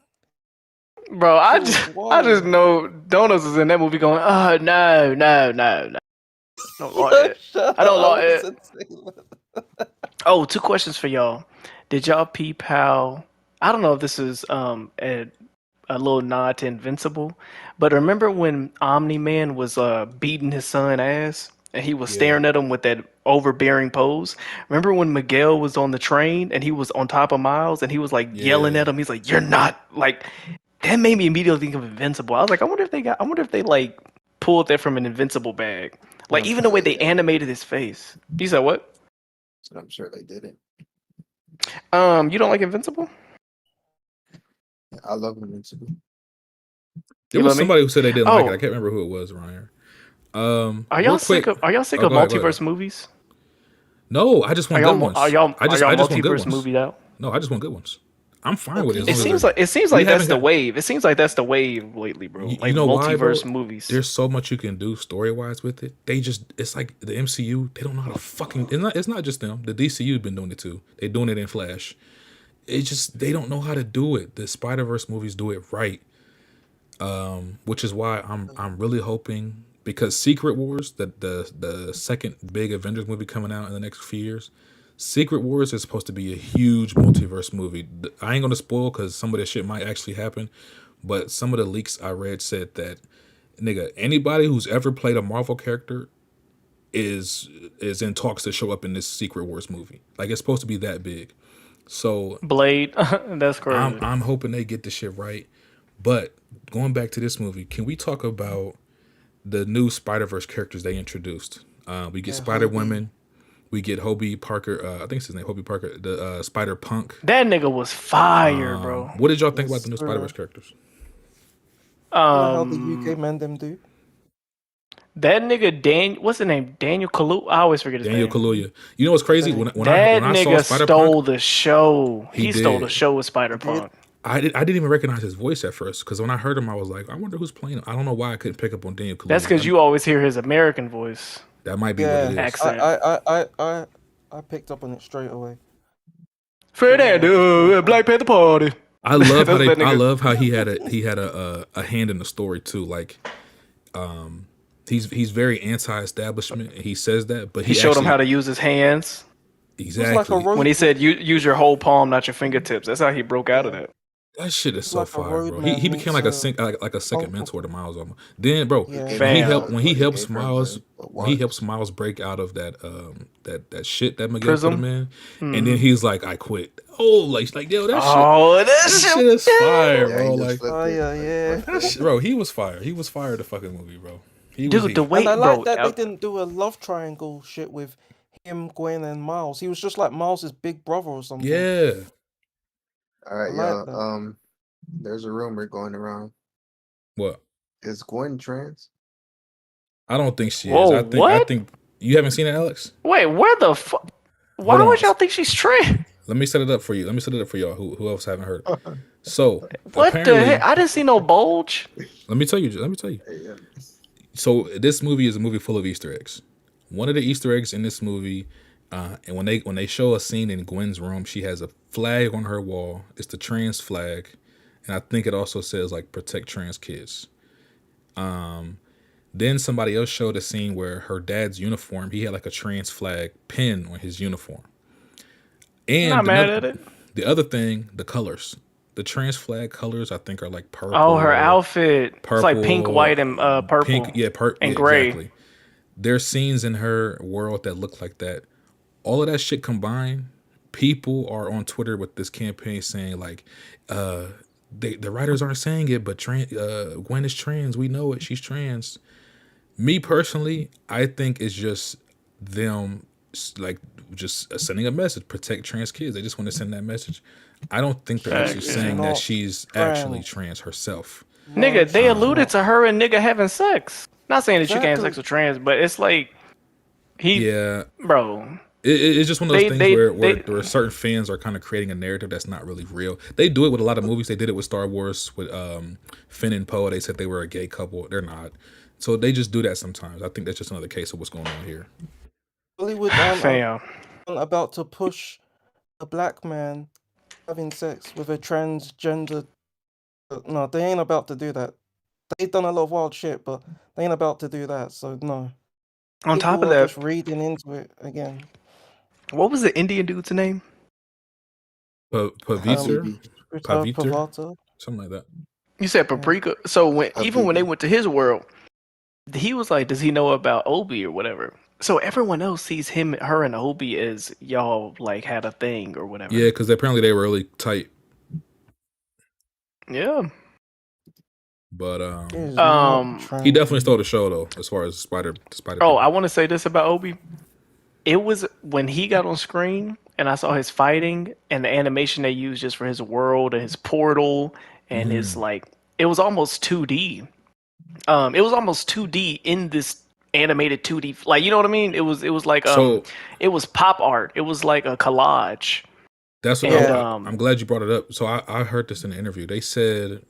Bro, I shit was just wild. know Donuts is in that movie going, oh no. Don't like it. Shut I don't up, like it. it's a Taylor. Oh, two questions for y'all. Did y'all peep how? I don't know if this is a little nod to Invincible, but remember when Omni-Man was beating his son ass and he was staring at him with that overbearing pose? Remember when Miguel was on the train and he was on top of Miles and he was like yelling at him? He's like, "You're not like." That made me immediately think of Invincible. I was like, I wonder if they like pulled that from an Invincible bag. Like even the way they animated his face. You said what? So I'm sure they did it. You don't like Invincible? I love Invincible. There was somebody who said they didn't like it. I can't remember who it was, Ryan. Are y'all sick of multiverse movies? No, I just want good ones. Are y'all I just want good multiverse ones. movie out? No, I just want good ones. I'm fine with it. It seems like that's the wave. It seems like that's the wave lately, bro. Like you know multiverse why, movies. There's so much you can do story wise with it. It's like the MCU. They don't know how to fucking. It's not just them. The DCU's been doing it too. They're doing it in Flash. It's just they don't know how to do it. The Spider-Verse movies do it right, which is why I'm really hoping, because Secret Wars, the second big Avengers movie coming out in the next few years. Secret Wars is supposed to be a huge multiverse movie. I ain't gonna spoil because some of this shit might actually happen, but some of the leaks I read said that, nigga, anybody who's ever played a Marvel character is in talks to show up in this Secret Wars movie. Like it's supposed to be that big. So Blade, that's crazy. I'm hoping they get the shit right. But going back to this movie, can we talk about the new Spider-Verse characters they introduced? We get Spider-Woman. We get Hobie Parker. I think it's his name, Hobie Parker. The Spider-Punk. That nigga was fire, bro. What did y'all think about the new Spider-Verse characters? How the UK man them do. That nigga what's his name? Daniel Kaluuya. I always forget his name. Daniel Kaluuya. You know what's crazy? When that I nigga saw Spider-Punk, stole the show. He stole did. the show with Spider-Punk. I didn't even recognize his voice at first because when I heard him, I was like, I wonder who's playing him. I don't know why I couldn't pick up on Daniel Kaluuya. That's because you always hear his American voice. That might be what it is. Accent. I picked up on it straight away. Fernando, Black Panther Party. I love how I love how he had a hand in the story too. Like, he's very anti-establishment. He says that, but he showed him how to use his hands. Exactly. When he said use your whole palm, not your fingertips. That's how he broke out of that. That shit is so fire, bro. He became like a second mentor to Miles. Then, bro, when he helps Miles break out of that shit that Miguel put him in, and then he's like, I quit. Oh, like yo, that shit is fire, bro. Like, bro, he was fire. He was fire the fucking movie, bro. The way, I like that they didn't do a love triangle shit with him, Gwen, and Miles. He was just like Miles' big brother or something. Yeah. All right, y'all. There's a rumor going around. What? Is Gwen trans? I don't think she is. I think you haven't seen it, Alex. Wait, where the fuck? Why would y'all think she's trans? Let me set it up for you. Let me set it up for y'all. Who else haven't heard? So what the heck? I didn't see no bulge. Let me tell you. So this movie is a movie full of Easter eggs. One of the Easter eggs in this movie, and when they show a scene in Gwen's room, she has a flag on her wall. It's the trans flag, and I think it also says like protect trans kids. Then somebody else showed a scene where her dad's uniform, he had like a trans flag pin on his uniform. And not mad at it. The other thing, the colors. The trans flag colors, I think, are like purple. Oh, her outfit. Purple, it's like pink, white, and purple. Pink, and gray. Exactly. There's scenes in her world that look like that. All of that shit combined, people are on Twitter with this campaign saying like, the writers aren't saying it, but Gwen is trans. We know it. She's trans. Me personally, I think it's just them like just sending a message, protect trans kids. They just want to send that message. I don't think they're actually saying that she's actually trans herself. Nigga, they alluded to her and nigga having sex. Not saying that you can't have sex with trans, but it's like bro. It's just one of those things where certain fans are kind of creating a narrative that's not really real. They do it with a lot of movies. They did it with Star Wars with Finn and Poe. They said they were a gay couple. They're not. So they just do that sometimes. I think that's just another case of what's going on here. Hollywood about to push a black man having sex with a transgender. No, they ain't about to do that. They've done a lot of wild shit, but they ain't about to do that. So no. On top of that, just reading into it again. What was the Indian dude's name? Pavitra? Something like that. You said Paprika. So when they went to his world, he was like, does he know about Obi or whatever? So everyone else sees her and Obi as y'all like had a thing or whatever. Yeah, because apparently they were really tight. Yeah. But he definitely stole the show though, as far as Spider. Oh, I want to say this about Obi. It was when he got on screen and I saw his fighting and the animation they used just for his world and his portal and his like, it was almost 2D. It was almost 2D in this animated 2D, like, you know what I mean? It was like it was pop art. It was like a collage. That's what I'm glad you brought it up. So I heard this in an interview. They said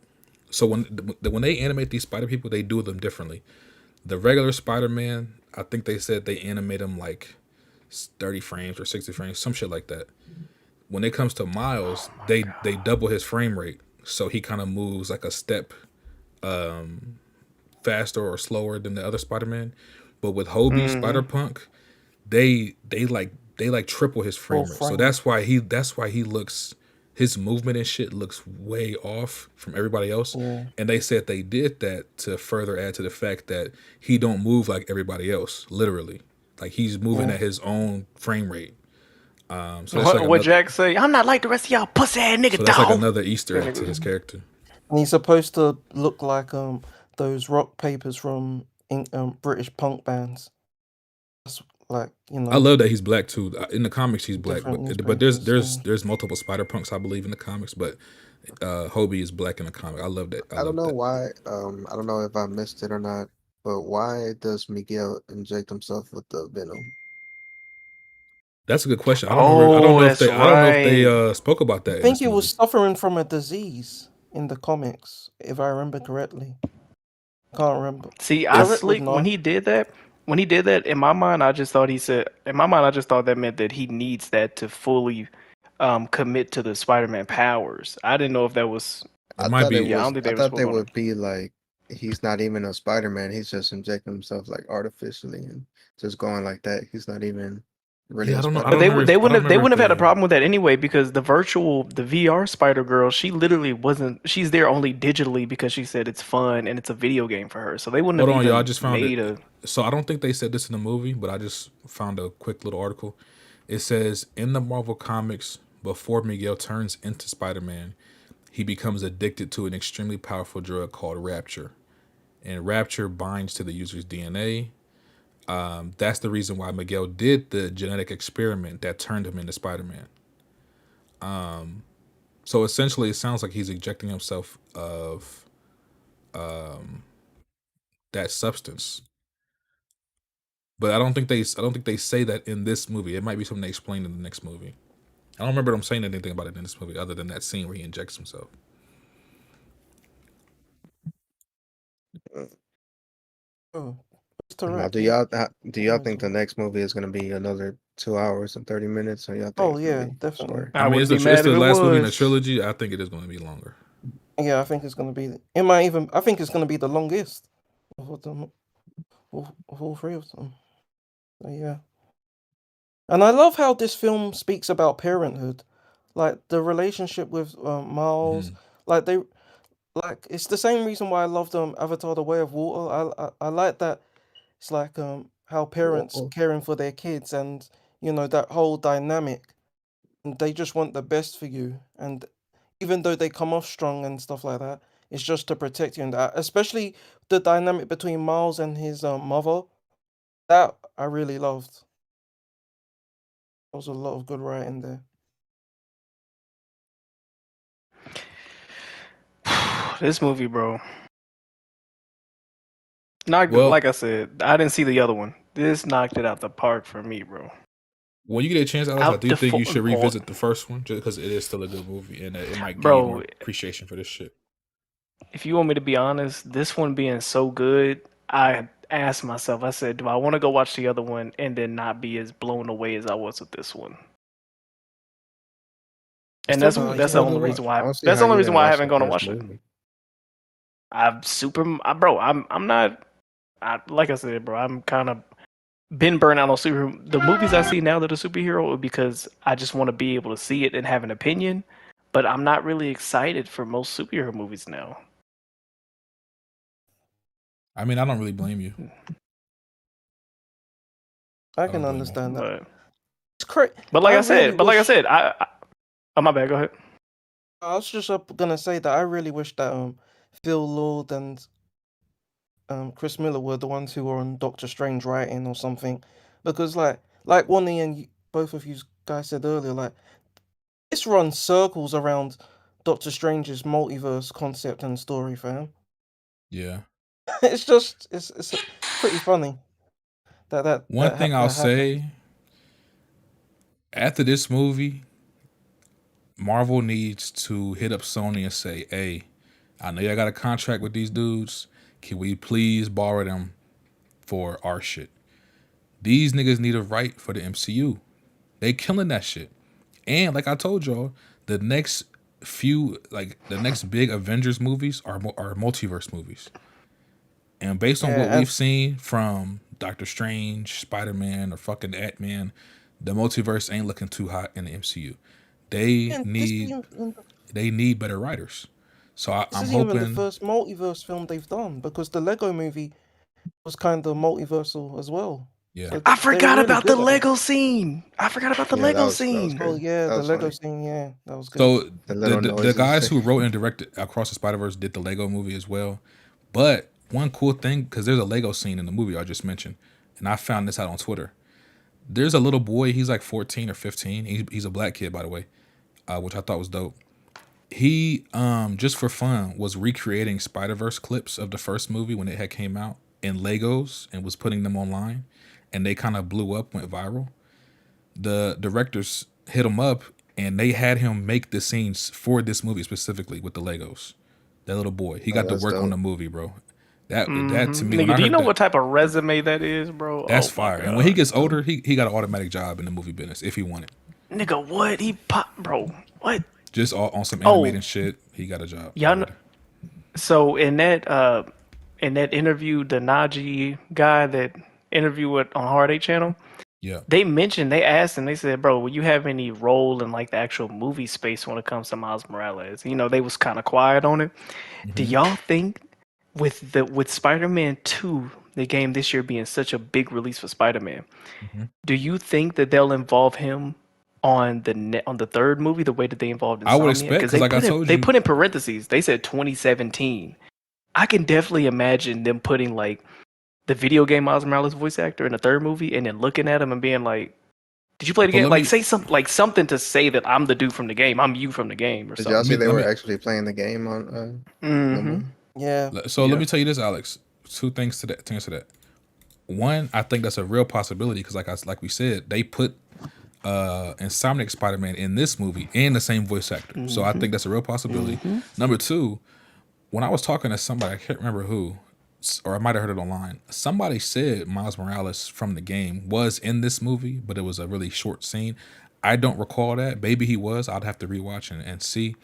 so when they animate these spider people, they do them differently. The regular Spider-Man, I think they said they animate him like 30 frames or 60 frames, some shit like that. When it comes to Miles, they double his frame rate, so he kind of moves like a step faster or slower than the other Spider-Man. But with Hobie Spider-Punk, they triple his frame rate. So that's why he looks, his movement and shit looks way off from everybody else. Yeah. And they said they did that to further add to the fact that he don't move like everybody else, literally. Like he's moving at his own frame rate. So what Jack say? I'm not like the rest of y'all pussy ass nigga. So that's like another Easter egg to his character. And he's supposed to look like those rock papers from British punk bands. That's like, you know. I love that he's black too. In the comics, he's black, but there's multiple Spider Punks, I believe, in the comics. But Hobie is black in the comic. I love that. I don't know why. I don't know if I missed it or not. But why does Miguel inject himself with the venom? That's a good question. I don't know if they spoke about that. I think he was suffering from a disease in the comics, if I remember correctly. Can't remember. See, honestly, when he did that, in my mind, I just thought that meant that he needs that to fully commit to the Spider-Man powers. I didn't know if that was. I thought they would be like, he's not even a Spider-Man. He's just injecting himself like artificially and just going like that. He's not even really. Yeah, I don't know. But they wouldn't have had a problem with that anyway, because the VR Spider-Girl, she literally wasn't. She's there only digitally because she said it's fun and it's a video game for her. So they wouldn't have. Hold on, y'all. I just found it. So I don't think they said this in the movie, but I just found a quick little article. It says in the Marvel comics, before Miguel turns into Spider-Man, he becomes addicted to an extremely powerful drug called Rapture. And Rapture binds to the user's DNA. That's the reason why Miguel did the genetic experiment that turned him into Spider-Man. So essentially, it sounds like he's injecting himself of that substance. But I don't think they say that in this movie. It might be something they explain in the next movie. I don't remember them saying anything about it in this movie other than that scene where he injects himself. Now, do y'all think the next movie is going to be another 2 hours and 30 minutes? Or y'all think definitely. I mean, it's the last movie in the trilogy. I think it is going to be longer. Yeah, I think it's going to be. I think it's going to be the longest of all three of them. So, yeah. And I love how this film speaks about parenthood, like the relationship with Miles. Like it's the same reason why I loved Avatar: The Way of Water. I like that. It's like how parents caring for their kids, and you know that whole dynamic. And they just want the best for you, and even though they come off strong and stuff like that, it's just to protect you and that. Especially the dynamic between Miles and his mother. That I really loved. There was a lot of good writing there. This movie, bro. Not good. Like I said, I didn't see the other one. This knocked it out the park for me, bro. When you get a chance, Alex, I do think you should revisit the first one just because it is still a good movie and it might give you more appreciation for this shit. If you want me to be honest, this one being so good, I asked myself, I said, do I want to go watch the other one and then not be as blown away as I was with this one? And that's the only reason why. That's the only reason why I haven't gone to watch it. I'm not. Like I said, bro, I'm kind of been burnt out on superhero. The movies I see now that are superhero because I just want to be able to see it and have an opinion. But I'm not really excited for most superhero movies now. I mean, I don't really blame you. I can understand that. But, it's crazy. But like I said, oh my bad. Go ahead. I was just gonna say that I really wish that Phil Lord and Chris Miller were the ones who were on Doctor Strange writing or something, because like Wonnie and both of you guys said earlier, like this runs circles around Doctor Strange's multiverse concept and story, fam. Yeah. It's pretty funny. One thing I'll say, after this movie, Marvel needs to hit up Sony and say, hey, I know y'all got a contract with these dudes. Can we please borrow them for our shit? These niggas need a right for the MCU. They killing that shit. And like I told y'all, the next big Avengers movies are multiverse movies. And based on what we've seen from Doctor Strange, Spider-Man, or fucking Ant-Man, the multiverse ain't looking too hot in the MCU. They need better writers. So I'm hoping this is even the first multiverse film they've done, because the Lego movie was kind of multiversal as well. Yeah, so I forgot about the Lego scene. Oh yeah, the Lego scene. Yeah, that was good. So the guys who wrote and directed Across the Spider-Verse did the Lego movie as well. But one cool thing, because there's a Lego scene in the movie I just mentioned, and I found this out on Twitter. There's a little boy, he's like 14 or 15. He's a black kid, by the way, which I thought was dope. He, just for fun, was recreating Spider-Verse clips of the first movie when it had came out in Legos and was putting them online, and they kind of blew up, went viral. The directors hit him up, and they had him make the scenes for this movie specifically with the Legos. That little boy, he got to work on the movie, bro. That to me, nigga, do you know what type of resume that is, bro? That's fire. And when he gets older, he got an automatic job in the movie business if he wanted. Nigga, what? He pop, bro. What? Just on some animated shit, he got a job. Y'all know, so in that interview, the Najee guy that interviewed on Hard 8 channel, yeah, they asked him, they said, bro, will you have any role in like the actual movie space when it comes to Miles Morales? You know, they was kind of quiet on it. Mm-hmm. Do y'all think with Spider-Man 2, the game this year being such a big release for Spider-Man, do you think that they'll involve him on the third movie the way that they involved Insomniac? I would expect, because like I told you, they put in parentheses, they said 2017. I can definitely imagine them putting like the video game Miles Morales voice actor in the third movie and then looking at him and being like, did you play the game? Like say something to say that I'm the dude from the game, I'm you from the game or something. Did y'all see they were actually playing the game on Yeah. So let me tell you this, Alex. Two things to answer that. One, I think that's a real possibility because like we said, they put Insomniac Spider-Man in this movie and the same voice actor. So I think that's a real possibility. Number two, when I was talking to somebody, I can't remember who, or I might have heard it online. Somebody said Miles Morales from the game was in this movie, but it was a really short scene. I don't recall that. Maybe he was. I'd have to rewatch and see.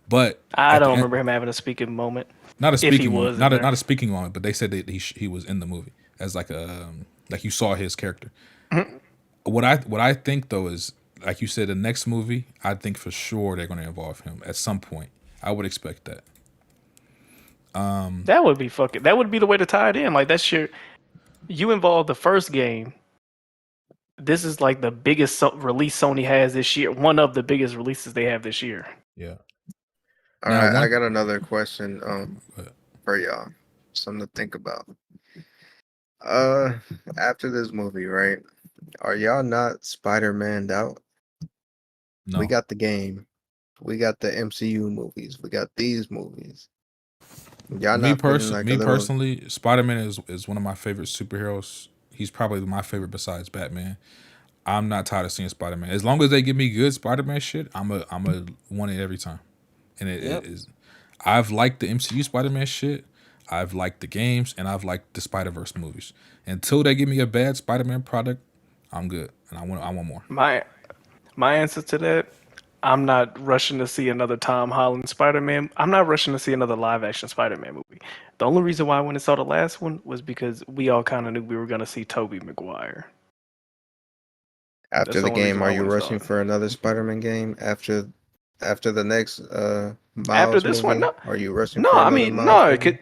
But I don't remember him having a speaking moment. Not a speaking moment. Not a speaking moment. But they said that he was in the movie as like you saw his character. What I think though is, like you said, the next movie, I think for sure they're going to involve him at some point. I would expect that. That would be that would be the way to tie it in. Like that's you involved the first game. This is like the biggest release Sony has this year. One of the biggest releases they have this year. Yeah. All Now, right, I one. got another question Go ahead. for y'all. Something to think about. After this movie, right? Are y'all not Spider-Man out? We No. got the game. We got the MCU movies. We got these movies. Y'all Me not feeling like a little personally, Spider-Man is one of my favorite superheroes. He's probably my favorite besides Batman. I'm not tired of seeing Spider-Man. As long as they give me good Spider-Man shit, I'm a want it every time. And it Yep. is. I've liked the MCU Spider-Man shit. I've liked the games, and I've liked the Spider-Verse movies. Until they give me a bad Spider-Man product, I'm good, and I want more. My answer to that, I'm not rushing to see another Tom Holland Spider-Man. I'm not rushing to see another live-action Spider-Man movie. The only reason why I went and saw the last one was because we all kind of knew we were going to see Tobey Maguire. after That's the the only reason game. why Are I you went and saw rushing it. for another Spider-Man game after the next After Miles this one, movie? no. Are you rushing No, for I another mean, Miles no, it movie? could.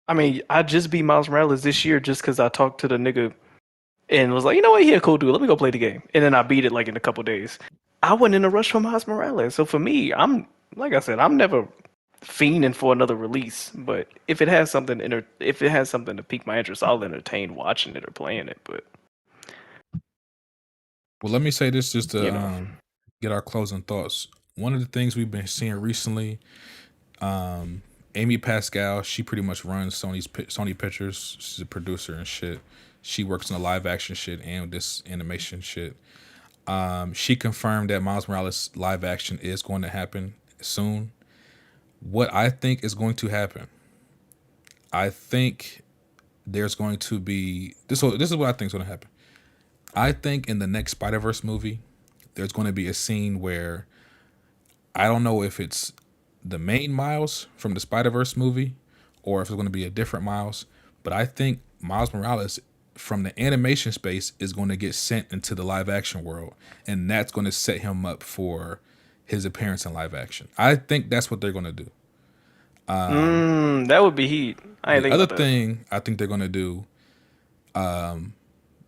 I mean, I just beat Miles Morales this year just because I talked to the nigga and was like, you know what, he a cool dude. Let me go play the game. And then I beat it like in a couple days. I went in a rush for Miles Morales. So for me, I'm like I said, I'm never fiending for another release. But if it has something to pique my interest, I'll entertain watching it or playing it. But Well, let me say this just to you know, get our closing thoughts. One of the things we've been seeing recently, Amy Pascal, she pretty much runs Sony Pictures. She's a producer and shit. She works on the live action shit and this animation shit. She confirmed that Miles Morales live action is going to happen soon. What I think is going to happen, I think there's going to be this is what I think is going to happen. I think in the next Spider-Verse movie, there's going to be a scene where I don't know if it's the main Miles from the Spider-Verse movie or if it's going to be a different Miles, but I think Miles Morales from the animation space is going to get sent into the live action world, and that's going to set him up for his appearance in live action. I think that's what they're going to do. that would be heat. I ain't The think other about that. thing I think they're going to do,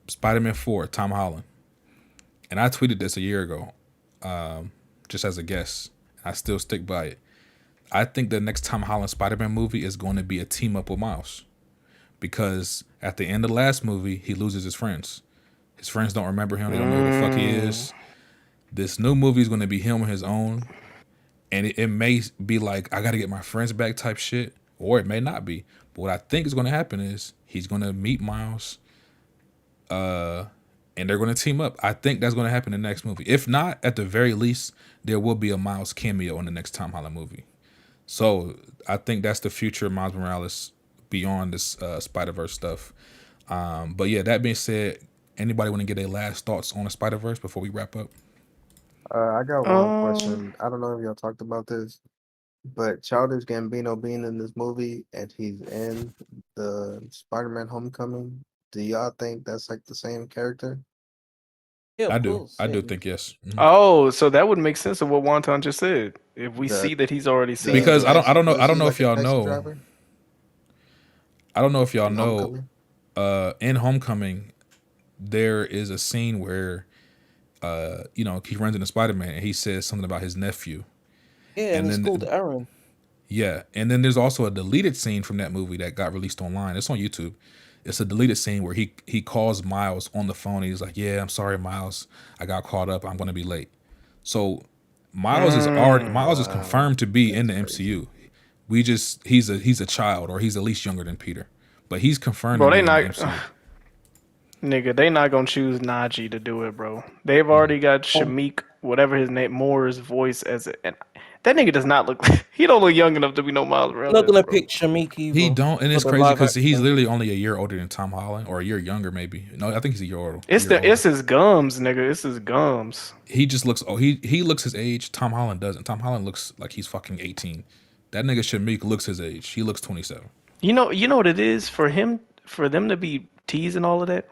Spider-Man 4, Tom Holland. And I tweeted this a year ago, just as a guess. I still stick by it. I think the next Tom Holland Spider-Man movie is going to be a team up with Miles. Because at the end of the last movie, he loses his friends. His friends don't remember him. They don't know who the fuck he is. This new movie is going to be him on his own. And it may be like, I got to get my friends back type shit. Or it may not be. But what I think is going to happen is he's going to meet Miles. And they're going to team up. I think that's going to happen in the next movie. If not, at the very least, there will be a Miles cameo in the next Tom Holland movie. So I think that's the future of Miles Morales beyond this Spider-Verse stuff. But yeah, that being said, anybody want to get their last thoughts on the Spider-Verse before we wrap up? I got one question. I don't know if y'all talked about this, but Childish Gambino being in this movie and he's in the Spider-Man Homecoming, do y'all think that's like the same character? Yeah, I of do. course. I Yeah. do think yes. Mhm. Oh, so that would make sense of what Wonton just said. If we The- see that he's already seen Because it. I don't know Was he if like a y'all taxi know. driver I don't know if y'all in know. Homecoming? In Homecoming, there is a scene where he runs into Spider-Man and he says something about his nephew. Yeah, and it's then called Aaron. Yeah, and then there's also a deleted scene from that movie that got released online. It's on YouTube. It's a deleted scene where he calls Miles on the phone. And he's like, "Yeah, I'm sorry, Miles. I got caught up. I'm going to be late." So Miles is confirmed to be in the MCU. He's a child, or he's at least younger than Peter, but he's confirmed Bro, to be they in the not MCU. nigga, they not gonna choose Najee to do it, bro. They've already got Shamik, whatever his name, Moore's voice as it, and that nigga does not look. He don't look young enough to be no Miles I'm Morales. not gonna bro. pick Shamik either. He don't, and it's for the crazy live because he's action. literally only a year older than Tom Holland, or a year younger, maybe. No, I think he's a year older. It's his gums, nigga. It's his gums. He just looks. Oh, he looks his age. Tom Holland doesn't. Tom Holland looks like he's fucking 18. That nigga Shamik looks his age. He looks 27. You know what it is for them to be teasing all of that.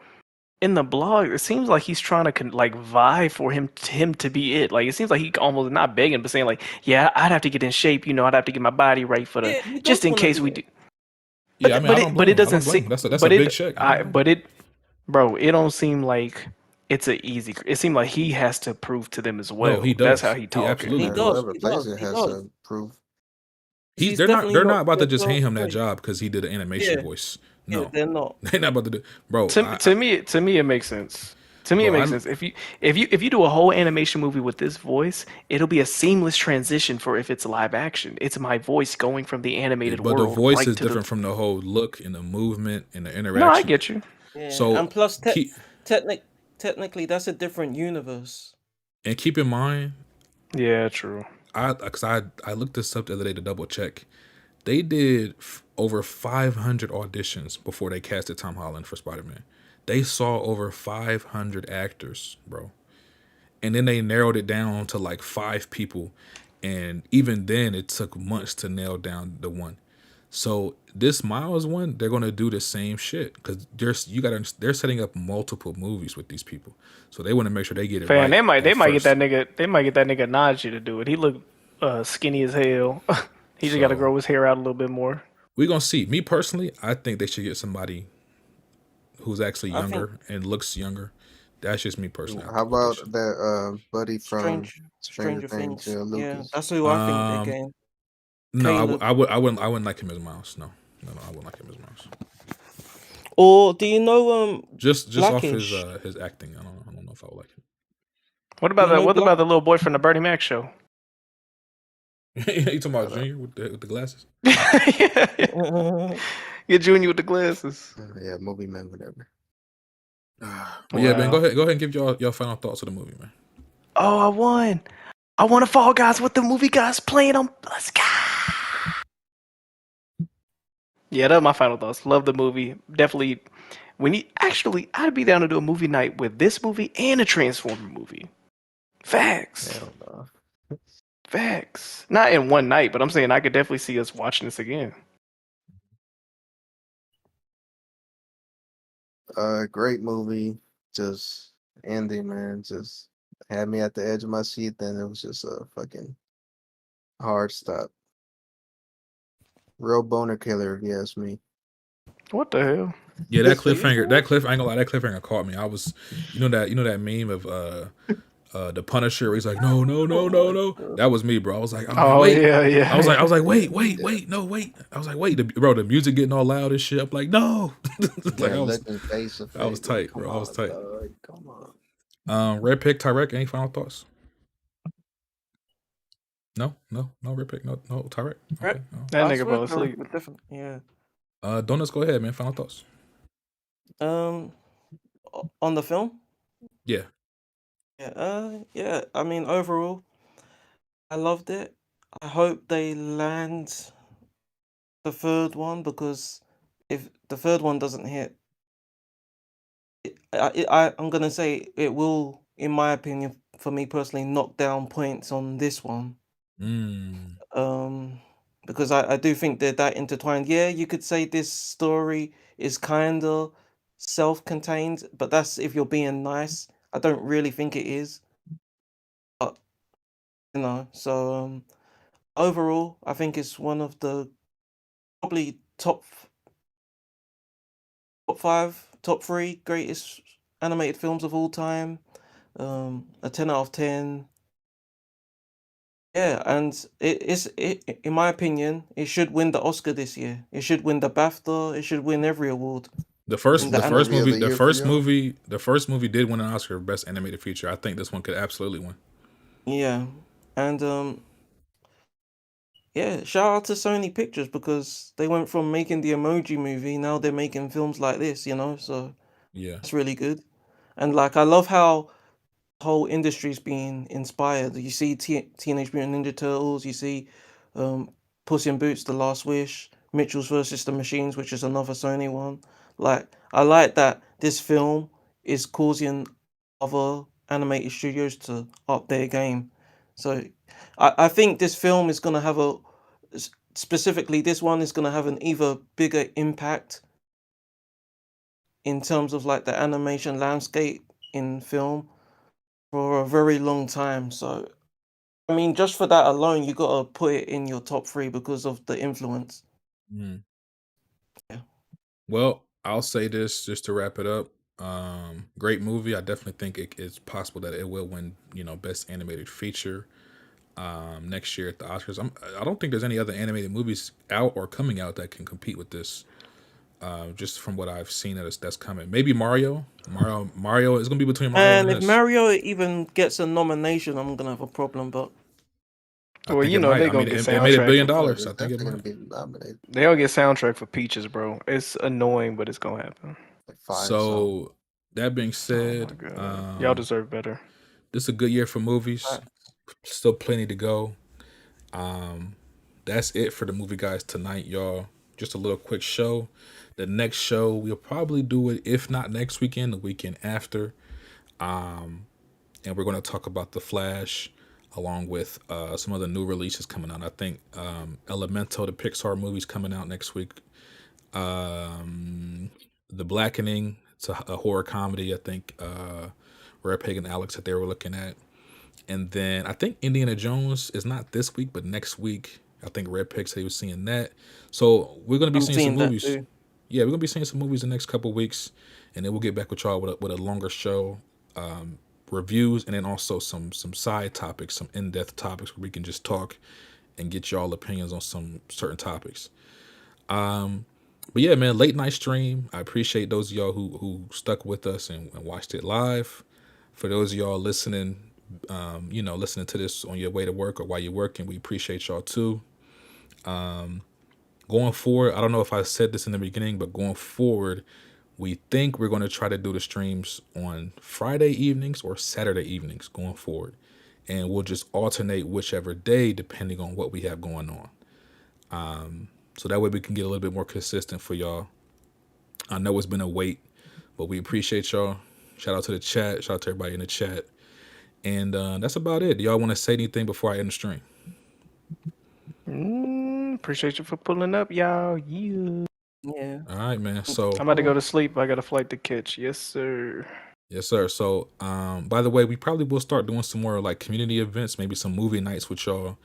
In the blog, it seems like he's trying to like vie for him to be it. Like it seems like he almost not begging, but saying like, "Yeah, I'd have to get in shape. I'd have to get my body right for the he just does in wanna case do we it. do." Yeah, I mean, I don't blame But it him. I don't doesn't blame seem. him. That's a but big check. Bro, it don't seem like it's an easy. It seemed like he has to prove to them as well. No, he does. That's how he talks. absolutely He does. does. Whoever He plays does. it He has does. to prove They're definitely not about to their just hand first him that choice. job because he did an animation Yeah, voice. yeah, No, they're not. they're not about to do, bro. To me, it makes sense. To me, it Bro, makes sense. If you do a whole animation movie with this voice, it'll be a seamless transition for if it's live action. It's my voice going from the animated but the world voice right is to the. different from the whole look and the movement and the No, I interaction. get you. Yeah, So and plus, keep technically, that's a different universe. keep in mind, Yeah, true. I looked this up the other day to double check. They did over 500 auditions before they casted Tom Holland for Spider-Man. They saw over 500 actors, bro. And then they narrowed it down to like 5 people. And even then, it took months to nail down the one. So this Miles one, they're gonna do the same shit because they're setting up multiple movies with these people, so they want to make sure they get it right. They might get first. that nigga Najee to do it. He look skinny as hell. He just got to grow his hair out a little bit more. We're gonna see. Me personally, I think they should get somebody who's actually younger and looks younger. That's just me personally. How about that buddy from Stranger Things? Lucas. Yeah, that's who I think they're getting. No, I wouldn't like him as Miles. No, I wouldn't like him as Miles. Or do you know just Blackish? off his acting? I don't know if I would like him. What about the little boy from the Bernie Mac show? You talking about Junior with the glasses? Yeah, Junior with the glasses. Yeah, movie man, whatever. Yeah, man. Go ahead and give your final thoughts of the movie, man. Oh, I won. I want to Fall Guys with the movie guys playing on. Let's go. Yeah, that's my final thoughts. Love the movie. Definitely. I'd be down to do a movie night with this movie and a Transformer movie. Facts. Hell no. Facts. Not in one night, but I'm saying I could definitely see us watching this again. Great movie. Just ending, man. Just had me at the edge of my seat. Then it was just a fucking hard stop. Real boner killer, if you ask me. What the hell? Yeah, that cliffhanger. I ain't gonna lie, that cliffhanger caught me. I was, you know that meme of the Punisher. Where he's like, no. That was me, bro. I was like, wait. Yeah. I was like, wait, no, wait. I was like, wait, the music getting all loud and shit. I'm like, no. I was tight, bro. I was tight. Come on. Red Pick, Tyrek. Any final thoughts? No, Red Pick, no, Tyrek. Okay, no. That nigga fell asleep. Yeah. Donuts, go ahead, man. Final thoughts. On the film? Yeah. Yeah. I mean, overall, I loved it. I hope they land the third one because if the third one doesn't hit, I'm gonna say it will, in my opinion, for me personally, knock down points on this one. Because I do think they're that intertwined. Yeah, you could say this story is kind of self-contained, but that's if you're being nice. I don't really think it is. But, so overall, I think it's one of the probably top 5, top 3 greatest animated films of all time. A 10 out of 10. Yeah, and it in my opinion, it should win the Oscar this year. It should win the BAFTA. It should win every award. The first movie did win an Oscar for Best Animated Feature. I think this one could absolutely win. Yeah, and yeah, shout out to Sony Pictures because they went from making the Emoji Movie, now they're making films like this. So yeah, it's really good. And like, I love how the whole industry's being inspired. You see Teenage Mutant Ninja Turtles, you see Puss in Boots: The Last Wish, Mitchell's vs. the Machines, which is another Sony one. Like, I like that this film is causing other animated studios to up their game. So I think this film is going to have specifically this one is going to have an even bigger impact in terms of like the animation landscape in film for a very long time. So, I mean, just for that alone, you got to put it in your top 3 because of the influence. Yeah. Well, I'll say this just to wrap it up. Great movie. I definitely think it's possible that it will win, Best Animated Feature. next year at the Oscars. I don't think there's any other animated movies out or coming out that can compete with this. Just from what I've seen that's coming. Maybe Mario. Mario is gonna be between Mario And and if this. Mario even gets a nomination, I'm gonna have a problem. But Well, you know, they're gonna get it made $1 billion. Oh, I it's think definitely it gonna might. be nominated. they'll get soundtrack for Peaches, bro. It's annoying, but it's gonna happen. Like 5 songs. So that being Oh my said, god, y'all deserve better. this is a good year for movies. Still plenty to go. That's it for the movie guys tonight, y'all. Just a little quick show. The next show we'll probably do it, if not next weekend, the weekend after. And we're going to talk about The Flash along with some other new releases coming out. I think Elemental, the Pixar movie's coming out next week. The Blackening, it's a horror comedy. I think Rare Pig and Alex that they were looking at. And then I think Indiana Jones is not this week, but next week. I think Red Pig said he was seeing that. So we're going to be seeing some movies. Yeah, we're going to be seeing some movies in the next couple of weeks. And then we'll get back with y'all with a longer show, reviews, and then also some side topics, some in-depth topics where we can just talk and get y'all opinions on some certain topics. But yeah, man, late night stream. I appreciate those of y'all who stuck with us and watched it live. For those of y'all listening, listening to this on your way to work or while you're working, we appreciate y'all too. Going forward, I don't know if I said this in the beginning, but going forward, we think we're going to try to do the streams on Friday evenings or Saturday evenings going forward. And we'll just alternate whichever day depending on what we have going on. So that way we can get a little bit more consistent for y'all. I know it's been a wait, but we appreciate y'all. Shout out to the chat. Shout out to everybody in the chat. And that's about it. Do y'all want to say anything before I end the stream? Appreciate you for pulling up, y'all. Yeah. All right, man. So I'm about to go to sleep. I got a flight to catch. Yes, sir. Yes, sir. So, by the way, we probably will start doing some more like community events, maybe some movie nights with y'all,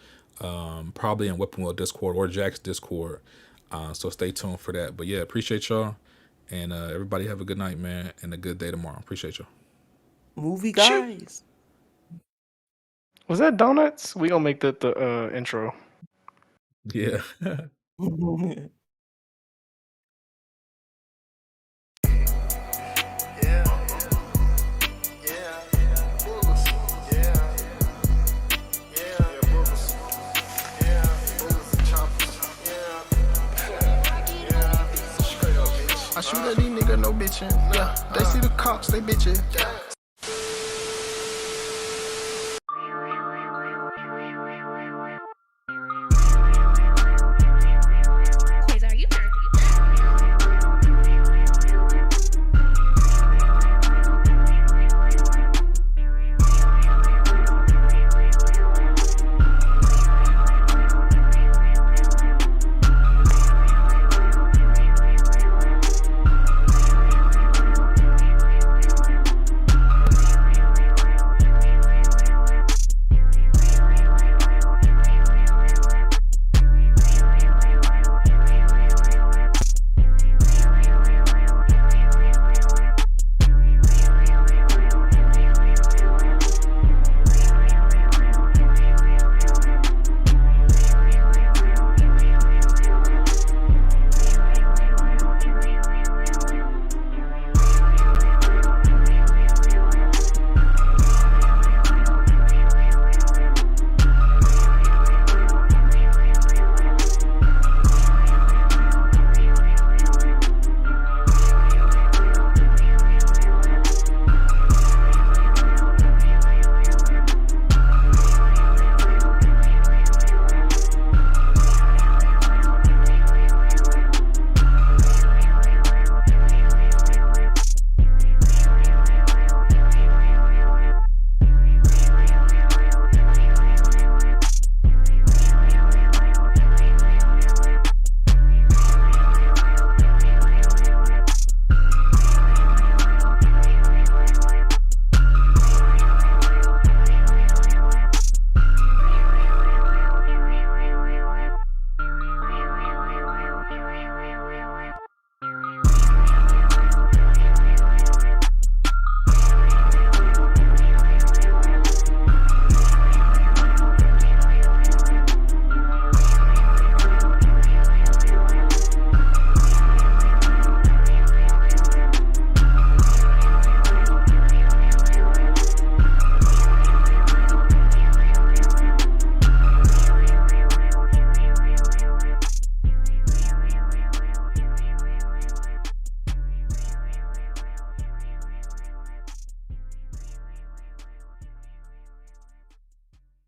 probably in Weapon Wheel Discord or Jack's Discord. So stay tuned for that. But yeah, appreciate y'all. And everybody have a good night, man, and a good day tomorrow. Appreciate y'all. Movie guys. Was that donuts? We gonna make that the intro. Yeah. I shoot at these niggas, no bitchin'. Yeah, they see the cops, they bitchin'.